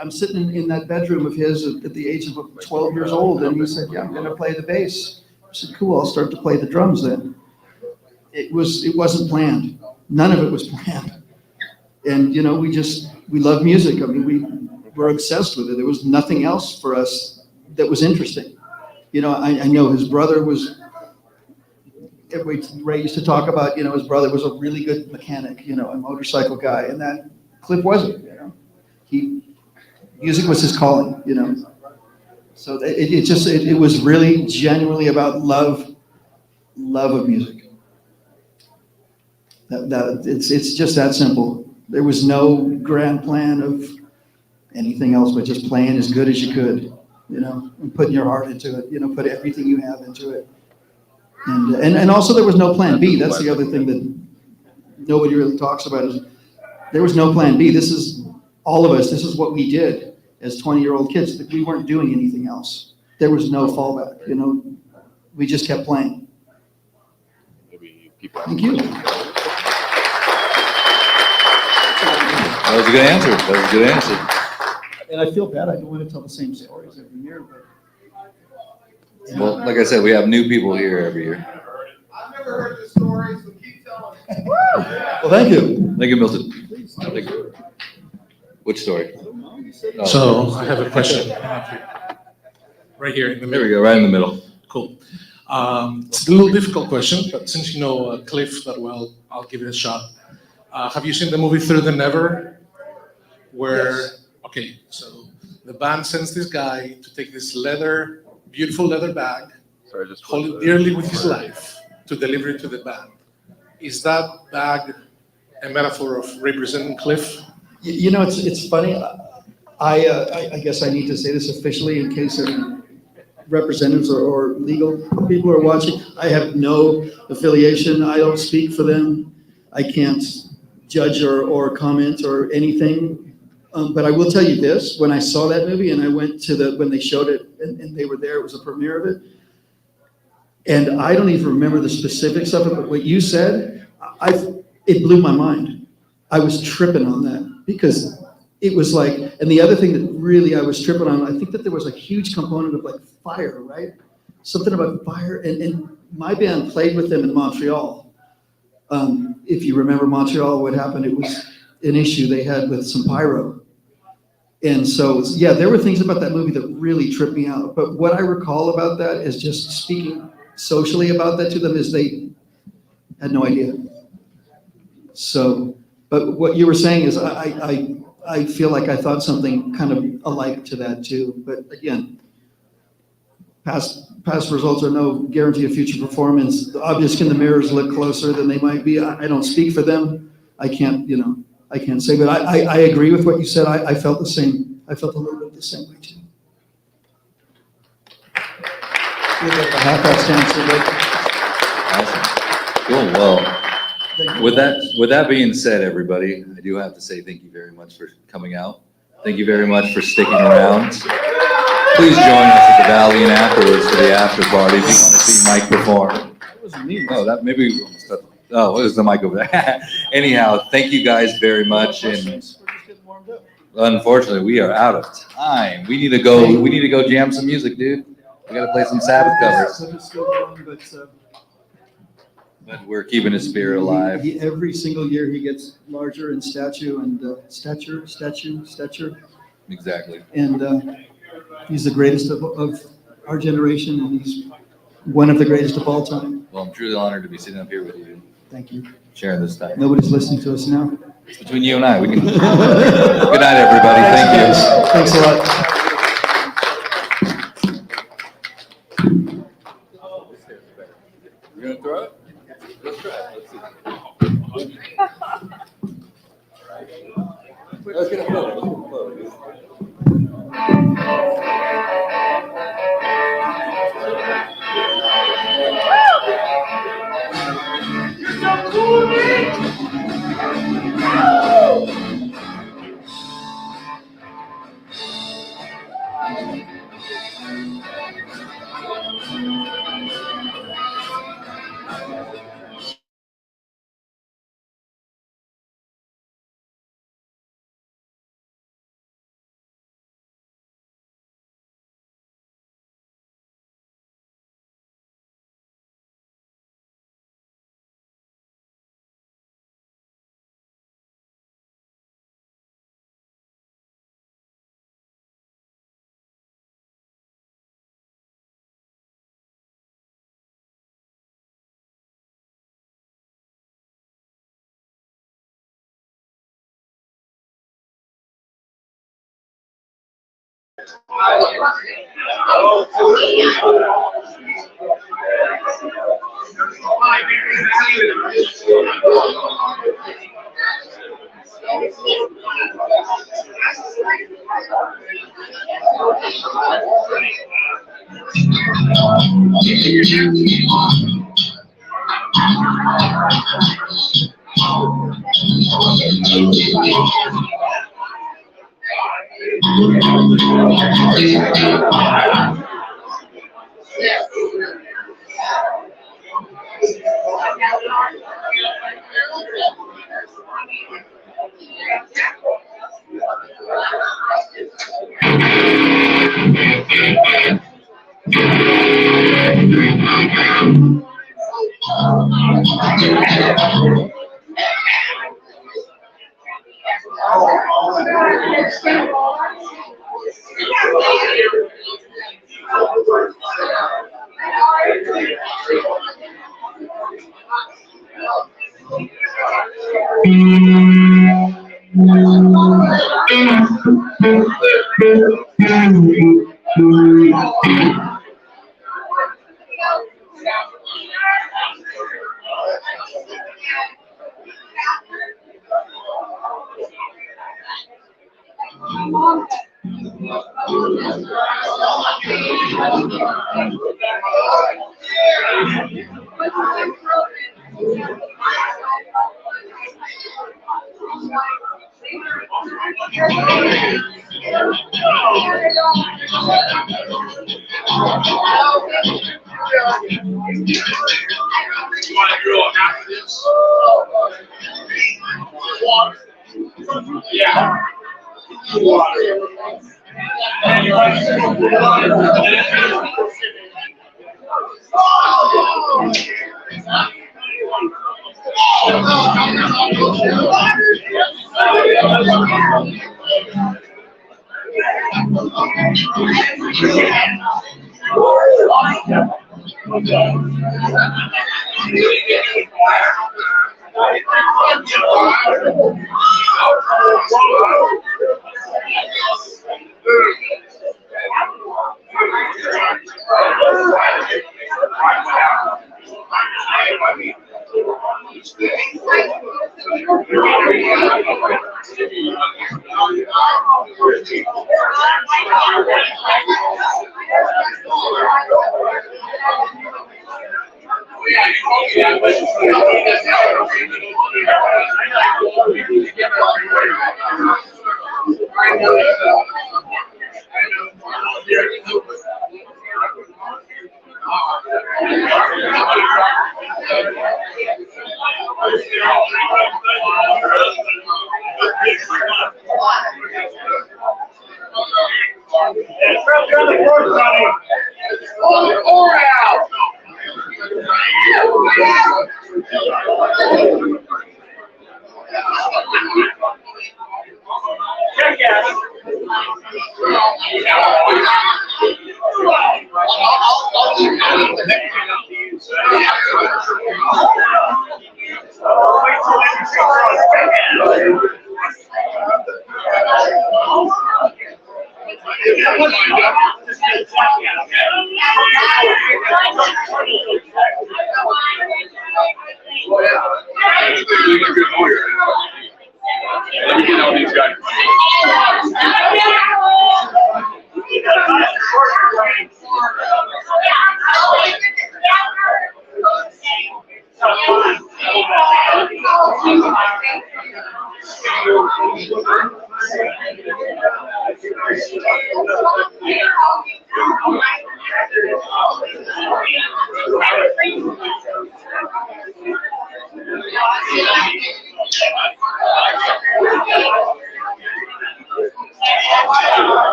I'm sitting in that bedroom of his at the age of 12 years old, and he said, "Yeah, I'm going to play the bass." I said, "Cool, I'll start to play the drums then." It wasn't planned. None of it was planned. And we love music. I mean, we're obsessed with it. There was nothing else for us that was interesting. You know, I know his brother was, Ray used to talk about, you know, his brother was a really good mechanic, you know, a motorcycle guy, and that Cliff wasn't, you know. Music was his calling, you know. So it was really genuinely about love of music. It's just that simple. There was no grand plan of anything else but just playing as good as you could, you know, and putting your heart into it, you know, put everything you have into it. And also there was no plan B. That's the other thing that nobody really talks about is there was no plan B. This is all of us. This is what we did as 20-year-old kids. We weren't doing anything else. There was no fallback, you know. We just kept playing. Thank you. That was a good answer. That was a good answer. And I feel bad. I don't want to tell the same stories every year, but. Well, like I said, we have new people here every year. I've never heard the story, so keep telling it. Well, thank you. Thank you, Milton. Which story? Oh. So I have a question. Right here in the middle. There we go, right in the middle. Cool. It's a little difficult question, but since you know Cliff that well, I'll give it a shot. Have you seen the movie Through the Never? Where, yes. Okay, so the band sends this guy to take this beautiful leather bag, hold it dearly with his life to deliver it to the band. Is that bag a metaphor of representing Cliff? You know, it's funny. I guess I need to say this officially in case representatives or legal people are watching. I have no affiliation. I don't speak for them. I can't judge or comment or anything. But I will tell you this, when I saw that movie and I went to when they showed it and they were there, it was a premiere of it. And I don't even remember the specifics of it, but what you said, it blew my mind. I was tripping on that because it was like, and the other thing that really I was tripping on, I think that there was a huge component of like fire, right? Something about fire. And my band played with them in Montreal. If you remember Montreal, what happened, it was an issue they had with some pyro. And so, yeah, there were things about that movie that really tripped me out. But what I recall about that is just speaking socially about that to them is they had no idea. So, but what you were saying is I feel like I thought something kind of alike to that too. But again, past results are no guarantee of future performance. The obvious can the mirrors look closer than they might be. I don't speak for them. I can't say, but I agree with what you said. I felt the same. I felt a little bit the same way too. Awesome. Cool. Well, with that being said, everybody, I do have to say thank you very much for coming out. Thank you very much for sticking around. Please join us at the Valley and afterwards for the after party if you want to see Mike perform. Oh, that maybe. Oh, it was the mic over there. Anyhow, thank you guys very much. And unfortunately, we are out of time. We need to go jam some music, dude. We gotta play some Sabbath covers. But we're keeping his spirit alive. Every single year he gets larger in stature and stature. Exactly. And he's the greatest of our generation, and he's one of the greatest of all time. Well, I'm truly honored to be sitting up here with you. Thank you. Sharing this time. Nobody's listening to us now. It's between you and I. We can. Good night, everybody. Thank you. Thanks a lot. You're gonna throw it? Let's try it. Let's see. Let's get a photo. You're so cool, man!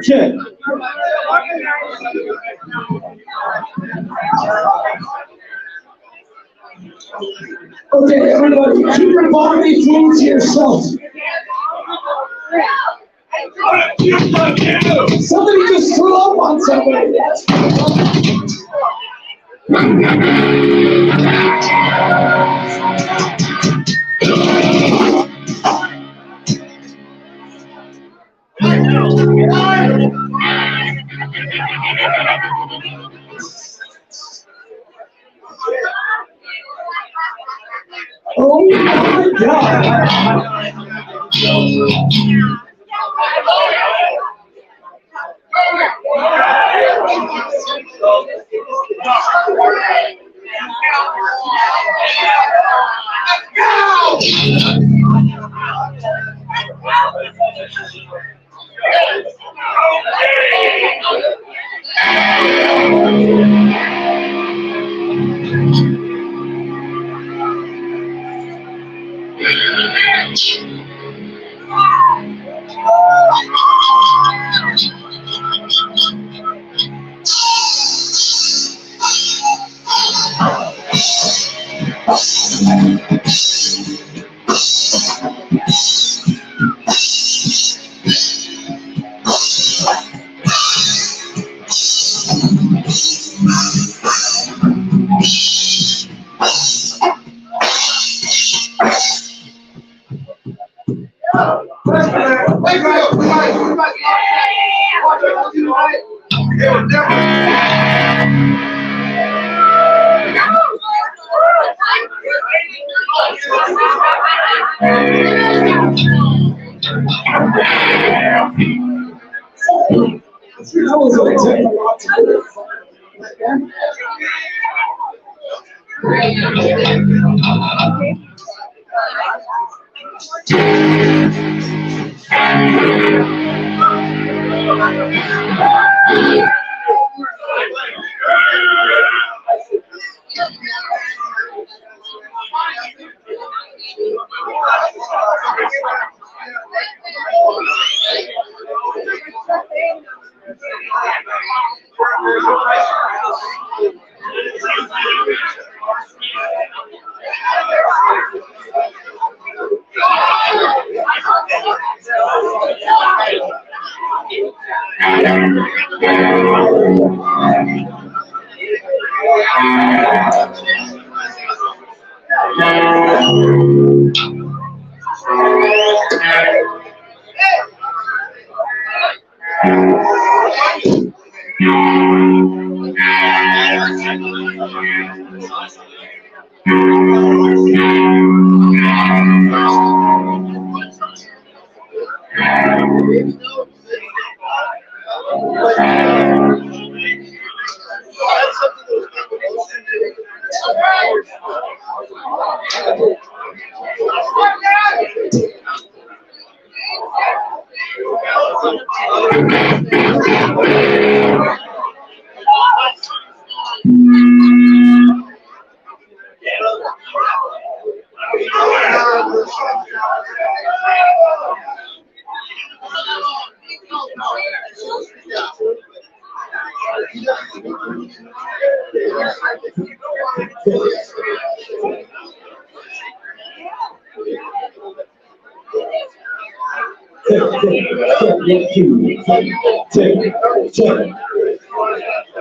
Check. Okay, everybody, keep your body clean to yourself. Somebody just threw up on somebody. Oh my God. That was going to take a lot to do.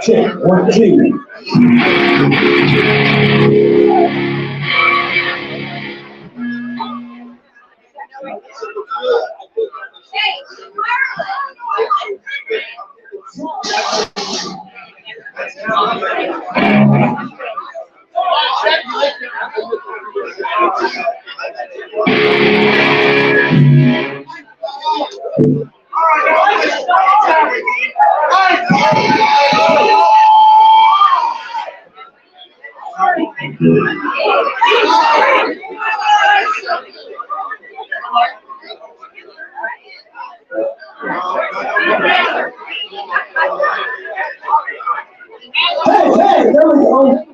Check, 1, 2. Hey, there we go.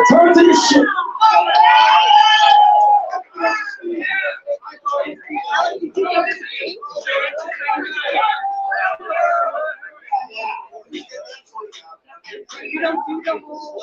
Turn to your shit. You don't do the whole.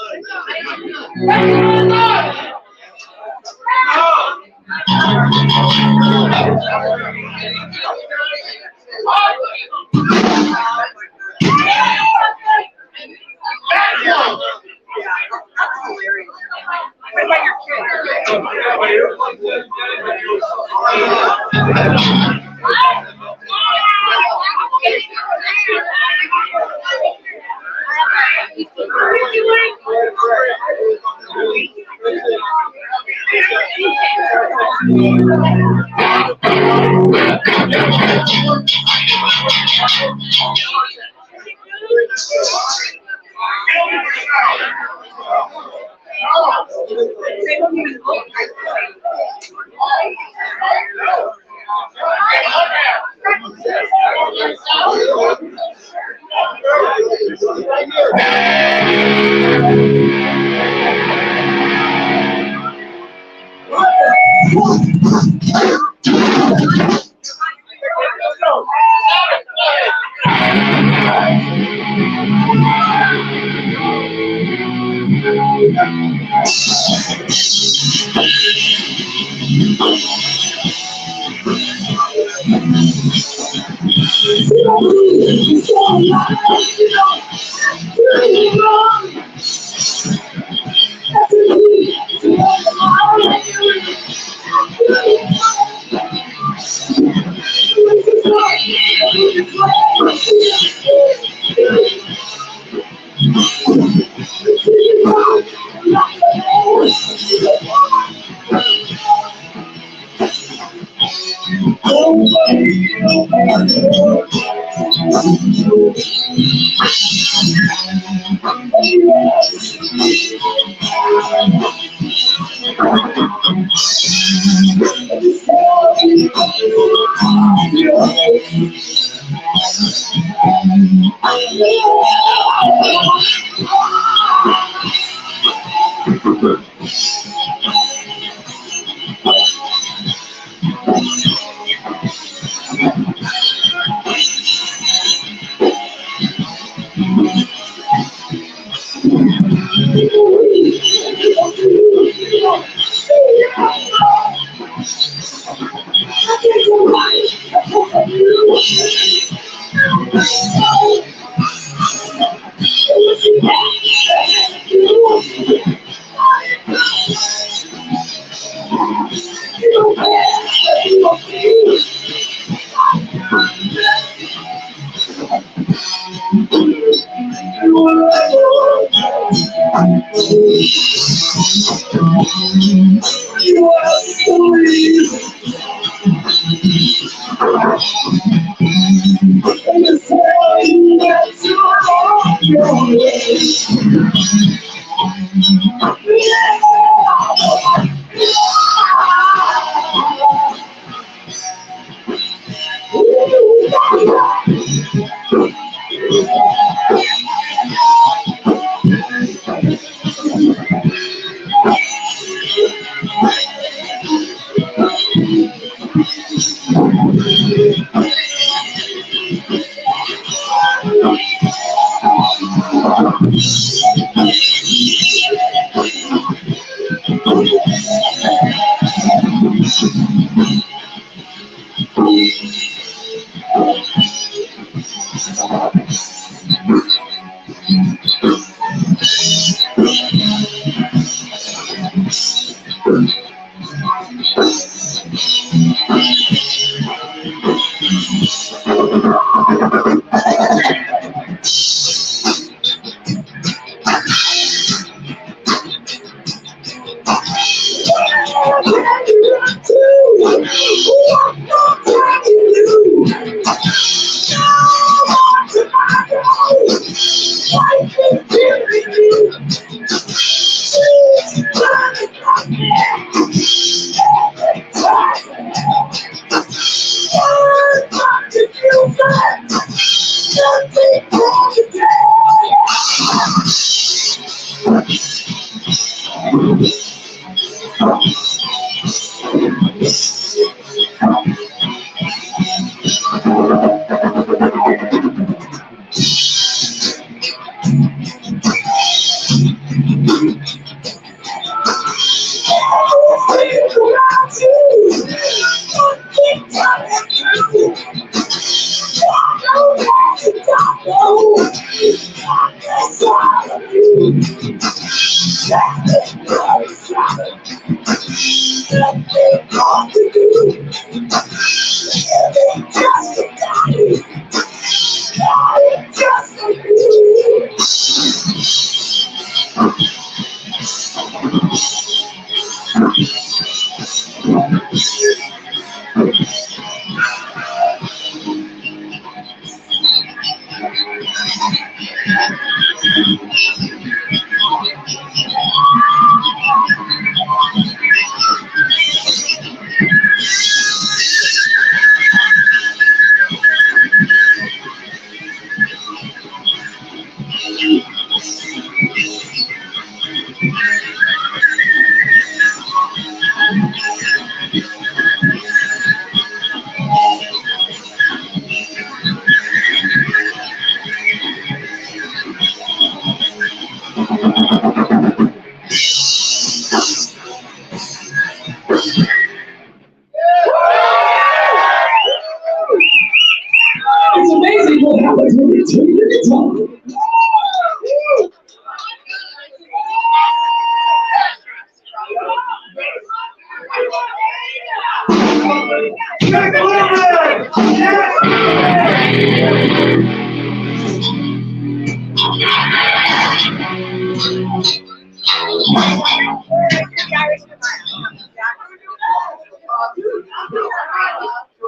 take your guitar.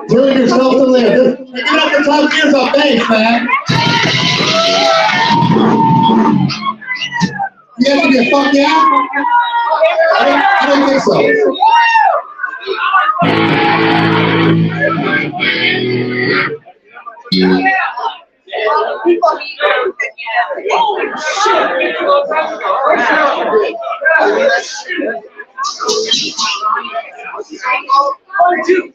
Turn yourself to live. You're gonna have to talk to yourself. Thanks, man. You guys gonna fuck yeah? I don't think so. Holy shit! 1, 2.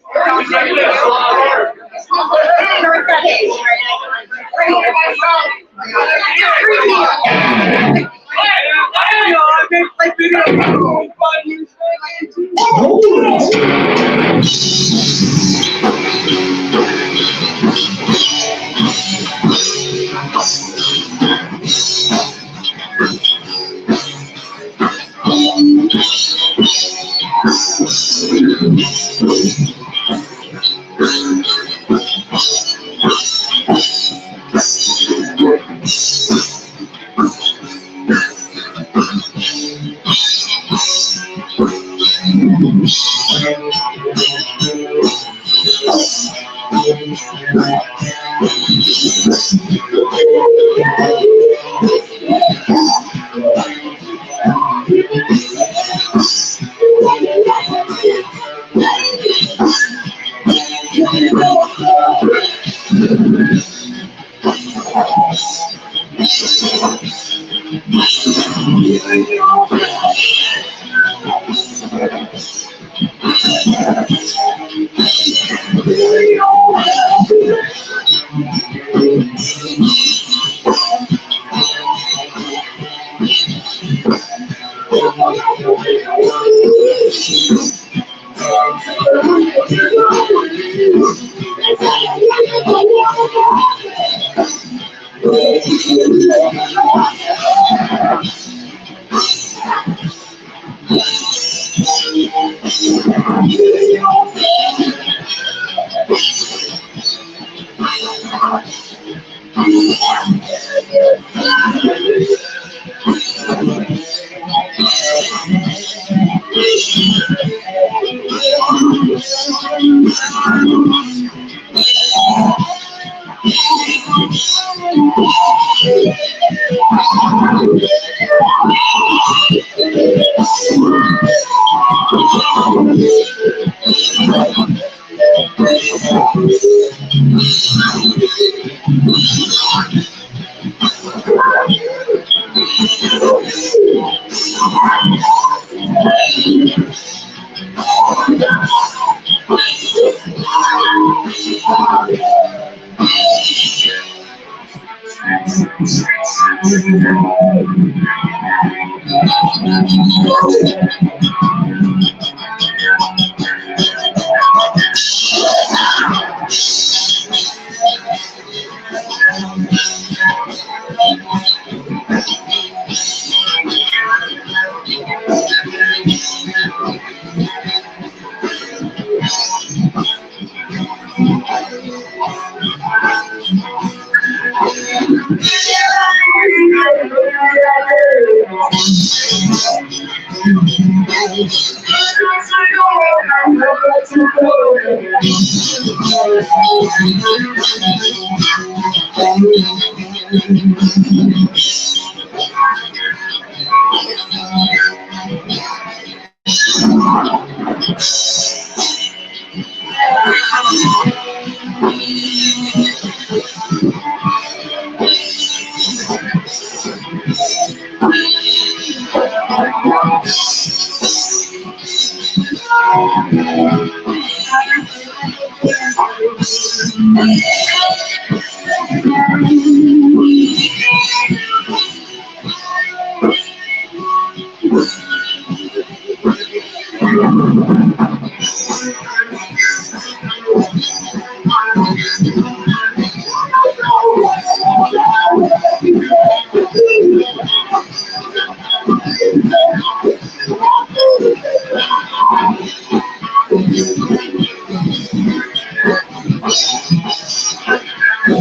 Thank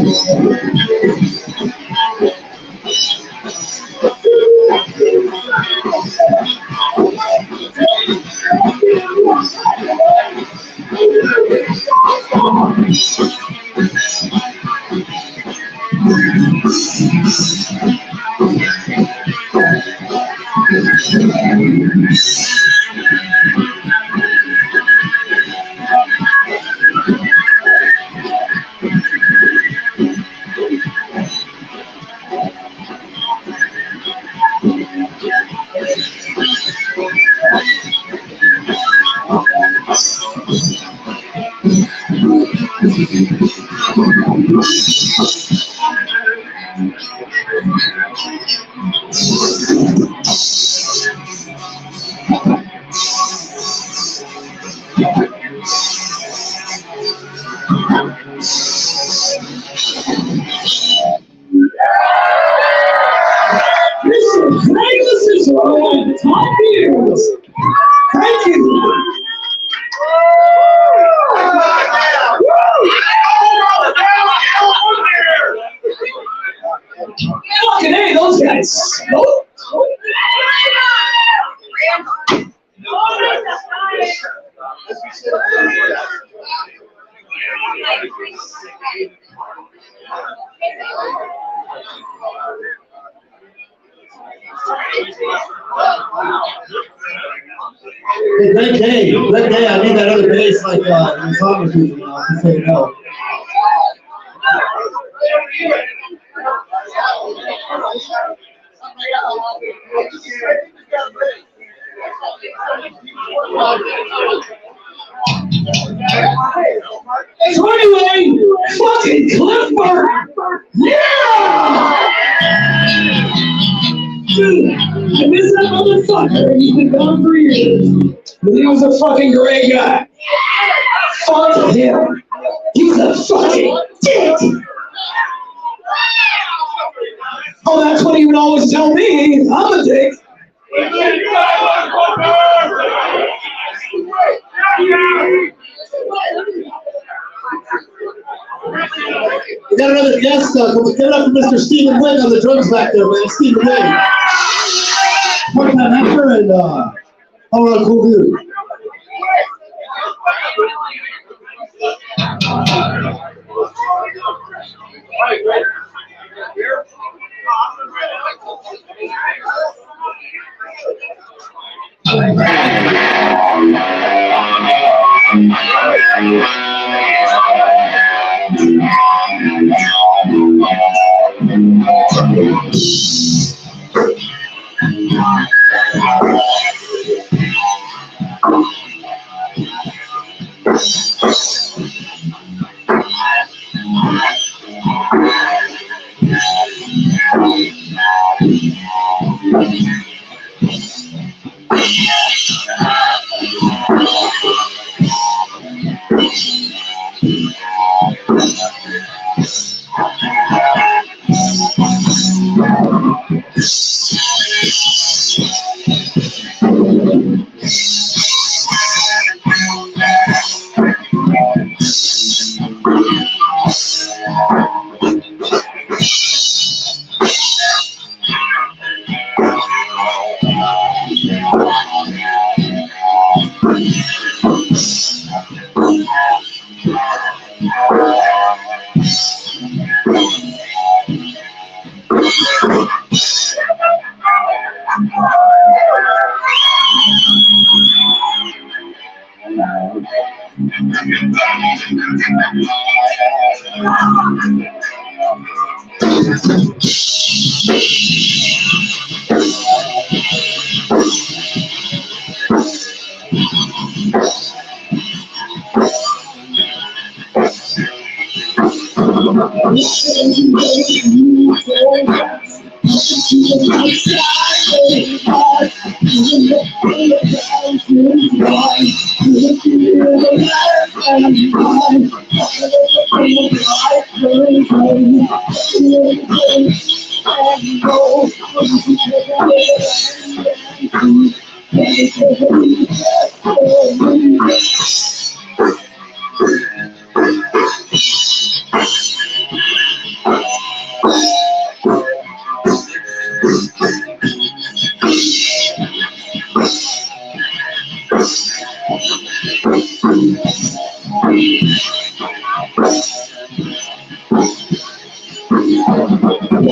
you. Fucking hey, those guys. Nope. Hey, great day. Great day. I need that other bass like in song people now, just so you know. So anyway, fucking Cliff Burton. Yeah! Dude, I miss that motherfucker. He's been gone for years. But he was a fucking great guy. Fuck him. He's a fucking dick. Oh, that's what he would always tell me. I'm a dick. We got another guest. Give it up for Mr. Stephen Wynn on the drums back there, man. Stephen Wynn. Part-time actor and all-around cool dude. Take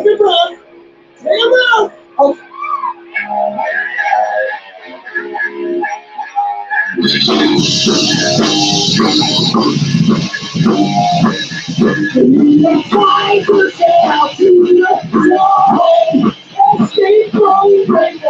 a breath. Take a breath. Oh. Try to say how to know. Stay strong, break the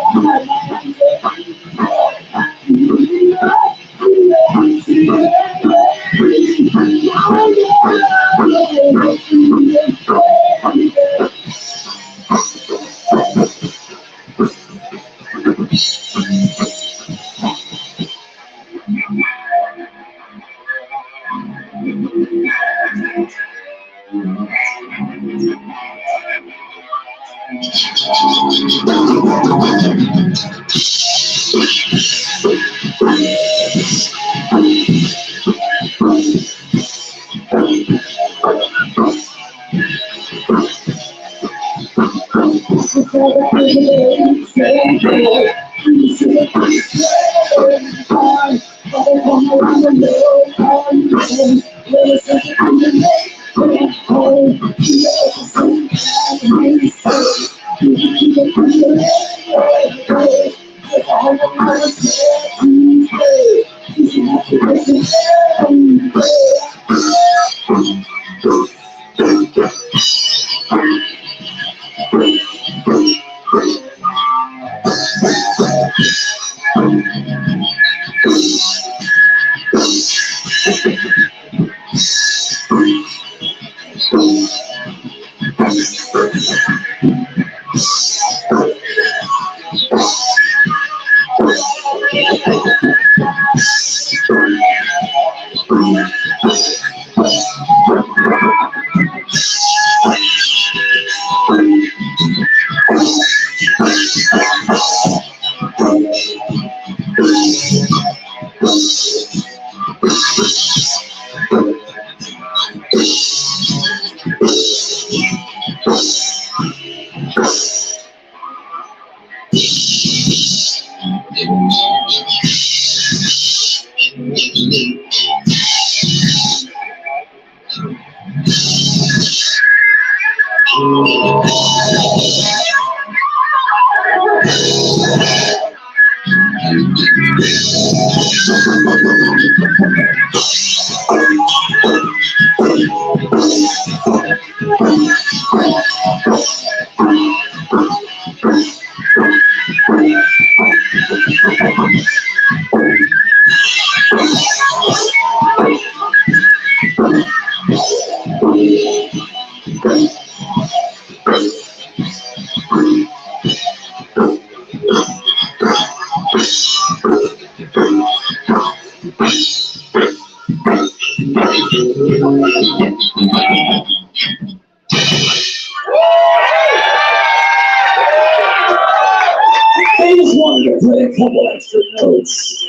I just wanted to play a couple extra notes.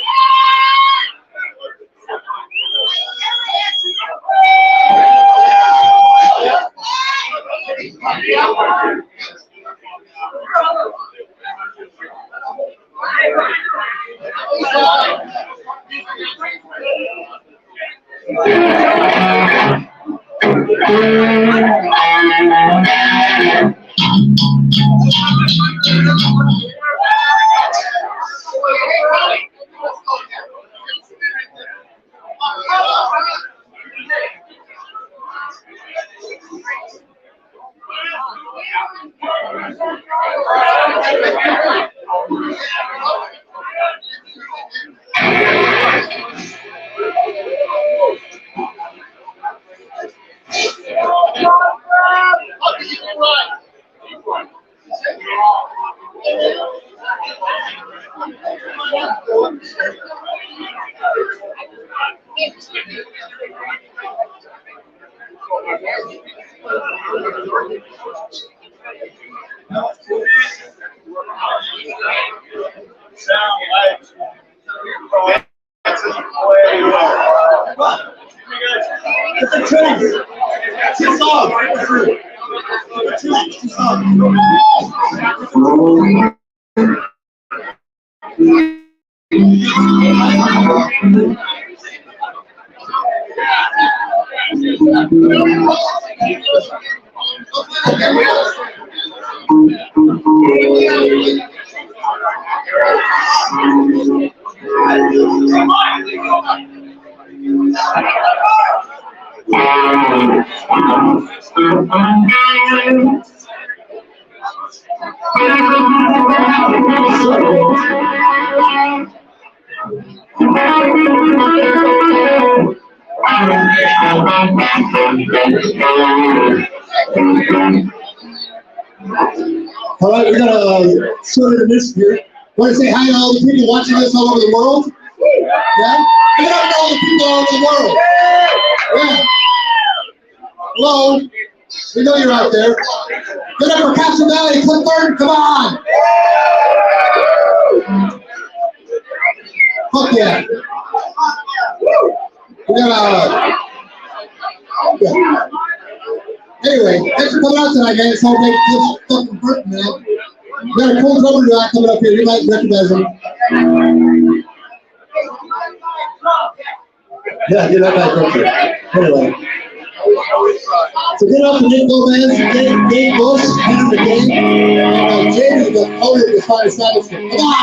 It's a train. 2 songs. 2 songs. All right, we got a sort of this here. Want to say hi to all the people watching this all over the world? Yeah? Give it up to all the people all over the world. Yeah. Hello. We know you're out there. Give it up for Castle Valley, Cliff Burton, come on. Fuck yeah. We got yeah. Anyway, thanks for coming out tonight, man. Celebrate Cliff fucking Burton, man. We got a cool drummer guy coming up here. You might recognize him. Yeah, get that back up here. Anyway. So get up to Nick Gomez, Dave Bush, Henry McCain, and Jamie, the owner of the Fire Establishment. Come on!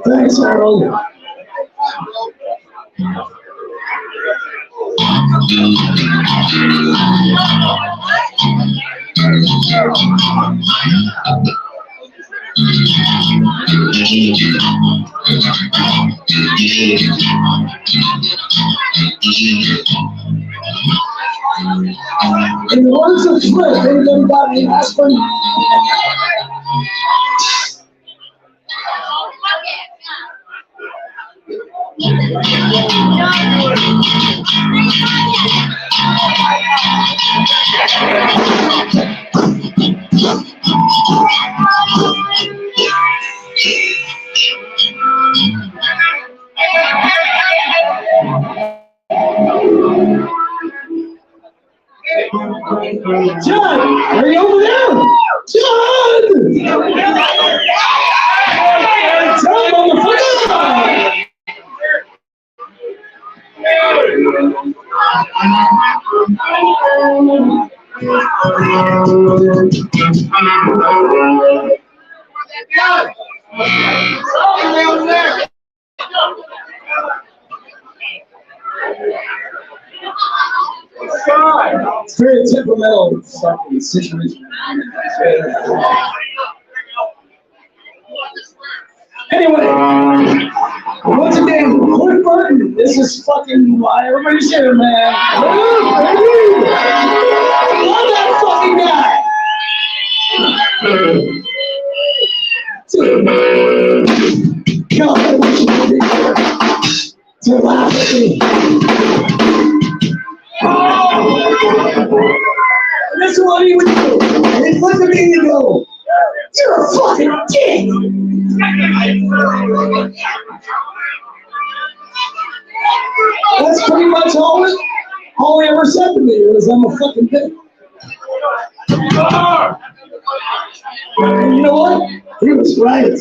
Thanks, Harold. In the words of Swift, anybody got any aspirin? John, are you over there? John! John, motherfucker! It's very temperamental fucking situation. Anyway, once again, Cliff Burton. This is fucking why everybody's here, man. I love that fucking guy. God, I wish you could be here to laugh at me. This is what he would do. And he'd look at me and he'd go, "You're a fucking dick." That's pretty much all he ever said to me was, "I'm a fucking dick." And you know what? He was right.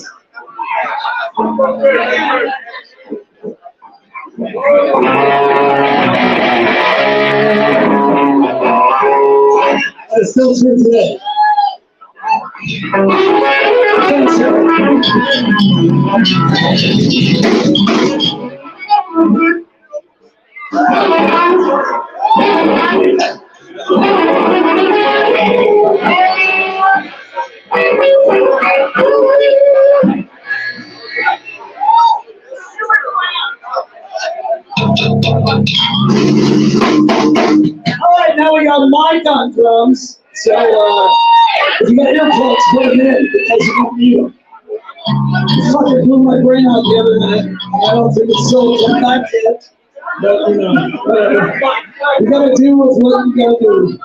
It's still true today. Mike on drums. So if you got earplugs, put them in because you don't need them. It fucking blew my brain out the other night. I don't think it's so back yet. But you know, whatever. You gotta do with what you gotta do.